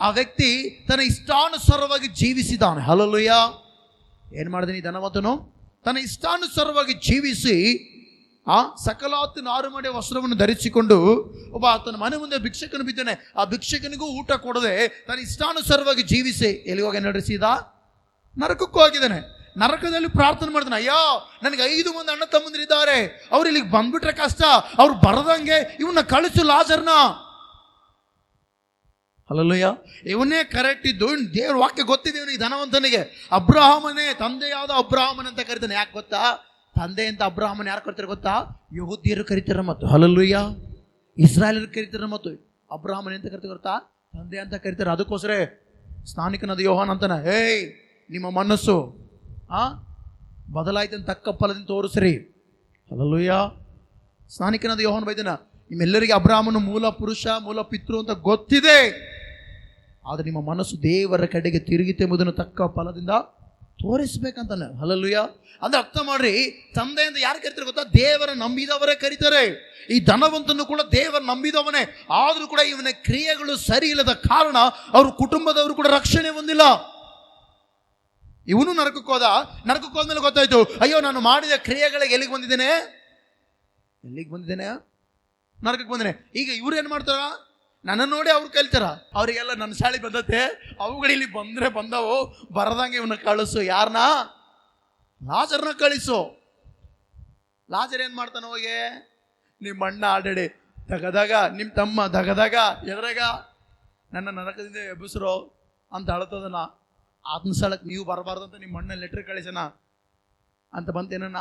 ಆ ವ್ಯಕ್ತಿ ತನ್ನ ಇಷ್ಟಾನುಸಾರವಾಗಿ ಜೀವಿಸಿದಾನೆ. ಹಲ್ಲೆಲೂಯಾ. ಏನ್ ಮಾಡಿದೀನಿ? ಧನವಂತನು ತನ್ನ ಇಷ್ಟಾನುಸಾರವಾಗಿ ಜೀವಿಸಿ ಸಕಲಾತ್ ನಾರು ಮಾಡಿ ವಸ್ತ್ರವನ್ನು ಧರಿಸಿಕೊಂಡು ಒಬ್ಬ ಆತನ ಮನೆ ಮುಂದೆ ಭಿಕ್ಷಕನು ಬಿದ್ದಾನೆ. ಆ ಭಿಕ್ಷಕನಿಗೂ ಊಟ ಕೊಡದೆ ತನ್ನ ಇಷ್ಟಾನುಸಾರವಾಗಿ ಜೀವಿಸಿ ಎಲ್ಲಿ ಹೋಗಿ ನಡೆಸಿದ? ನರಕಕ್ಕೂ ಹೋಗಿದ್ದಾನೆ. ನರಕದಲ್ಲಿ ಪ್ರಾರ್ಥನೆ ಮಾಡ್ತಾನೆ, ಅಯ್ಯೋ ನನಗೆ 5 ಮಂದಿ ಅಣ್ಣ ತಮ್ಮಂದಿರಿದ್ದಾರೆ, ಅವ್ರು ಇಲ್ಲಿಗೆ ಬಂದ್ಬಿಟ್ರೆ ಕಷ್ಟ, ಅವ್ರು ಬರದಂಗೆ ಇವನ್ನ ಕಳಿಸು ಲಾಜರ್ನ. ಹಲ್ಲೆಲೂಯಾ. ಇವನೇ ಕರೆಕ್ಟ್ ಇದ್ದು, ದೇವ್ರ ವಾಕ್ಯ ಗೊತ್ತಿದೆ ಇವನಿಗೆ, ಧನವಂತನಿಗೆ. ಅಬ್ರಹಾಮನೇ, ತಂದೆಯಾದ ಅಬ್ರಹಾಮನ್ ಅಂತ ಕರಿತಾನೆ. ಯಾಕೆ ಗೊತ್ತಾ? ತಂದೆ ಅಂತ ಅಬ್ರಹಾಮನ್ ಯಾರು ಕರಿತಾರೆ ಗೊತ್ತಾ? ಯಹೂದ್ಯರು ಕರಿತಾರೆ ಮತ್ತು ಹಲ್ಲೆಲೂಯಾ, ಇಸ್ರಾಯೇಲರು ಕರಿತಾರೆ ಮತ್ತು ಅಬ್ರಹಾಮನ್ ಅಂತ ಕರಿತಾರೆ ಗೊತ್ತಾ? ತಂದೆ ಅಂತ ಕರಿತಾರೆ. ಅದಕ್ಕೋಸ್ಕರ ಸ್ನಾನಿಕನಾದ ಯೋಹಾನ್ ಅಂತಾನೆ, ಏಯ್ ನಿಮ್ಮ ಮನಸ್ಸು ಬದಲಾಯ್ತಂತ ತಕ್ಕ ಫಲದಿಂದ ತೋರಿಸ್ರಿ. ಹಲ್ಲೆಲೂಯಾ. ಸ್ನಾನಿಕನಾದ ಯೋಹಾನ್ ಬೈದನ, ನಿಮ್ಮೆಲ್ಲರಿಗೆ ಅಬ್ರಹಾಮನು ಮೂಲ ಪುರುಷ, ಮೂಲ ಪಿತೃ ಅಂತ ಗೊತ್ತಿದೆ, ಆದರೆ ನಿಮ್ಮ ಮನಸ್ಸು ದೇವರ ಕಡೆಗೆ ತಿರುಗಿತೆಂಬುದನ್ನು ತಕ್ಕ ಫಲದಿಂದ ತೋರಿಸ್ಬೇಕಂತಾನೆ. ಹಲ್ಲೆಲೂಯಾ. ಅಂದ್ರೆ ಅರ್ಥ ಮಾಡ್ರಿ, ತಂದೆಯಿಂದ ಯಾರು ಕರಿತಾರೆ ಗೊತ್ತಾ? ದೇವರ ನಂಬಿದವರೇ ಕರೀತಾರೆ. ಈ ಧನವಂತನು ಕೂಡ ದೇವರ ನಂಬಿದವನೇ, ಆದ್ರೂ ಕೂಡ ಇವನ ಕ್ರಿಯೆಗಳು ಸರಿ ಇಲ್ಲದ ಕಾರಣ ಅವ್ರ ಕುಟುಂಬದವರು ಕೂಡ ರಕ್ಷಣೆ ಹೊಂದಿಲ್ಲ. ಇವನು ನರಕಕ್ಕೆ ಹೋದ್ಮೇಲೆ ಗೊತ್ತಾಯ್ತು, ಅಯ್ಯೋ ನಾನು ಮಾಡಿದ ಕ್ರಿಯೆಗಳಿಗೆ ಎಲ್ಲಿಗೆ ಬಂದಿದ್ದೇನೆ, ನರಕಕ್ಕೆ ಬಂದೇನೆ. ಈಗ ಇವ್ರು ಏನ್ ಮಾಡ್ತಾರ, ನನ್ನ ನೋಡಿ ಅವ್ರು ಕಲಿತಾರ. ಅವರಿಗೆಲ್ಲ ನನ್ನ ಶಾಲೆ ಬಂದತ್ತೆ, ಅವುಗಳು ಇಲ್ಲಿ ಬಂದವು, ಬರದಂಗೆ ಇವನ್ನ ಕಳಿಸು. ಯಾರನ್ನ? ಲಾಜರ್ನ ಕಳಿಸು. ಲಾಜರ್ ಏನ್ ಮಾಡ್ತಾನ? ಹೋಗಿ ನಿಮ್ಮ ಅಣ್ಣ ಆಲ್ರೆಡಿ ದಗದಾಗ, ನಿಮ್ಮ ತಮ್ಮ ದಗದಾಗ ಎದ್ರಾಗ ನನ್ನ ನರಕದಿಂದ ಎಬ್ಬಿಸ್ರೋ ಅಂತ ಅಳ್ತದನ. ಆತನ ಸ್ಥಳಕ್ಕೆ ನೀವು ಬರಬಾರ್ದಂತ ನಿಮ್ಮ ಅಣ್ಣ ಲೆಟ್ರ್ ಕಳಿಸೋಣ ಅಂತ ಬಂತೇನಣ್ಣ?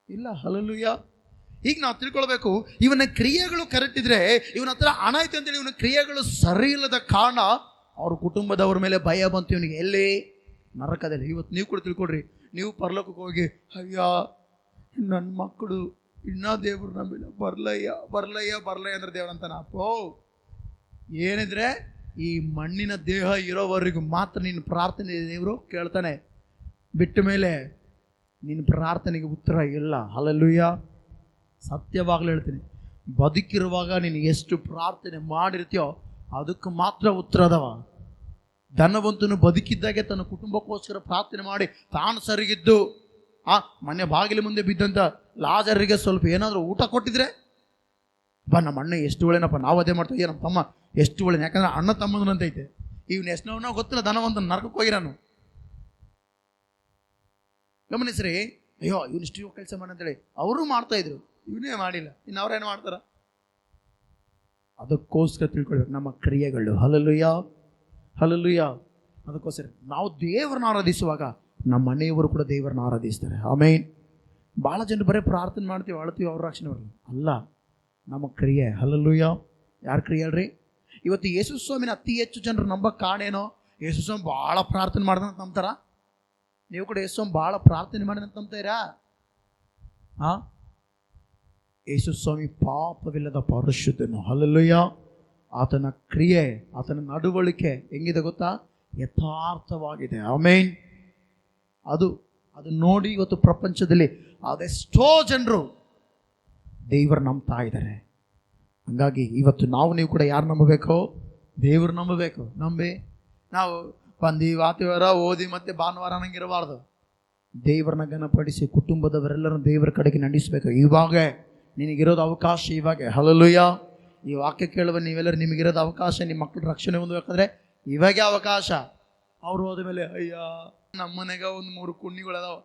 ಇಲ್ಲ. ಹಲ್ಲೆಲೂಯಾ. ಈಗ ನಾವು ತಿಳ್ಕೊಳ್ಬೇಕು, ಇವನ ಕ್ರಿಯೆಗಳು ಕರೆಕ್ಟ್ ಇದ್ರೆ, ಇವನ ಹತ್ರ ಹಣ ಐತೆ ಅಂತೇಳಿ ಇವನ ಕ್ರಿಯೆಗಳು ಸರಿ ಇಲ್ಲದ ಕಾರಣ ಅವ್ರ ಕುಟುಂಬದವ್ರ ಮೇಲೆ ಭಯ ಬಂತು ಇವನಿಗೆ. ಎಲ್ಲಿ? ನರಕದಲ್ಲಿ. ಇವತ್ತು ನೀವು ಕೂಡ ತಿಳ್ಕೊಡ್ರಿ, ನೀವು ಪರಲೋಕಕ್ಕೆ ಹೋಗಿ, ಅಯ್ಯ ನನ್ನ ಮಕ್ಕಳು ಇನ್ನೂ ದೇವ್ರು ನಂಬಿಲ್ಲ, ಬರ್ಲಯ್ಯ ಅಂದ್ರೆ ದೇವ್ರಂತಾನ. ಅಪ್ಪೋ ಏನಿದ್ರೆ ಈ ಮಣ್ಣಿನ ದೇಹ ಇರೋವರೆಗೂ ಮಾತ್ರ ನಿನ್ನ ಪ್ರಾರ್ಥನೆ ದೇವರು ಕೇಳ್ತಾನೆ. ಬಿಟ್ಟ ಮೇಲೆ ನಿನ್ನ ಪ್ರಾರ್ಥನೆಗೆ ಉತ್ತರ ಇಲ್ಲ. ಹಲ್ಲೆಲೂಯಾ. ಸತ್ಯವಾಗ್ಲೂ ಹೇಳ್ತೀನಿ, ಬದುಕಿರುವಾಗ ನೀನು ಎಷ್ಟು ಪ್ರಾರ್ಥನೆ ಮಾಡಿರ್ತೀಯೋ ಅದಕ್ಕೆ ಮಾತ್ರ ಉತ್ತರ ಅದಾವ. ಧನವಂತನು ಬದುಕಿದ್ದಾಗೆ ತನ್ನ ಕುಟುಂಬಕ್ಕೋಸ್ಕರ ಪ್ರಾರ್ಥನೆ ಮಾಡಿ ತಾನು ಸರಿಗಿದ್ದು ಮನೆ ಬಾಗಿಲ ಮುಂದೆ ಬಿದ್ದಂಥ ಲಾಜರಿಗೆ ಸ್ವಲ್ಪ ಏನಾದರೂ ಊಟ ಕೊಟ್ಟಿದ್ರೆ, ನಮ್ಮ ಅಣ್ಣ ಎಷ್ಟು ಒಳ್ಳೆನಪ್ಪ, ನಾವು ಅದೇ ಮಾಡ್ತೀವಿ, ನಮ್ಮ ತಮ್ಮ ಎಷ್ಟು ಒಳ್ಳೆ, ಯಾಕಂದ್ರೆ ಅಣ್ಣ ತಮ್ಮಂತೈತೆ. ಇವನು ಎಷ್ಟನೋ ಗೊತ್ತಿಲ್ಲ, ಧನವಂತನ ನರಕಕ್ಕೆ ಹೋಗಿರಾನು. ಗಮನಿಸ್ರಿ, ಅಯ್ಯೋ ಇವನಿಷ್ಟು ಕೆಲಸ ಮಾಡಂತೇಳಿ ಅವರು ಮಾಡ್ತಾ ಇದ್ರು, ಇವನೇ ಮಾಡಿಲ್ಲ, ಇನ್ನು ಅವ್ರೇನು ಮಾಡ್ತಾರ? ಅದಕ್ಕೋಸ್ಕರ ತಿಳ್ಕೊಳ್ಬೇಕು ನಮ್ಮ ಕ್ರಿಯೆಗಳು. ಹಲ್ಲೆಲೂಯಾ. ಅದಕ್ಕೋಸ್ಕರ ನಾವು ದೇವರನ್ನ ಆರಾಧಿಸುವಾಗ ನಮ್ಮ ಮನೆಯವರು ಕೂಡ ದೇವರನ್ನ ಆರಾಧಿಸ್ತಾರೆ. ಆಮೇನ್. ಭಾಳ ಜನರು ಬರೀ ಪ್ರಾರ್ಥನೆ ಮಾಡ್ತೀವಿ, ಅಳ್ತೀವಿ, ಅವ್ರ ರಕ್ಷಣೆ ಬರಲ್ಲ. ಅಲ್ಲ, ನಮ್ಮ ಕ್ರಿಯೆ. ಹಲ್ಲೆಲೂಯಾ. ಯಾರ ಕ್ರಿಯೆ ಹೇಳ್ರಿ? ಇವತ್ತು ಯೇಸು ಸ್ವಾಮಿನ ಅತಿ ಹೆಚ್ಚು ಜನರು ನಂಬಕ್ಕೆ ಕಾರಣೇನೋ, ಯೇಸು ಸ್ವಾಮಿ ಭಾಳ ಪ್ರಾರ್ಥನೆ ಮಾಡ್ದಂತ ನಂಬ್ತಾರ. ನೀವು ಕೂಡ ಯೇಸು ಸ್ವಾಮಿ ಭಾಳ ಪ್ರಾರ್ಥನೆ ಮಾಡಿದಂತ ನಂಬ್ತೀರಾ? ಯೇಸು ಸ್ವಾಮಿ ಪಾಪವಿಲ್ಲದ ಪರಿಶುದ್ಧನು. ಹಲ್ಲೆಲೂಯಾ. ಆತನ ಕ್ರಿಯೆ, ಆತನ ನಡವಳಿಕೆ ಹೆಂಗಿದೆ ಗೊತ್ತಾ? ಯಥಾರ್ಥವಾಗಿದೆ. ಆಮೇನ್. ಅದು ನೋಡಿ ಇವತ್ತು ಪ್ರಪಂಚದಲ್ಲಿ ಅದೆಷ್ಟೋ ಜನರು ದೇವರು ನಂಬ್ತಾ ಇದ್ದಾರೆ. ಹಂಗಾಗಿ ಇವತ್ತು ನೀವು ಕೂಡ ಯಾರು ನಂಬಬೇಕು? ದೇವರು ನಂಬಬೇಕು. ನಾವು ವಾತಿವಾರ ಓದಿ ಮತ್ತೆ ಭಾನುವಾರ ಅನ್ನಂಗಿರಬಾರ್ದು. ದೇವರನ್ನ ಘನಪಡಿಸಿ ಕುಟುಂಬದವರೆಲ್ಲರೂ ದೇವರ ಕಡೆಗೆ ನಡೆಸಬೇಕು. ಇವಾಗ ನಿನಗಿರೋದು ಅವಕಾಶ. ಇವಾಗ. ಹಲ್ಲೆಲೂಯಾ. ಈ ವಾಕ್ಯ ಕೇಳುವ ನೀವೆಲ್ಲರೂ ನಿಮಗಿರೋದು ಅವಕಾಶ. ನಿಮ್ಮ ಮಕ್ಕಳು ರಕ್ಷಣೆ ಹೊಂದಬೇಕಾದ್ರೆ ಇವಾಗೆ ಅವಕಾಶ. ಅವ್ರು ಹೋದ ಮೇಲೆ, ಅಯ್ಯ ನಮ್ಮ ಮನೆಗೆ ಒಂದು 3 ಕುಣ್ಣಿಗಳದಾವ,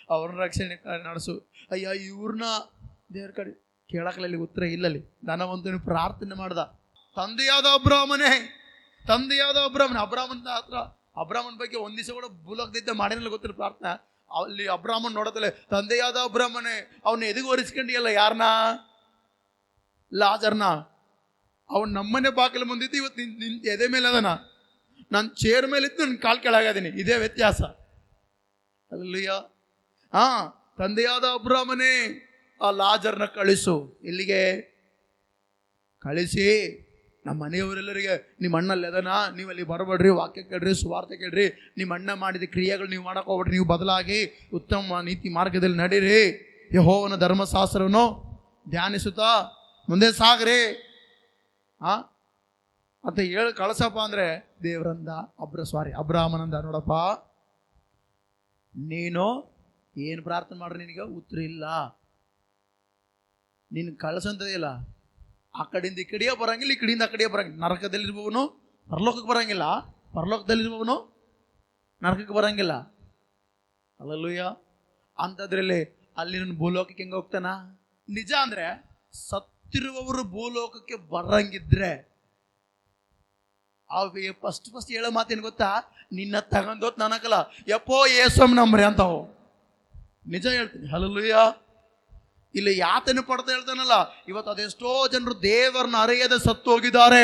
ಅವ್ರನ್ನ ರಕ್ಷಣೆ ನಡೆಸು. ಅಯ್ಯ ಇವ್ರನ್ನ ದೇವ್ರ ಕಡೆ ಕೇಳಕ್ಲಲ್ಲಿ ಉತ್ತರ ಇಲ್ಲಲ್ಲಿ. ಧನವಂತನು ಪ್ರಾರ್ಥನೆ ಮಾಡ್ದ, ತಂದೆಯಾದ ಅಬ್ರಾಮನ ಹತ್ರ ಅಬ್ರಾಮನ ಬಗ್ಗೆ ಒಂದ್ ದಿವಸ ಕೂಡ ಭೂಲೋಕದಿಂದ ಮಾಡಿರಲ್ಲ, ಗೊತ್ತಿಲ್ಲ ಪ್ರಾರ್ಥನೆ. ಅಲ್ಲಿ ಅಬ್ರಾಮನ್ ನೋಡತ್ತಲೆ, ತಂದೆಯಾದ ಅಬ್ರಾಮನೆ ಅವನ್ನ ಎದುగు ಒರೆಸ್ಕೊಂಡಿಯಲ್ಲ. ಯಾರನ್ನ? ಲಾಜರ್ನ. ಅವನು ನಮ್ಮನೆ ಬಾಗಿಲು ಮುಂದಿದ್ದು, ಇವತ್ತು ನಿನ್ ಎದೆ ಮೇಲೆ ಅದನ, ನಾನು ಚೇರ್ ಮೇಲೆ ಇದ್ದು ನನ್ನ ಕಾಲ್ ಕೆಳಗಾದೀನಿ. ಇದೇ ವ್ಯತ್ಯಾಸ. ಹಲ್ಲೆಲೂಯಾ. ತಂದೆಯಾದ ಅಬ್ರಾಮನೇ ಆ ಲಾಜರ್ನ ಕಳಿಸು. ಇಲ್ಲಿಗೆ ಕಳಿಸಿ ನಮ್ಮ ಮನೆಯವರೆಲ್ಲರಿಗೆ, ನಿಮ್ಮ ಅಣ್ಣಲ್ಲಿ ಅದನ, ನೀವು ಅಲ್ಲಿ ಬರಬೇಡ್ರಿ, ವಾಕ್ಯ ಕೇಳ್ರಿ, ಸುವಾರ್ತೆ ಕೇಳ್ರಿ, ನಿಮ್ಮ ಅಣ್ಣ ಮಾಡಿದ ಕ್ರಿಯೆಗಳು ನೀವು ಮಾಡಕ್ಕೆ ಹೋಗ್ಬೇಡ್ರಿ, ನೀವು ಬದಲಾಗಿ ಉತ್ತಮ ನೀತಿ ಮಾರ್ಗದಲ್ಲಿ ನಡೀರಿ, ಯೆಹೋವನ ಧರ್ಮಶಾಸ್ತ್ರವನ್ನು ಧ್ಯಾನಿಸುತ್ತಾ ಮುಂದೆ ಸಾಗ್ರಿ ಅಂತ ಹೇಳಿ ಕಳಿಸಪ್ಪ ಅಂದ್ರೆ, ದೇವರಂದ ಅಬ್ರಾಮನಂದ, ನೋಡಪ್ಪ ನೀನು ಏನು ಪ್ರಾರ್ಥನೆ ಮಾಡ್ರಿ, ನಿನಗೆ ಉತ್ತರ ಇಲ್ಲ. ನೀನು ಕಳ್ಸಂತದಿಲ್ಲ. ಆ ಕಡೆಯಿಂದ ಈ ಕಡೆಯೇ ಬರಂಗಿಲ್ಲ, ಈ ಕಡೆಯಿಂದ ಆ ಕಡೆಯೇ ಬರಂಗಿಲ್ಲ. ನರಕದಲ್ಲಿರುವವನು ಪರಲೋಕಕ್ಕೆ ಬರಂಗಿಲ್ಲ, ಪರಲೋಕದಲ್ಲಿರುವವನು ನರಕಕ್ಕೆ ಬರಂಗಿಲ್ಲ. ಹಲ್ಲೆಲೂಯಾ. ಅಂಥದ್ರಲ್ಲಿ ಅಲ್ಲಿ ನನ್ನ ಭೂಲೋಕಕ್ಕೆ ಹೆಂಗೆ ಹೋಗ್ತಾನ? ನಿಜ ಅಂದ್ರೆ ಸತ್ತಿರುವವರು ಭೂಲೋಕಕ್ಕೆ ಬರಂಗಿದ್ರೆ ಫಸ್ಟ್ ಹೇಳೋ ಮಾತೇನು ಗೊತ್ತಾ? ನಿನ್ನ ತಗೊಂಡೋತ್ ನನಗಲ್ಲ, ಯಪ್ಪೋ ಯೇಸು ನಂಬ್ರಿ ಅಂತಾವು. ನಿಜ ಹೇಳ್ತೀನಿ. ಹಲ್ಲೆಲೂಯಾ. ಇಲ್ಲಿ ಯಾತನೆ ಪಡ್ತಾ ಹೇಳ್ತಾನಲ್ಲ, ಇವತ್ತು ಅದೆಷ್ಟೋ ಜನರು ದೇವರನ್ನ ಅರಿಯದೆ ಸತ್ತು ಹೋಗಿದ್ದಾರೆ,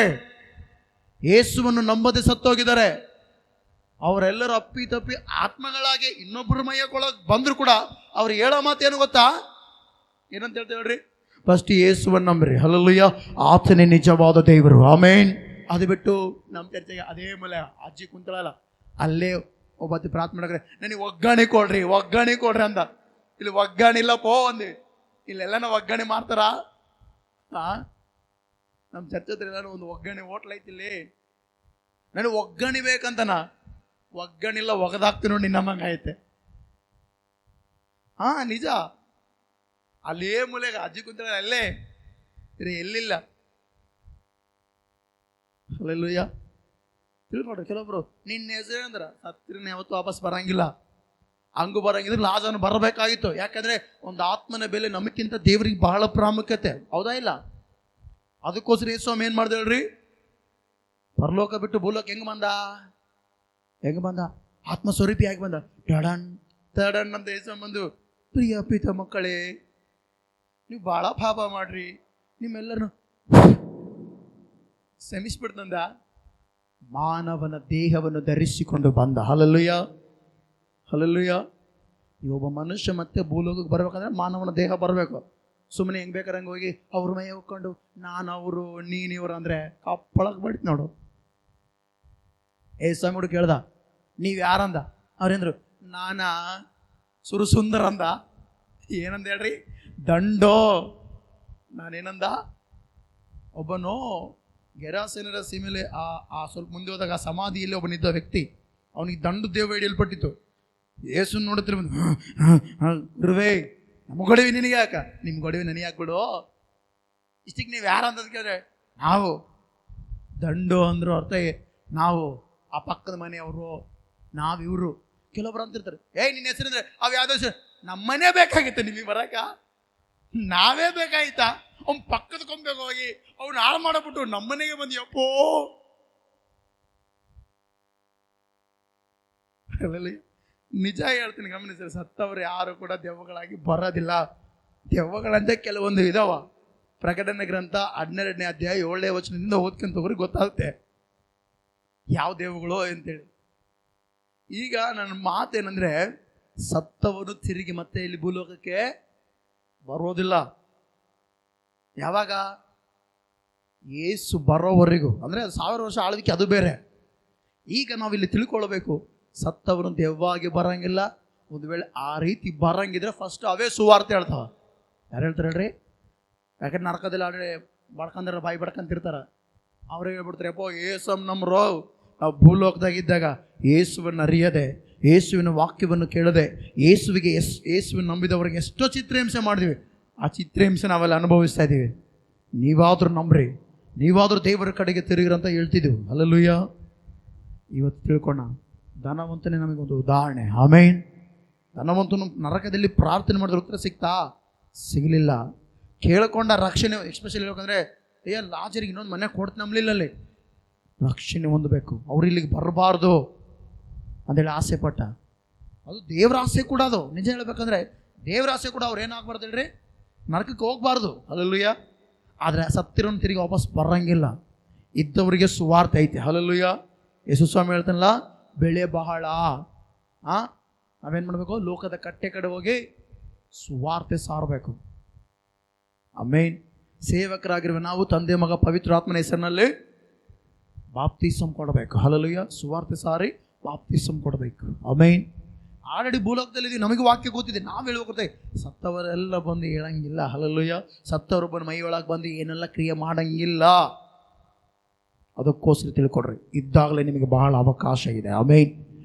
ಯೇಸುವನ್ನು ನಂಬದೆ ಸತ್ತು ಹೋಗಿದ್ದಾರೆ. ಅವರೆಲ್ಲರೂ ಅಪ್ಪಿ ತಪ್ಪಿ ಆತ್ಮಗಳಾಗಿ ಇನ್ನೊಬ್ಬರ ಮೈಯಕ್ಕೊಳಗೆ ಬಂದ್ರು ಕೂಡ ಅವ್ರು ಹೇಳೋ ಮಾತೇನು ಗೊತ್ತಾ? ಏನಂತ ಹೇಳ್ತೇವೆ ಹೇಳ್ರಿ? ಫಸ್ಟ್ ಯೇಸುವನ್ನು ನಂಬ್ರಿ. ಹಲ್ಲೆಲೂಯಾ. ಆತನೇ ನಿಜವಾದ ದೇವರು. ಆಮೇನ್. ಅದು ಬಿಟ್ಟು ನಮ್ಮ ಚರ್ಚೆಗೆ ಅದೇ ಮೇಲೆ ಅಜ್ಜಿ ಕುಂತಳಲ್ಲ, ಅಲ್ಲೇ ಒಬ್ಬತ್ತಿ ಪ್ರಾರ್ಥನೆ ಮಾಡಿದ್ರೆ ನನಗೆ ಒಗ್ಗರಣೆ ಕೊಡ್ರಿ ಅಂದ. ಇಲ್ಲಿ ಒಗ್ಗರಣೆ ಇಲ್ಲಪ್ಪೋ ಅಂದ್ವಿ. ಇಲ್ಲೆಲ್ಲನ ಒಗ್ಗರಣೆ ಮಾಡ್ತಾರಾ? ನಮ್ಮ ಚರ್ಚ್ ಹತ್ರ ಎಲ್ಲಾನು ಒಂದು ಒಗ್ಗರಣೆ ಹೋಟ್ಲ್ ಐತಿಲ್ಲಿ. ನನಗೆ ಒಗ್ಗರಣೆ ಬೇಕಂತನ, ಒಗ್ಗಣಿಲ್ಲ ಒಗದಾಕ್ತಿ ನೋಡಿ ನಿನ್ನಮ್ಮಂಗೆ ಐತೆ. ನಿಜ. ಅಲ್ಲೇ ಮೂಲೆಗೆ ಅಜ್ಜಿ ಕುಂತ ಅಲ್ಲೇ ಎಲ್ಲಿಲ್ಲ. ಅಲ್ಲೆಲ್ಲೂಯ್ಯ. ತಿಳ್ಕೊಡ್ರಿ, ಕೆಲವೊಬ್ರು ನಿನ್ನ ಹೆಸರು ಅಂದ್ರೆ ಸತ್ತಿರನ್ನ ಯಾವತ್ತು ವಾಪಸ್ ಬರಂಗಿಲ್ಲ, ಹಂಗೂ ಬರಂಗಿದ್ರೆ ಲಾಜನು ಬರಬೇಕಾಗಿತ್ತು. ಯಾಕಂದ್ರೆ ಒಂದು ಆತ್ಮನ ಬೆಲೆ ನಮಗಿಂತ ದೇವ್ರಿಗೆ ಬಹಳ ಪ್ರಾಮುಖ್ಯತೆ, ಹೌದಾ ಇಲ್ಲ? ಅದಕ್ಕೋಸ್ಕರ ಯೇಸು ಏನ್ ಮಾಡ್ದ ಹೇಳ್ರಿ? ಪರಲೋಕ ಬಿಟ್ಟು ಭೂಲೋಕ ಹೆಂಗ್ ಬಂದ? ಆತ್ಮ ಸ್ವರೂಪಿಯಾಗಿ ಬಂದ. ತಡನ್ ಅಂತ ಯೇಸು ಬಂದು, ಪ್ರಿಯ ಪಿತ ಮಕ್ಕಳೇ, ನೀವು ಬಹಳ ಪಾಪ ಮಾಡ್ರಿ, ನಿಮ್ಮೆಲ್ಲರನ್ನು ಶ್ರಮಿಸ್ಬಿಡ್ತಂದ. ಮಾನವನ ದೇಹವನ್ನು ಧರಿಸಿಕೊಂಡು ಬಂದ. Hallelujah, hallelujah. ಒಬ್ಬ ಮನುಷ್ಯ ಮತ್ತೆ ಭೂಲೋಕಕ್ಕೆ ಬರ್ಬೇಕಂದ್ರೆ ಮಾನವನ ದೇಹ ಬರಬೇಕು. ಸುಮ್ಮನೆ ಹೆಂಗ್ ಬೇಕಾದ್ರೆ ಹಂಗೆ ಹೋಗಿ ಅವ್ರ ಮೈ ಹೋಗ್ಕೊಂಡು ನಾನು ಅವರು ನೀನಿವರು ಅಂದ್ರೆ ಕಪ್ಪಳಕ್ ಬಡಿತ್ ನೋಡು. ಸ್ವಾಮಿ ಕೇಳ್ದ, ನೀವ್ ಯಾರಂದ? ಅವ್ರೇಂದ್ರು, ನಾನಾ ಸುರಸುಂದರ ಅಂದ. ಏನಂದ ಹೇಳ್ರಿ? ದಂಡೋ. ನಾನೇನಂದ? ಒಬ್ಬನು ಗೆರಾಸೇನರ ಸೀಮೆಲೆ ಆ ಸ್ವಲ್ಪ ಮುಂದೆ ಹೋದಾಗ ಆ ಸಮಾಧಿಯಲ್ಲಿ ಒಬ್ಬನಿದ್ದ ವ್ಯಕ್ತಿ, ಅವನಿಗೆ ದಂಡು ದೇವ ಹಿಡಿಯಲ್ಪಟ್ಟಿತ್ತು. ಯೇಸು ನೋಡಿದ್ರೆ ಬಂದು, ಗುರುವೇ ನಮ್ಮ ಗೊಡವೆ ನಿನಗೆ ಯಾಕ? ನಿಮ್ಮ ಗೊಡವೆ ನನಗೆ ಯಾಕ್ಬಿಡು. ಇಷ್ಟಕ್ಕೆ ನೀವು ಯಾರಂತ ಕೇಳಿದ್ರೆ ನಾವು ದಂಡು ಅಂದ್ರು ಅರ್ಥ ನಾವು ಆ ಪಕ್ಕದ ಮನೆಯವರು, ನಾವಿವರು. ಕೆಲವೊಬ್ರು ಅಂತಿರ್ತಾರೆ, ನಿನ್ನ ಹೆಸರಿದ್ರೆ ಅವು ಯಾವ್ದೋ ಹೆಸರು, ನಮ್ಮನೆ ಬೇಕಾಗಿತ್ತು ನಿಮಗೆ ಬರಕ, ನಾವೇ ಬೇಕಾಯ್ತಾ? ಅವ್ನು ಪಕ್ಕದ ಕೊಂಬೆಗೆ ಹೋಗಿ ಅವ್ನು ಹಾಳು ಮಾಡಬಿಟ್ಟು ನಮ್ಮನೆಗೆ ಬಂದಿಯಪ್ಪೋ. ನಿಜ ಹೇಳ್ತೀನಿ, ಗಮನಿಸಿ, ಸತ್ತವರು ಯಾರು ಕೂಡ ದೆವ್ವಗಳಾಗಿ ಬರೋದಿಲ್ಲ. ದೆವ್ವಗಳಂತೆ ಕೆಲವೊಂದು ಇದಾವ. ಪ್ರಕಟಣೆ ಗ್ರಂಥ 12ನೇ ಅಧ್ಯಾಯ 7ನೇ ವಚನದಿಂದ ಓದ್ಕೊಂತ ಹೋಗ್ರಿ, ಗೊತ್ತಾಗುತ್ತೆ ಯಾವ ದೆವ್ವಗಳು ಅಂತೇಳಿ. ಈಗ ನನ್ನ ಮಾತೇನಂದ್ರೆ, ಸತ್ತವರು ತಿರುಗಿ ಮತ್ತೆ ಇಲ್ಲಿ ಭೂಲೋಕಕ್ಕೆ ಬರೋದಿಲ್ಲ. ಯಾವಾಗ? ಯೇಸು ಬರೋವರೆಗೂ, ಅಂದ್ರೆ 1000 ವರ್ಷ ಆಳ್ವಿಕೆ, ಅದು ಬೇರೆ. ಈಗ ನಾವಿಲ್ಲಿ ತಿಳ್ಕೊಳ್ಬೇಕು, ಸತ್ತವರು ದೆವ್ವಾಗಿ ಬರಂಗಿಲ್ಲ. ಒಂದು ವೇಳೆ ಆ ರೀತಿ ಬರಂಗಿದ್ರೆ ಫಸ್ಟ್ ಅವೇ ಸುವಾರ್ತೆ ಹೇಳ್ತಾವ. ಯಾರು ಹೇಳ್ತಾರೆ ಹೇಳ್ರಿ? ಯಾಕಂದ್ರೆ ನರಕದಲ್ಲಿ ಆಲ್ರೆಡಿ ಬಡ್ಕಂದ್ರೆ ಬಾಯಿ ಬಡ್ಕಂತಿರ್ತಾರ. ಅವ್ರೇ ಹೇಳ್ಬಿಡ್ತಾರೆ, ಅಪ್ಪೋ ಯೇಸು ನಮ್ರೋ, ನಾವು ಭೂಲೋಕದಾಗಿದ್ದಾಗ ಯೇಸುವನ್ನು ಅರಿಯದೆ, ಯೇಸುವಿನ ವಾಕ್ಯವನ್ನು ಕೇಳದೆ, ಯೇಸುವಿನ ನಂಬಿದವರಿಗೆ ಎಷ್ಟೋ ಚಿತ್ರಹಿಂಸೆ ಮಾಡಿದ್ವಿ. ಆ ಚಿತ್ರಹಿಂಸೆ ನಾವೆಲ್ಲ ಅನುಭವಿಸ್ತಾ ಇದ್ದೀವಿ. ನೀವಾದರೂ ನಂಬ್ರಿ, ನೀವಾದರೂ ದೇವರ ಕಡೆಗೆ ತಿರುಗಿರಿ ಅಂತ ಹೇಳ್ತಿದ್ದೀವಿ. ಹಲ್ಲೆಲೂಯಾ. ಇವತ್ತು ತಿಳ್ಕೋಣ, ಧನವಂತನೇ ನಮಗೊಂದು ಉದಾಹರಣೆ. ಆಮೇನ್. ಧನವಂತನು ನರಕದಲ್ಲಿ ಪ್ರಾರ್ಥನೆ ಮಾಡಿದ್ರೆ ಉತ್ತರ ಸಿಗಲಿಲ್ಲ. ಕೇಳ್ಕೊಂಡ ರಕ್ಷಣೆ, ಎಸ್ಪೆಷಲಿ ಹೇಳ್ಬೇಕಂದ್ರೆ, ಲಾಜರಿಗೆ ಇನ್ನೊಂದು ಮನೆ ಕೊಡ್ತು ನಂಬಲಿಲ್ಲ. ಅಲ್ಲಿ ರಕ್ಷಣೆ ಹೊಂದಬೇಕು, ಅವ್ರು ಇಲ್ಲಿಗೆ ಬರಬಾರ್ದು ಅಂತೇಳಿ ಆಸೆ ಪಟ್ಟ. ಅದು ದೇವ್ರ ಆಸೆ ಕೂಡ. ಅದು ನಿಜ ಹೇಳ್ಬೇಕಂದ್ರೆ ದೇವ್ರ ಆಸೆ ಕೂಡ. ಅವ್ರು ಏನಾಗಬಾರ್ದು ಹೇಳ್ರಿ? ನರಕಕ್ಕೆ ಹೋಗ್ಬಾರ್ದು. ಹಲ್ಲೆಲೂಯಾ. ಆದರೆ ಸತ್ತಿರೋನು ತಿರುಗಿ ವಾಪಸ್ ಬರಂಗಿಲ್ಲ. ಇದ್ದವರಿಗೆ ಸುವಾರ್ತೆ ಐತೆ. ಹಲ್ಲೆಲೂಯಾ. ಯೇಸು ಸ್ವಾಮಿ ಹೇಳ್ತಾನಲ್ಲ, ಬೆಳೆ ಬಹಳ. ನಾವೇನು ಮಾಡಬೇಕು? ಲೋಕದ ಕಟ್ಟೆ ಕಡೆ ಹೋಗಿ ಸುವಾರ್ತೆ ಸಾರಬೇಕು. ಆಮೇನ್. ಸೇವಕರಾಗಿರುವ ನಾವು ತಂದೆ ಮಗ ಪವಿತ್ರಾತ್ಮನ ಹೆಸರಿನಲ್ಲಿ ಬಾಪ್ತಿಸಮ್ ಕೊಡಬೇಕು. ಹಲ್ಲೆಲೂಯಾ. ಸುವಾರ್ತೆ ಸಾರಿ ಬಾಪ್ತಿಸಮ್ ಕೊಡಬೇಕು. ಆಮೇನ್. ಆಲ್ರೆಡಿ ಭೂಲೋಕದಲ್ಲಿ ನಮಗೆ ವಾಕ್ಯ ಗೊತ್ತಿದೆ, ನಾವು ಹೇಳ್ಬೇಕಂತೆ. ಸತ್ತವರೆಲ್ಲ ಬಂದು ಹೇಳಂಗಿಲ್ಲ. ಹಲ್ಲೆಲೂಯಾ. ಸತ್ತವರು ಬಂದು ಮೈ ಒಳಗೆ ಬಂದು ಏನೆಲ್ಲ ಕ್ರಿಯೆ ಮಾಡಂಗಿಲ್ಲ. ಅದಕ್ಕೋಸ್ಕರ ತಿಳ್ಕೊಡ್ರಿ, ಇದ್ದಾಗಲೇ ನಿಮಗೆ ಬಹಳ ಅವಕಾಶ ಇದೆ. ಆಮೇನ್.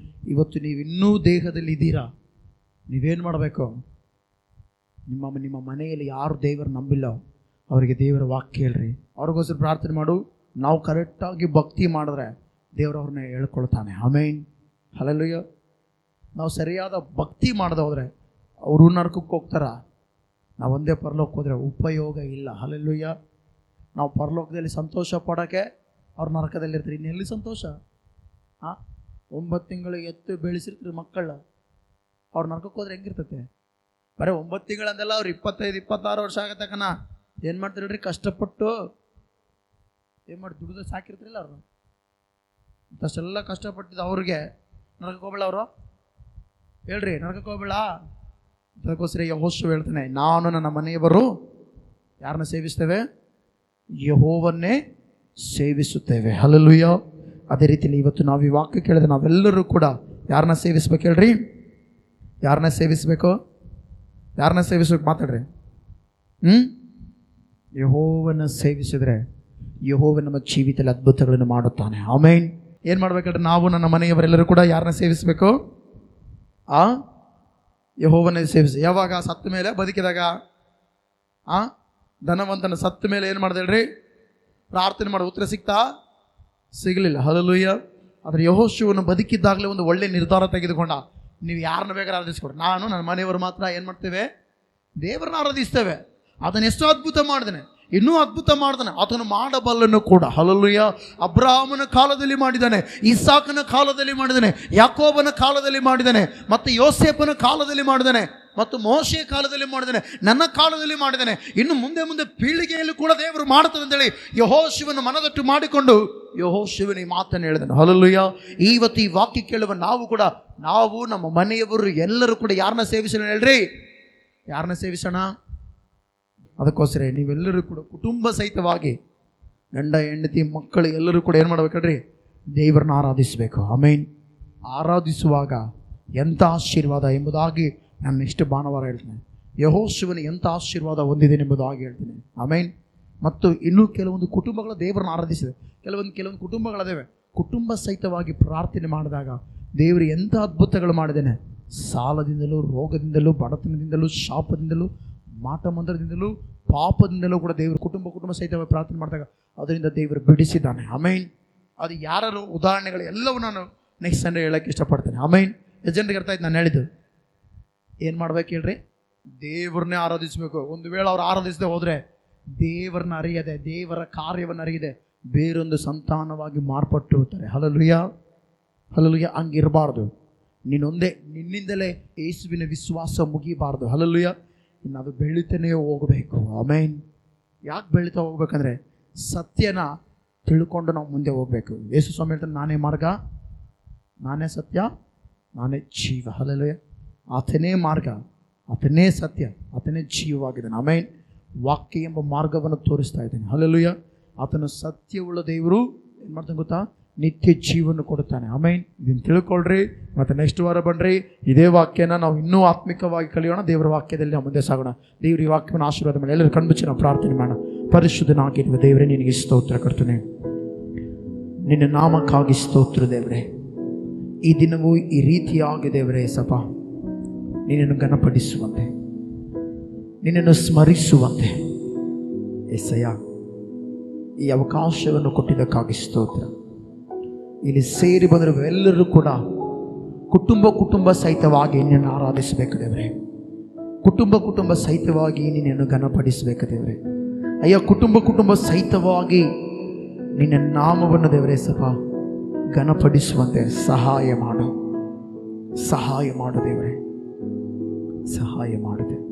ಇವತ್ತು ನೀವು ಇನ್ನೂ ದೇಹದಲ್ಲಿ ಇದ್ದೀರಾ, ನೀವೇನು ಮಾಡಬೇಕು? ನಿಮ್ಮ ಮನೆಯಲ್ಲಿ ಯಾರು ದೇವರು ನಂಬಿಲ್ಲ ಅವರಿಗೆ ದೇವರ ವಾಕ್ಯ ಹೇಳ್ರಿ, ಅವ್ರಿಗೋಸ್ಕರ ಪ್ರಾರ್ಥನೆ ಮಾಡು. ನಾವು ಕರೆಕ್ಟಾಗಿ ಭಕ್ತಿ ಮಾಡಿದ್ರೆ ದೇವರು ಅವ್ರನ್ನ ಹೇಳ್ಕೊಳ್ತಾನೆ. ಆಮೇನ್. ಹಲ್ಲೆಲೂಯಾ. ನಾವು ಸರಿಯಾದ ಭಕ್ತಿ ಮಾಡದೆ ಹೋದರೆ ಅವರು ನರಕಕ್ಕೆ ಹೋಗ್ತಾರ, ನಾವು ಒಂದೇ ಪರಲೋಕ ಹೋದರೆ ಉಪಯೋಗ ಇಲ್ಲ. ಹಲ್ಲೆಲೂಯಾ. ನಾವು ಪರಲೋಕದಲ್ಲಿ ಸಂತೋಷ ಪಡೋಕ್ಕೆ ಅವ್ರು ನರಕದಲ್ಲಿರ್ತಾರೆ. ಇನ್ನೆಲ್ಲಿ ಸಂತೋಷ? 9 ತಿಂಗಳು ಎತ್ತು ಬೆಳೆಸಿರ್ತೀರಿ ಮಕ್ಕಳ, ಅವ್ರು ನರಕಕ್ಕೆ ಹೋದ್ರೆ ಹೆಂಗಿರ್ತತೆ? ಬರೀ 9 ತಿಂಗಳಂದೆಲ್ಲ ಅವ್ರು 25-26 ವರ್ಷ ಆಗತ್ತಕನ ಏನು ಮಾಡ್ತಾರೆ ಹೇಳ್ರಿ? ಕಷ್ಟಪಟ್ಟು ಏನು ಮಾಡಿ ದುಡಿದು ಸಾಕಿರ್ತಿರಲ್ಲ ಅವ್ರು. ಅಷ್ಟೆಲ್ಲ ಕಷ್ಟಪಟ್ಟಿದ್ದು ಅವ್ರಿಗೆ ನರಕಕ್ಕೆ ಹೋಗ್ಬೇಡ ಅವರು ಹೇಳ್ರಿ, ನರಕಕ್ಕೆ ಹೋಗ್ಬೇಡ. ಅದಕ್ಕೋಸ್ಕರ ಯೆಹೋಶುವ ಹೇಳ್ತಾನೆ, ನಾನು ನನ್ನ ಮನೆಯವರು ಯಾರನ್ನ ಸೇವಿಸ್ತೇವೆ? ಯೆಹೋವನ್ನೇ ಸೇವಿಸುತ್ತೇವೆ. ಹಲ್ಲೆಲೂಯಾ. ಅದೇ ರೀತಿಯಲ್ಲಿ ಇವತ್ತು ನಾವು ಈ ವಾಕ್ಯ ಕೇಳಿದ್ರೆ ನಾವೆಲ್ಲರೂ ಕೂಡ ಯಾರನ್ನ ಸೇವಿಸ್ಬೇಕು ಹೇಳ್ರಿ? ಯಾರನ್ನ ಸೇವಿಸ್ಬೇಕು? ಯಾರನ್ನ ಸೇವಿಸ್ಬೇಕು? ಮಾತಾಡ್ರಿ. ಯೆಹೋವನ ಸೇವಿಸಿದ್ರೆ ಯೆಹೋವ ನಮ್ಮ ಜೀವಿತದಲ್ಲಿ ಅದ್ಭುತಗಳನ್ನು ಮಾಡುತ್ತಾನೆ. ಆಮೇನ್. ಏನು ಮಾಡ್ಬೇಕಂದ್ರೆ ನಾವು ನನ್ನ ಮನೆಯವರೆಲ್ಲರೂ ಕೂಡ ಯಾರನ್ನ ಸೇವಿಸಬೇಕು? ಯೆಹೋವನ ಸೇವಿಸಿ. ಯಾವಾಗ? ಸತ್ತ ಮೇಲೆ, ಬದುಕಿದಾಗ. ಧನವಂತನ ಸತ್ತ ಮೇಲೆ ಏನು ಮಾಡ್ದೆ ಹೇಳ್ರಿ? ಪ್ರಾರ್ಥನೆ ಮಾಡೋ ಉತ್ತರ ಸಿಗಲಿಲ್ಲ. ಹಲ್ಲೆಲೂಯಾ. ಆದರೆ ಯೆಹೋಶುವನು ಬದುಕಿದ್ದಾಗಲೇ ಒಂದು ಒಳ್ಳೆ ನಿರ್ಧಾರ ತೆಗೆದುಕೊಂಡ. ನೀವು ಯಾರನ್ನ ಬೇಕಾದ್ರೆ ಆರಾಧಿಸ್ಕೊಡ್ರಿ, ನಾನು ನನ್ನ ಮನೆಯವರು ಮಾತ್ರ ಏನು ಮಾಡ್ತೇವೆ? ದೇವರನ್ನ ಆರಾಧಿಸ್ತೇವೆ. ಅದನ್ನು ಎಷ್ಟು ಅದ್ಭುತ ಮಾಡಿದಾನೆ, ಇನ್ನೂ ಅದ್ಭುತ ಮಾಡ್ತಾನೆ, ಆತನು ಮಾಡಬಲ್ಲನು ಕೂಡ. ಹಲ್ಲೆಲೂಯಾ. ಅಬ್ರಹಾಮನ ಕಾಲದಲ್ಲಿ ಮಾಡಿದ್ದಾನೆ, ಇಸಾಕನ ಕಾಲದಲ್ಲಿ ಮಾಡಿದ್ದಾನೆ, ಯಾಕೋಬನ ಕಾಲದಲ್ಲಿ ಮಾಡಿದ್ದಾನೆ, ಮತ್ತು ಯೋಸೇಫನ ಕಾಲದಲ್ಲಿ ಮಾಡಿದ್ದಾನೆ, ಮತ್ತು ಮೋಶೆಯ ಕಾಲದಲ್ಲಿ ಮಾಡಿದ್ದಾನೆ, ನನ್ನ ಕಾಲದಲ್ಲಿ ಮಾಡಿದ್ದಾನೆ. ಇನ್ನು ಮುಂದೆ ಮುಂದೆ ಪೀಳಿಗೆಯಲ್ಲಿ ಕೂಡ ದೇವರು ಮಾಡ್ತಾನೆ ಅಂತೇಳಿ ಯೆಹೋಶುವನ ಮನದಟ್ಟು ಮಾಡಿಕೊಂಡು ಯೆಹೋಶುವನ ಈ ಮಾತನ್ನು ಹೇಳಿದನು. ಹಲ್ಲೆಲೂಯಾ. ಇವತ್ತು ಈ ವಾಕ್ಯ ಕೇಳುವ ನಾವು ನಮ್ಮ ಮನೆಯವರು ಎಲ್ಲರೂ ಕೂಡ ಯಾರನ್ನ ಸೇವಿಸೋಣ ಹೇಳ್ರಿ? ಯಾರನ್ನ ಸೇವಿಸೋಣ? ಅದಕ್ಕೋಸ್ಕರ ನೀವೆಲ್ಲರೂ ಕೂಡ ಕುಟುಂಬ ಸಹಿತವಾಗಿ ಗಂಡ ಹೆಂಡತಿ ಮಕ್ಕಳು ಎಲ್ಲರೂ ಕೂಡ ಏನು ಮಾಡ್ಬೇಕಲ್ರಿ? ದೇವರನ್ನ ಆರಾಧಿಸಬೇಕು. ಆಮೇನ್. ಆರಾಧಿಸುವಾಗ ಎಂಥ ಆಶೀರ್ವಾದ ಎಂಬುದಾಗಿ ನಾನು ನೆಕ್ಸ್ಟ್ ಭಾನುವಾರ ಹೇಳ್ತೇನೆ. ಯೆಹೋಶುವನು ಎಂಥ ಆಶೀರ್ವಾದ ಹೊಂದಿದ್ದೇನೆ ಎಂಬುದಾಗಿ ಹೇಳ್ತೀನಿ. ಆಮೇನ್. ಮತ್ತು ಇನ್ನೂ ಕೆಲವೊಂದು ಕುಟುಂಬಗಳು ದೇವರನ್ನ ಆರಾಧಿಸಿದೆ. ಕೆಲವೊಂದು ಕುಟುಂಬಗಳಿವೆ. ಕುಟುಂಬ ಸಹಿತವಾಗಿ ಪ್ರಾರ್ಥನೆ ಮಾಡಿದಾಗ ದೇವರು ಎಂಥ ಅದ್ಭುತಗಳು ಮಾಡಿದ್ದೇನೆ. ಸಾಲದಿಂದಲೂ, ರೋಗದಿಂದಲೂ, ಬಡತನದಿಂದಲೂ, ಶಾಪದಿಂದಲೂ, ಮಾಟಮಂತ್ರದಿಂದಲೂ, ಪಾಪದಿಂದಲೂ ಕೂಡ ದೇವರು ಕುಟುಂಬ ಸಹಿತವಾಗಿ ಪ್ರಾರ್ಥನೆ ಮಾಡಿದಾಗ ಅದರಿಂದ ದೇವರು ಬಿಡಿಸಿದ್ದಾನೆ. ಆಮೇನ್. ಅದು ಯಾರು ಉದಾಹರಣೆಗಳು ಎಲ್ಲವೂ ನಾನು ನೆಕ್ಸ್ಟ್ ಸಂಡೇ ಹೇಳೋಕ್ಕೆ ಇಷ್ಟಪಡ್ತೇನೆ. ಆಮೇನ್. ಜನರಿಗೆ ಅರ್ಥ ಆಯ್ತು ನಾನು ಹೇಳಿದ್ದು? ಏನು ಮಾಡ್ಬೇಕು ಹೇಳ್ರಿ? ದೇವ್ರನ್ನೇ ಆರಾಧಿಸಬೇಕು. ಒಂದು ವೇಳೆ ಅವ್ರು ಆರಾಧಿಸದೆ ಹೋದರೆ ದೇವರನ್ನ ಅರಿಯದೆ, ದೇವರ ಕಾರ್ಯವನ್ನು ಅರಿಯದೆ ಬೇರೊಂದು ಸಂತಾನವಾಗಿ ಮಾರ್ಪಟ್ಟು ಹೋಗ್ತಾರೆ. ಹಲ್ಲೆಲೂಯಾ. ಹಲ್ಲೆಲೂಯಾ. ಹಂಗಿರಬಾರ್ದು. ನಿನ್ನಿಂದಲೇ ಯೇಸುವಿನ ವಿಶ್ವಾಸ ಮುಗಿಬಾರ್ದು. ಹಲ್ಲೆಲೂಯಾ. ಇನ್ನು ಅದು ಬೆಳೀತಾನೇ ಹೋಗಬೇಕು. ಆಮೇನ್. ಯಾಕೆ ಬೆಳೀತಾ ಹೋಗ್ಬೇಕಂದ್ರೆ ಸತ್ಯನ ತಿಳ್ಕೊಂಡು ನಾವು ಮುಂದೆ ಹೋಗಬೇಕು. ಯೇಸು ಸ್ವಾಮಿ ಹೇಳ್ತಾನೆ, ನಾನೇ ಮಾರ್ಗ, ನಾನೇ ಸತ್ಯ, ನಾನೇ ಜೀವ. ಹಲ್ಲೆಲೂಯಾ. ಆತನೇ ಮಾರ್ಗ, ಆತನೇ ಸತ್ಯ, ಆತನೇ ಜೀವವಾಗಿದ್ದಾನೆ. ಆಮೇನ್. ವಾಕ್ಯ ಎಂಬ ಮಾರ್ಗವನ್ನು ತೋರಿಸ್ತಾ ಇದ್ದಾನೆ. ಹಲ್ಲೆಲೂಯಾ. ಆತನ ಸತ್ಯವುಳ್ಳ ದೇವರು ಏನು ಮಾಡ್ತಾನೆ ಗೊತ್ತಾ? ನಿತ್ಯ ಜೀವನ ಕೊಡುತ್ತಾನೆ. ಆಮೇನ್. ಇದನ್ನು ತಿಳ್ಕೊಳ್ರಿ. ಮತ್ತು ನೆಕ್ಸ್ಟ್ ವಾರ ಬನ್ನಿರಿ. ಇದೇ ವಾಕ್ಯನ ನಾವು ಇನ್ನೂ ಆತ್ಮಿಕವಾಗಿ ಕಲಿಯೋಣ. ದೇವರ ವಾಕ್ಯದಲ್ಲಿ ನಾವು ಮುಂದೆ ಸಾಗೋಣ. ದೇವರು ಈ ವಾಕ್ಯವನ್ನು ಆಶೀರ್ವಾದ ಮಾಡಿ ಎಲ್ಲರೂ ಕಣ್ಮುಚ್ಚಿ ನಾವು ಪ್ರಾರ್ಥನೆ ಮಾಡೋಣ. ಪರಿಶುದ್ಧನಾಗಿರುವ ದೇವರೇ, ನಿನಗೆ ಸ್ತೋತ್ರ ಕರ್ತನೆ. ನಿನ್ನ ನಾಮಕ್ಕಾಗಿ ಸ್ತೋತ್ರ ದೇವರೇ. ಈ ದಿನವೂ ಈ ರೀತಿಯಾಗಿ ದೇವರೇ ಸಪ ನಿನ್ನನ್ನು ಘನಪಡಿಸುವಂತೆ, ನಿನ್ನನ್ನು ಸ್ಮರಿಸುವಂತೆ ಎಸಯ್ಯ ಈ ಅವಕಾಶವನ್ನು ಕೊಟ್ಟಿದ್ದಕ್ಕಾಗಿ ಸ್ತೋತ್ರ. ಇಲ್ಲಿ ಸೇರಿ ಬಂದಿರುವ ಎಲ್ಲರೂ ಕೂಡ ಕುಟುಂಬ ಸಹಿತವಾಗಿ ನಿನ್ನನ್ನು ಆರಾಧಿಸಬೇಕು ದೇವರೇ. ಕುಟುಂಬ ಸಹಿತವಾಗಿ ನಿನ್ನನ್ನು ಘನಪಡಿಸಬೇಕು ದೇವರೇ. ಅಯ್ಯ, ಕುಟುಂಬ ಸಹಿತವಾಗಿ ನಿನ್ನ ನಾಮವನ್ನು ದೇವರೇ ಸಪ ಘನಪಡಿಸುವಂತೆ ಸಹಾಯ ಮಾಡು ದೇವರೇ, ಸಹಾಯ ಮಾಡಿದೆ.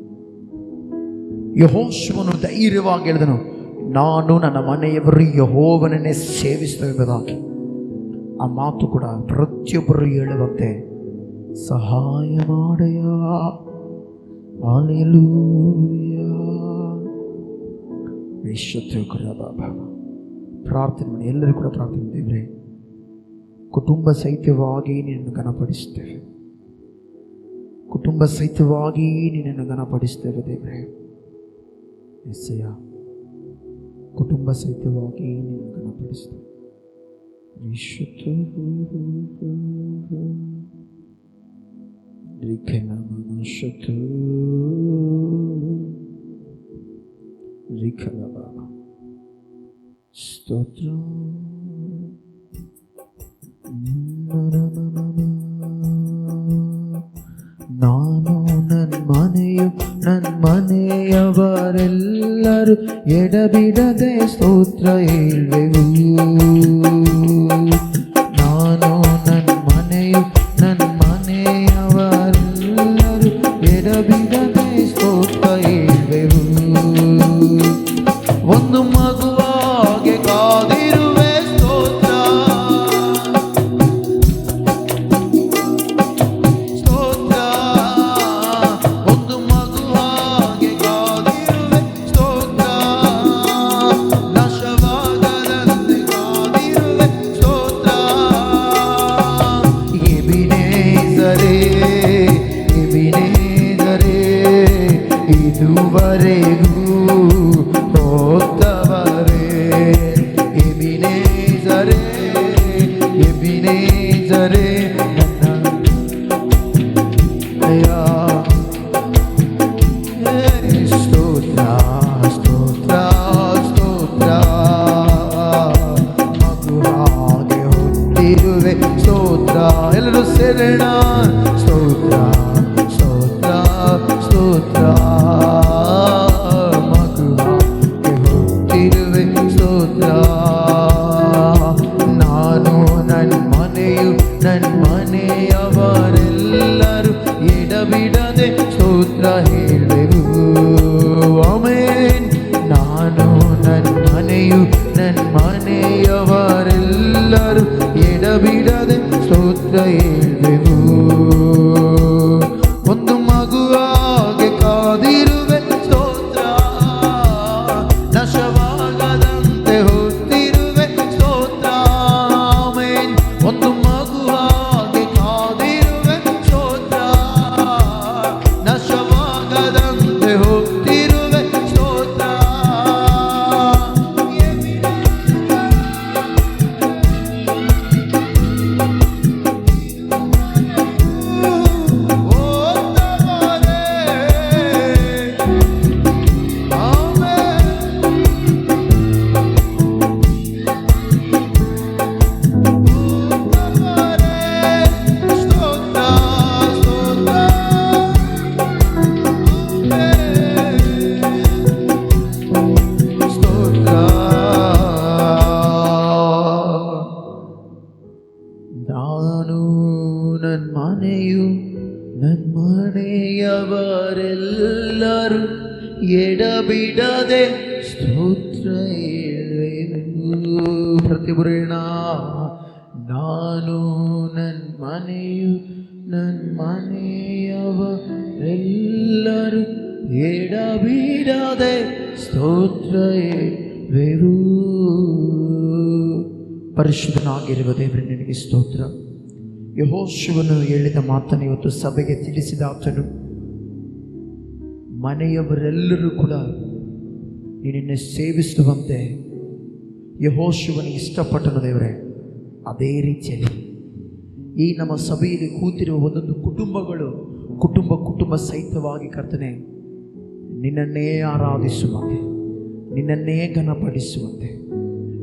ಯೆಹೋಶುವನು ಧೈರ್ಯವಾಗಿ ಹೇಳಿದನು, ನಾನು ನನ್ನ ಮನೆಯವರು ಯೆಹೋವನನ್ನೇ ಸೇವಿಸುವುದಾಗಿ. ಆ ಮಾತು ಕೂಡ ಪ್ರತಿಯೊಬ್ಬರು ಹೇಳುವಂತೆ ಸಹಾಯ ಮಾಡಯ್ಯ. ಹಲ್ಲೆಲೂಯಾ. ಪ್ರಾರ್ಥನೆ ಮಾಡಿ, ಎಲ್ಲರೂ ಕೂಡ ಪ್ರಾರ್ಥನೆ ದೇವರೇ. ಕುಟುಂಬ ಸಹಿತವಾಗಿ ನಿನ್ನನ್ನು ಘನಪಡಿಸ್ತೇವೆ, ಕುಟುಂಬ ಸಹಿತವಾಗಿ ನಿನ್ನನ್ನು ಘನಪಡಿಸ್ತೇವೆ ದೇವರೇ. ಎಸ್ಸಯ್ಯ, ಕುಟುಂಬ ಸಹಿತವಾಗಿ ನಿನ್ನನ್ನು ಘನಪಡಿಸ್ತೇವೆ. ಸ್ತೋತ್ರ. ನಾನು ನನ್ನ ಮನೆಯವರೆಲ್ಲರೂ ಎಡಬಿಡದೆ ಸ್ತೋತ್ರ ಹೇಳುವೆವು. ನಾನು ನನ್ನ ಮನೆಯವರೆಲ್ಲರೂ ಎಡಬಿಡದೆ ಸ್ತೋತ್ರ ಹೇಳುವೆವು. ಒಂದು ಮಗುವಾಗೆ ಕಾದಿರುವೆ ಸ್ತೋತ್ರ, ಸ್ತೋತ್ರ. ಒಂದು ಮಗುವಾಗೆ ಕಾದಿರುವೆ ಸ್ತೋತ್ರ, ನಾಶವಾಗದಂತೆ ಕಾದಿರುವೆ ಸ್ತೋತ್ರ. ಎಬಿನೇ ಸ್ತೋತ್ರ ಹೇಳುವೆನು. ಪ್ರತಿಬುರೇಣ ನಾನು ನನ್ನ ಮನೆಯು ನನ್ನ ಮನೆಯವರೆಲ್ಲರೂ ಎಡಬಿಡದೆ ಸ್ತೋತ್ರ ಹೇಳುವೆವು. ಪರಿಶುದ್ಧನಾಗಿರುವ ದೇವರೇ ನಿನಗೆ ಸ್ತೋತ್ರ. ಯೆಹೋಶುವನು ಹೇಳಿದ ಮಾತನ್ನು ಇವತ್ತು ಸಭೆಗೆ ತಿಳಿಸಿದ ಆತನು ಮನೆಯವರೆಲ್ಲರೂ ಕೂಡ ನಿನ್ನನ್ನು ಸೇವಿಸುವಂತೆ ಯೆಹೋಶುವನಿಗೆ ಇಷ್ಟಪಟ್ಟನು ದೇವರೇ. ಅದೇ ರೀತಿಯಲ್ಲಿ ಈ ನಮ್ಮ ಸಭೆಯಲ್ಲಿ ಕೂತಿರುವ ಒಂದೊಂದು ಕುಟುಂಬಗಳು ಕುಟುಂಬ ಸಹಿತವಾಗಿ ಕರ್ತನೆ ನಿನ್ನನ್ನೇ ಆರಾಧಿಸುವಂತೆ, ನಿನ್ನನ್ನೇ ಘನಪಡಿಸುವಂತೆ,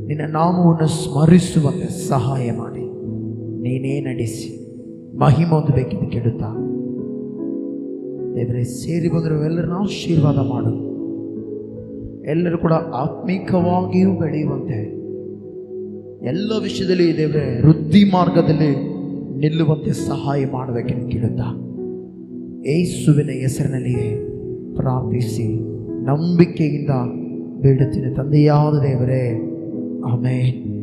ನಿನ್ನ ನಾಮವನ್ನು ಸ್ಮರಿಸುವಂತೆ ಸಹಾಯ ಮಾಡಿ ನೀನೇ ನಡೆಸಿ ಮಹಿಮೆ ಹೊಂದಬೇಕಿದ್ದು ಕೇಳುತ್ತಾ ದೇವರೇ, ಸೇರಿ ಬಂದರೂ ಎಲ್ಲರನ್ನ ಆಶೀರ್ವಾದ ಮಾಡು. ಎಲ್ಲರೂ ಕೂಡ ಆತ್ಮೀಕವಾಗಿಯೂ ಬೆಳೆಯುವಂತೆ, ಎಲ್ಲ ವಿಷಯದಲ್ಲಿ ದೇವರೇ ವೃದ್ಧಿ ಮಾರ್ಗದಲ್ಲಿ ನಿಲ್ಲುವಂತೆ ಸಹಾಯ ಮಾಡಬೇಕೆಂದು ಕೇಳುತ್ತಾ ಯೇಸುವಿನ ಹೆಸರಿನಲ್ಲಿಯೇ ಪ್ರಾರ್ಥಿಸಿ ನಂಬಿಕೆಯಿಂದ ಬೇಡುತ್ತೇನೆ ತಂದೆಯಾದ ದೇವರೇ. ಆಮೇನ್,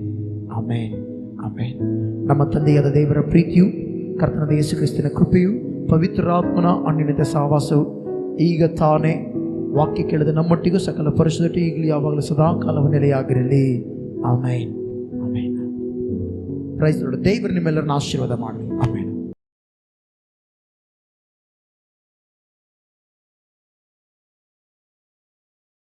ಆಮೇನ್, ಆಮೇನ್. ನಮ್ಮ ತಂದೆಯಾದ ದೇವರ ಪ್ರೀತಿಯು, ಕರ್ತನಾದ ಯೇಸು ಕ್ರಿಸ್ತನ ಕೃಪೆಯು, ಪವಿತ್ರಾತ್ಮನ ಅನ್ಯೋನ್ಯತೆ ಸಹವಾಸವು ಈಗ ತಾನೇ ವಾಕ್ಯ ಕೇಳಿದ ನಮ್ಮೊಟ್ಟಿಗೂ ಸಕಲ ಪರಿಶುದ್ಧತೆ ಈಗಲೂ ಯಾವಾಗಲೂ ಸದಾ ಕಾಲವು ನೆಲೆಯಾಗಿರಲಿ. ಆಮೇನ್, ಆಮೇನ್. Price lord. ದೇವರು ನಿಮ್ಮೆಲ್ಲರನ್ನ ಆಶೀರ್ವಾದ ಮಾಡಲಿ. ಆಮೇನ್.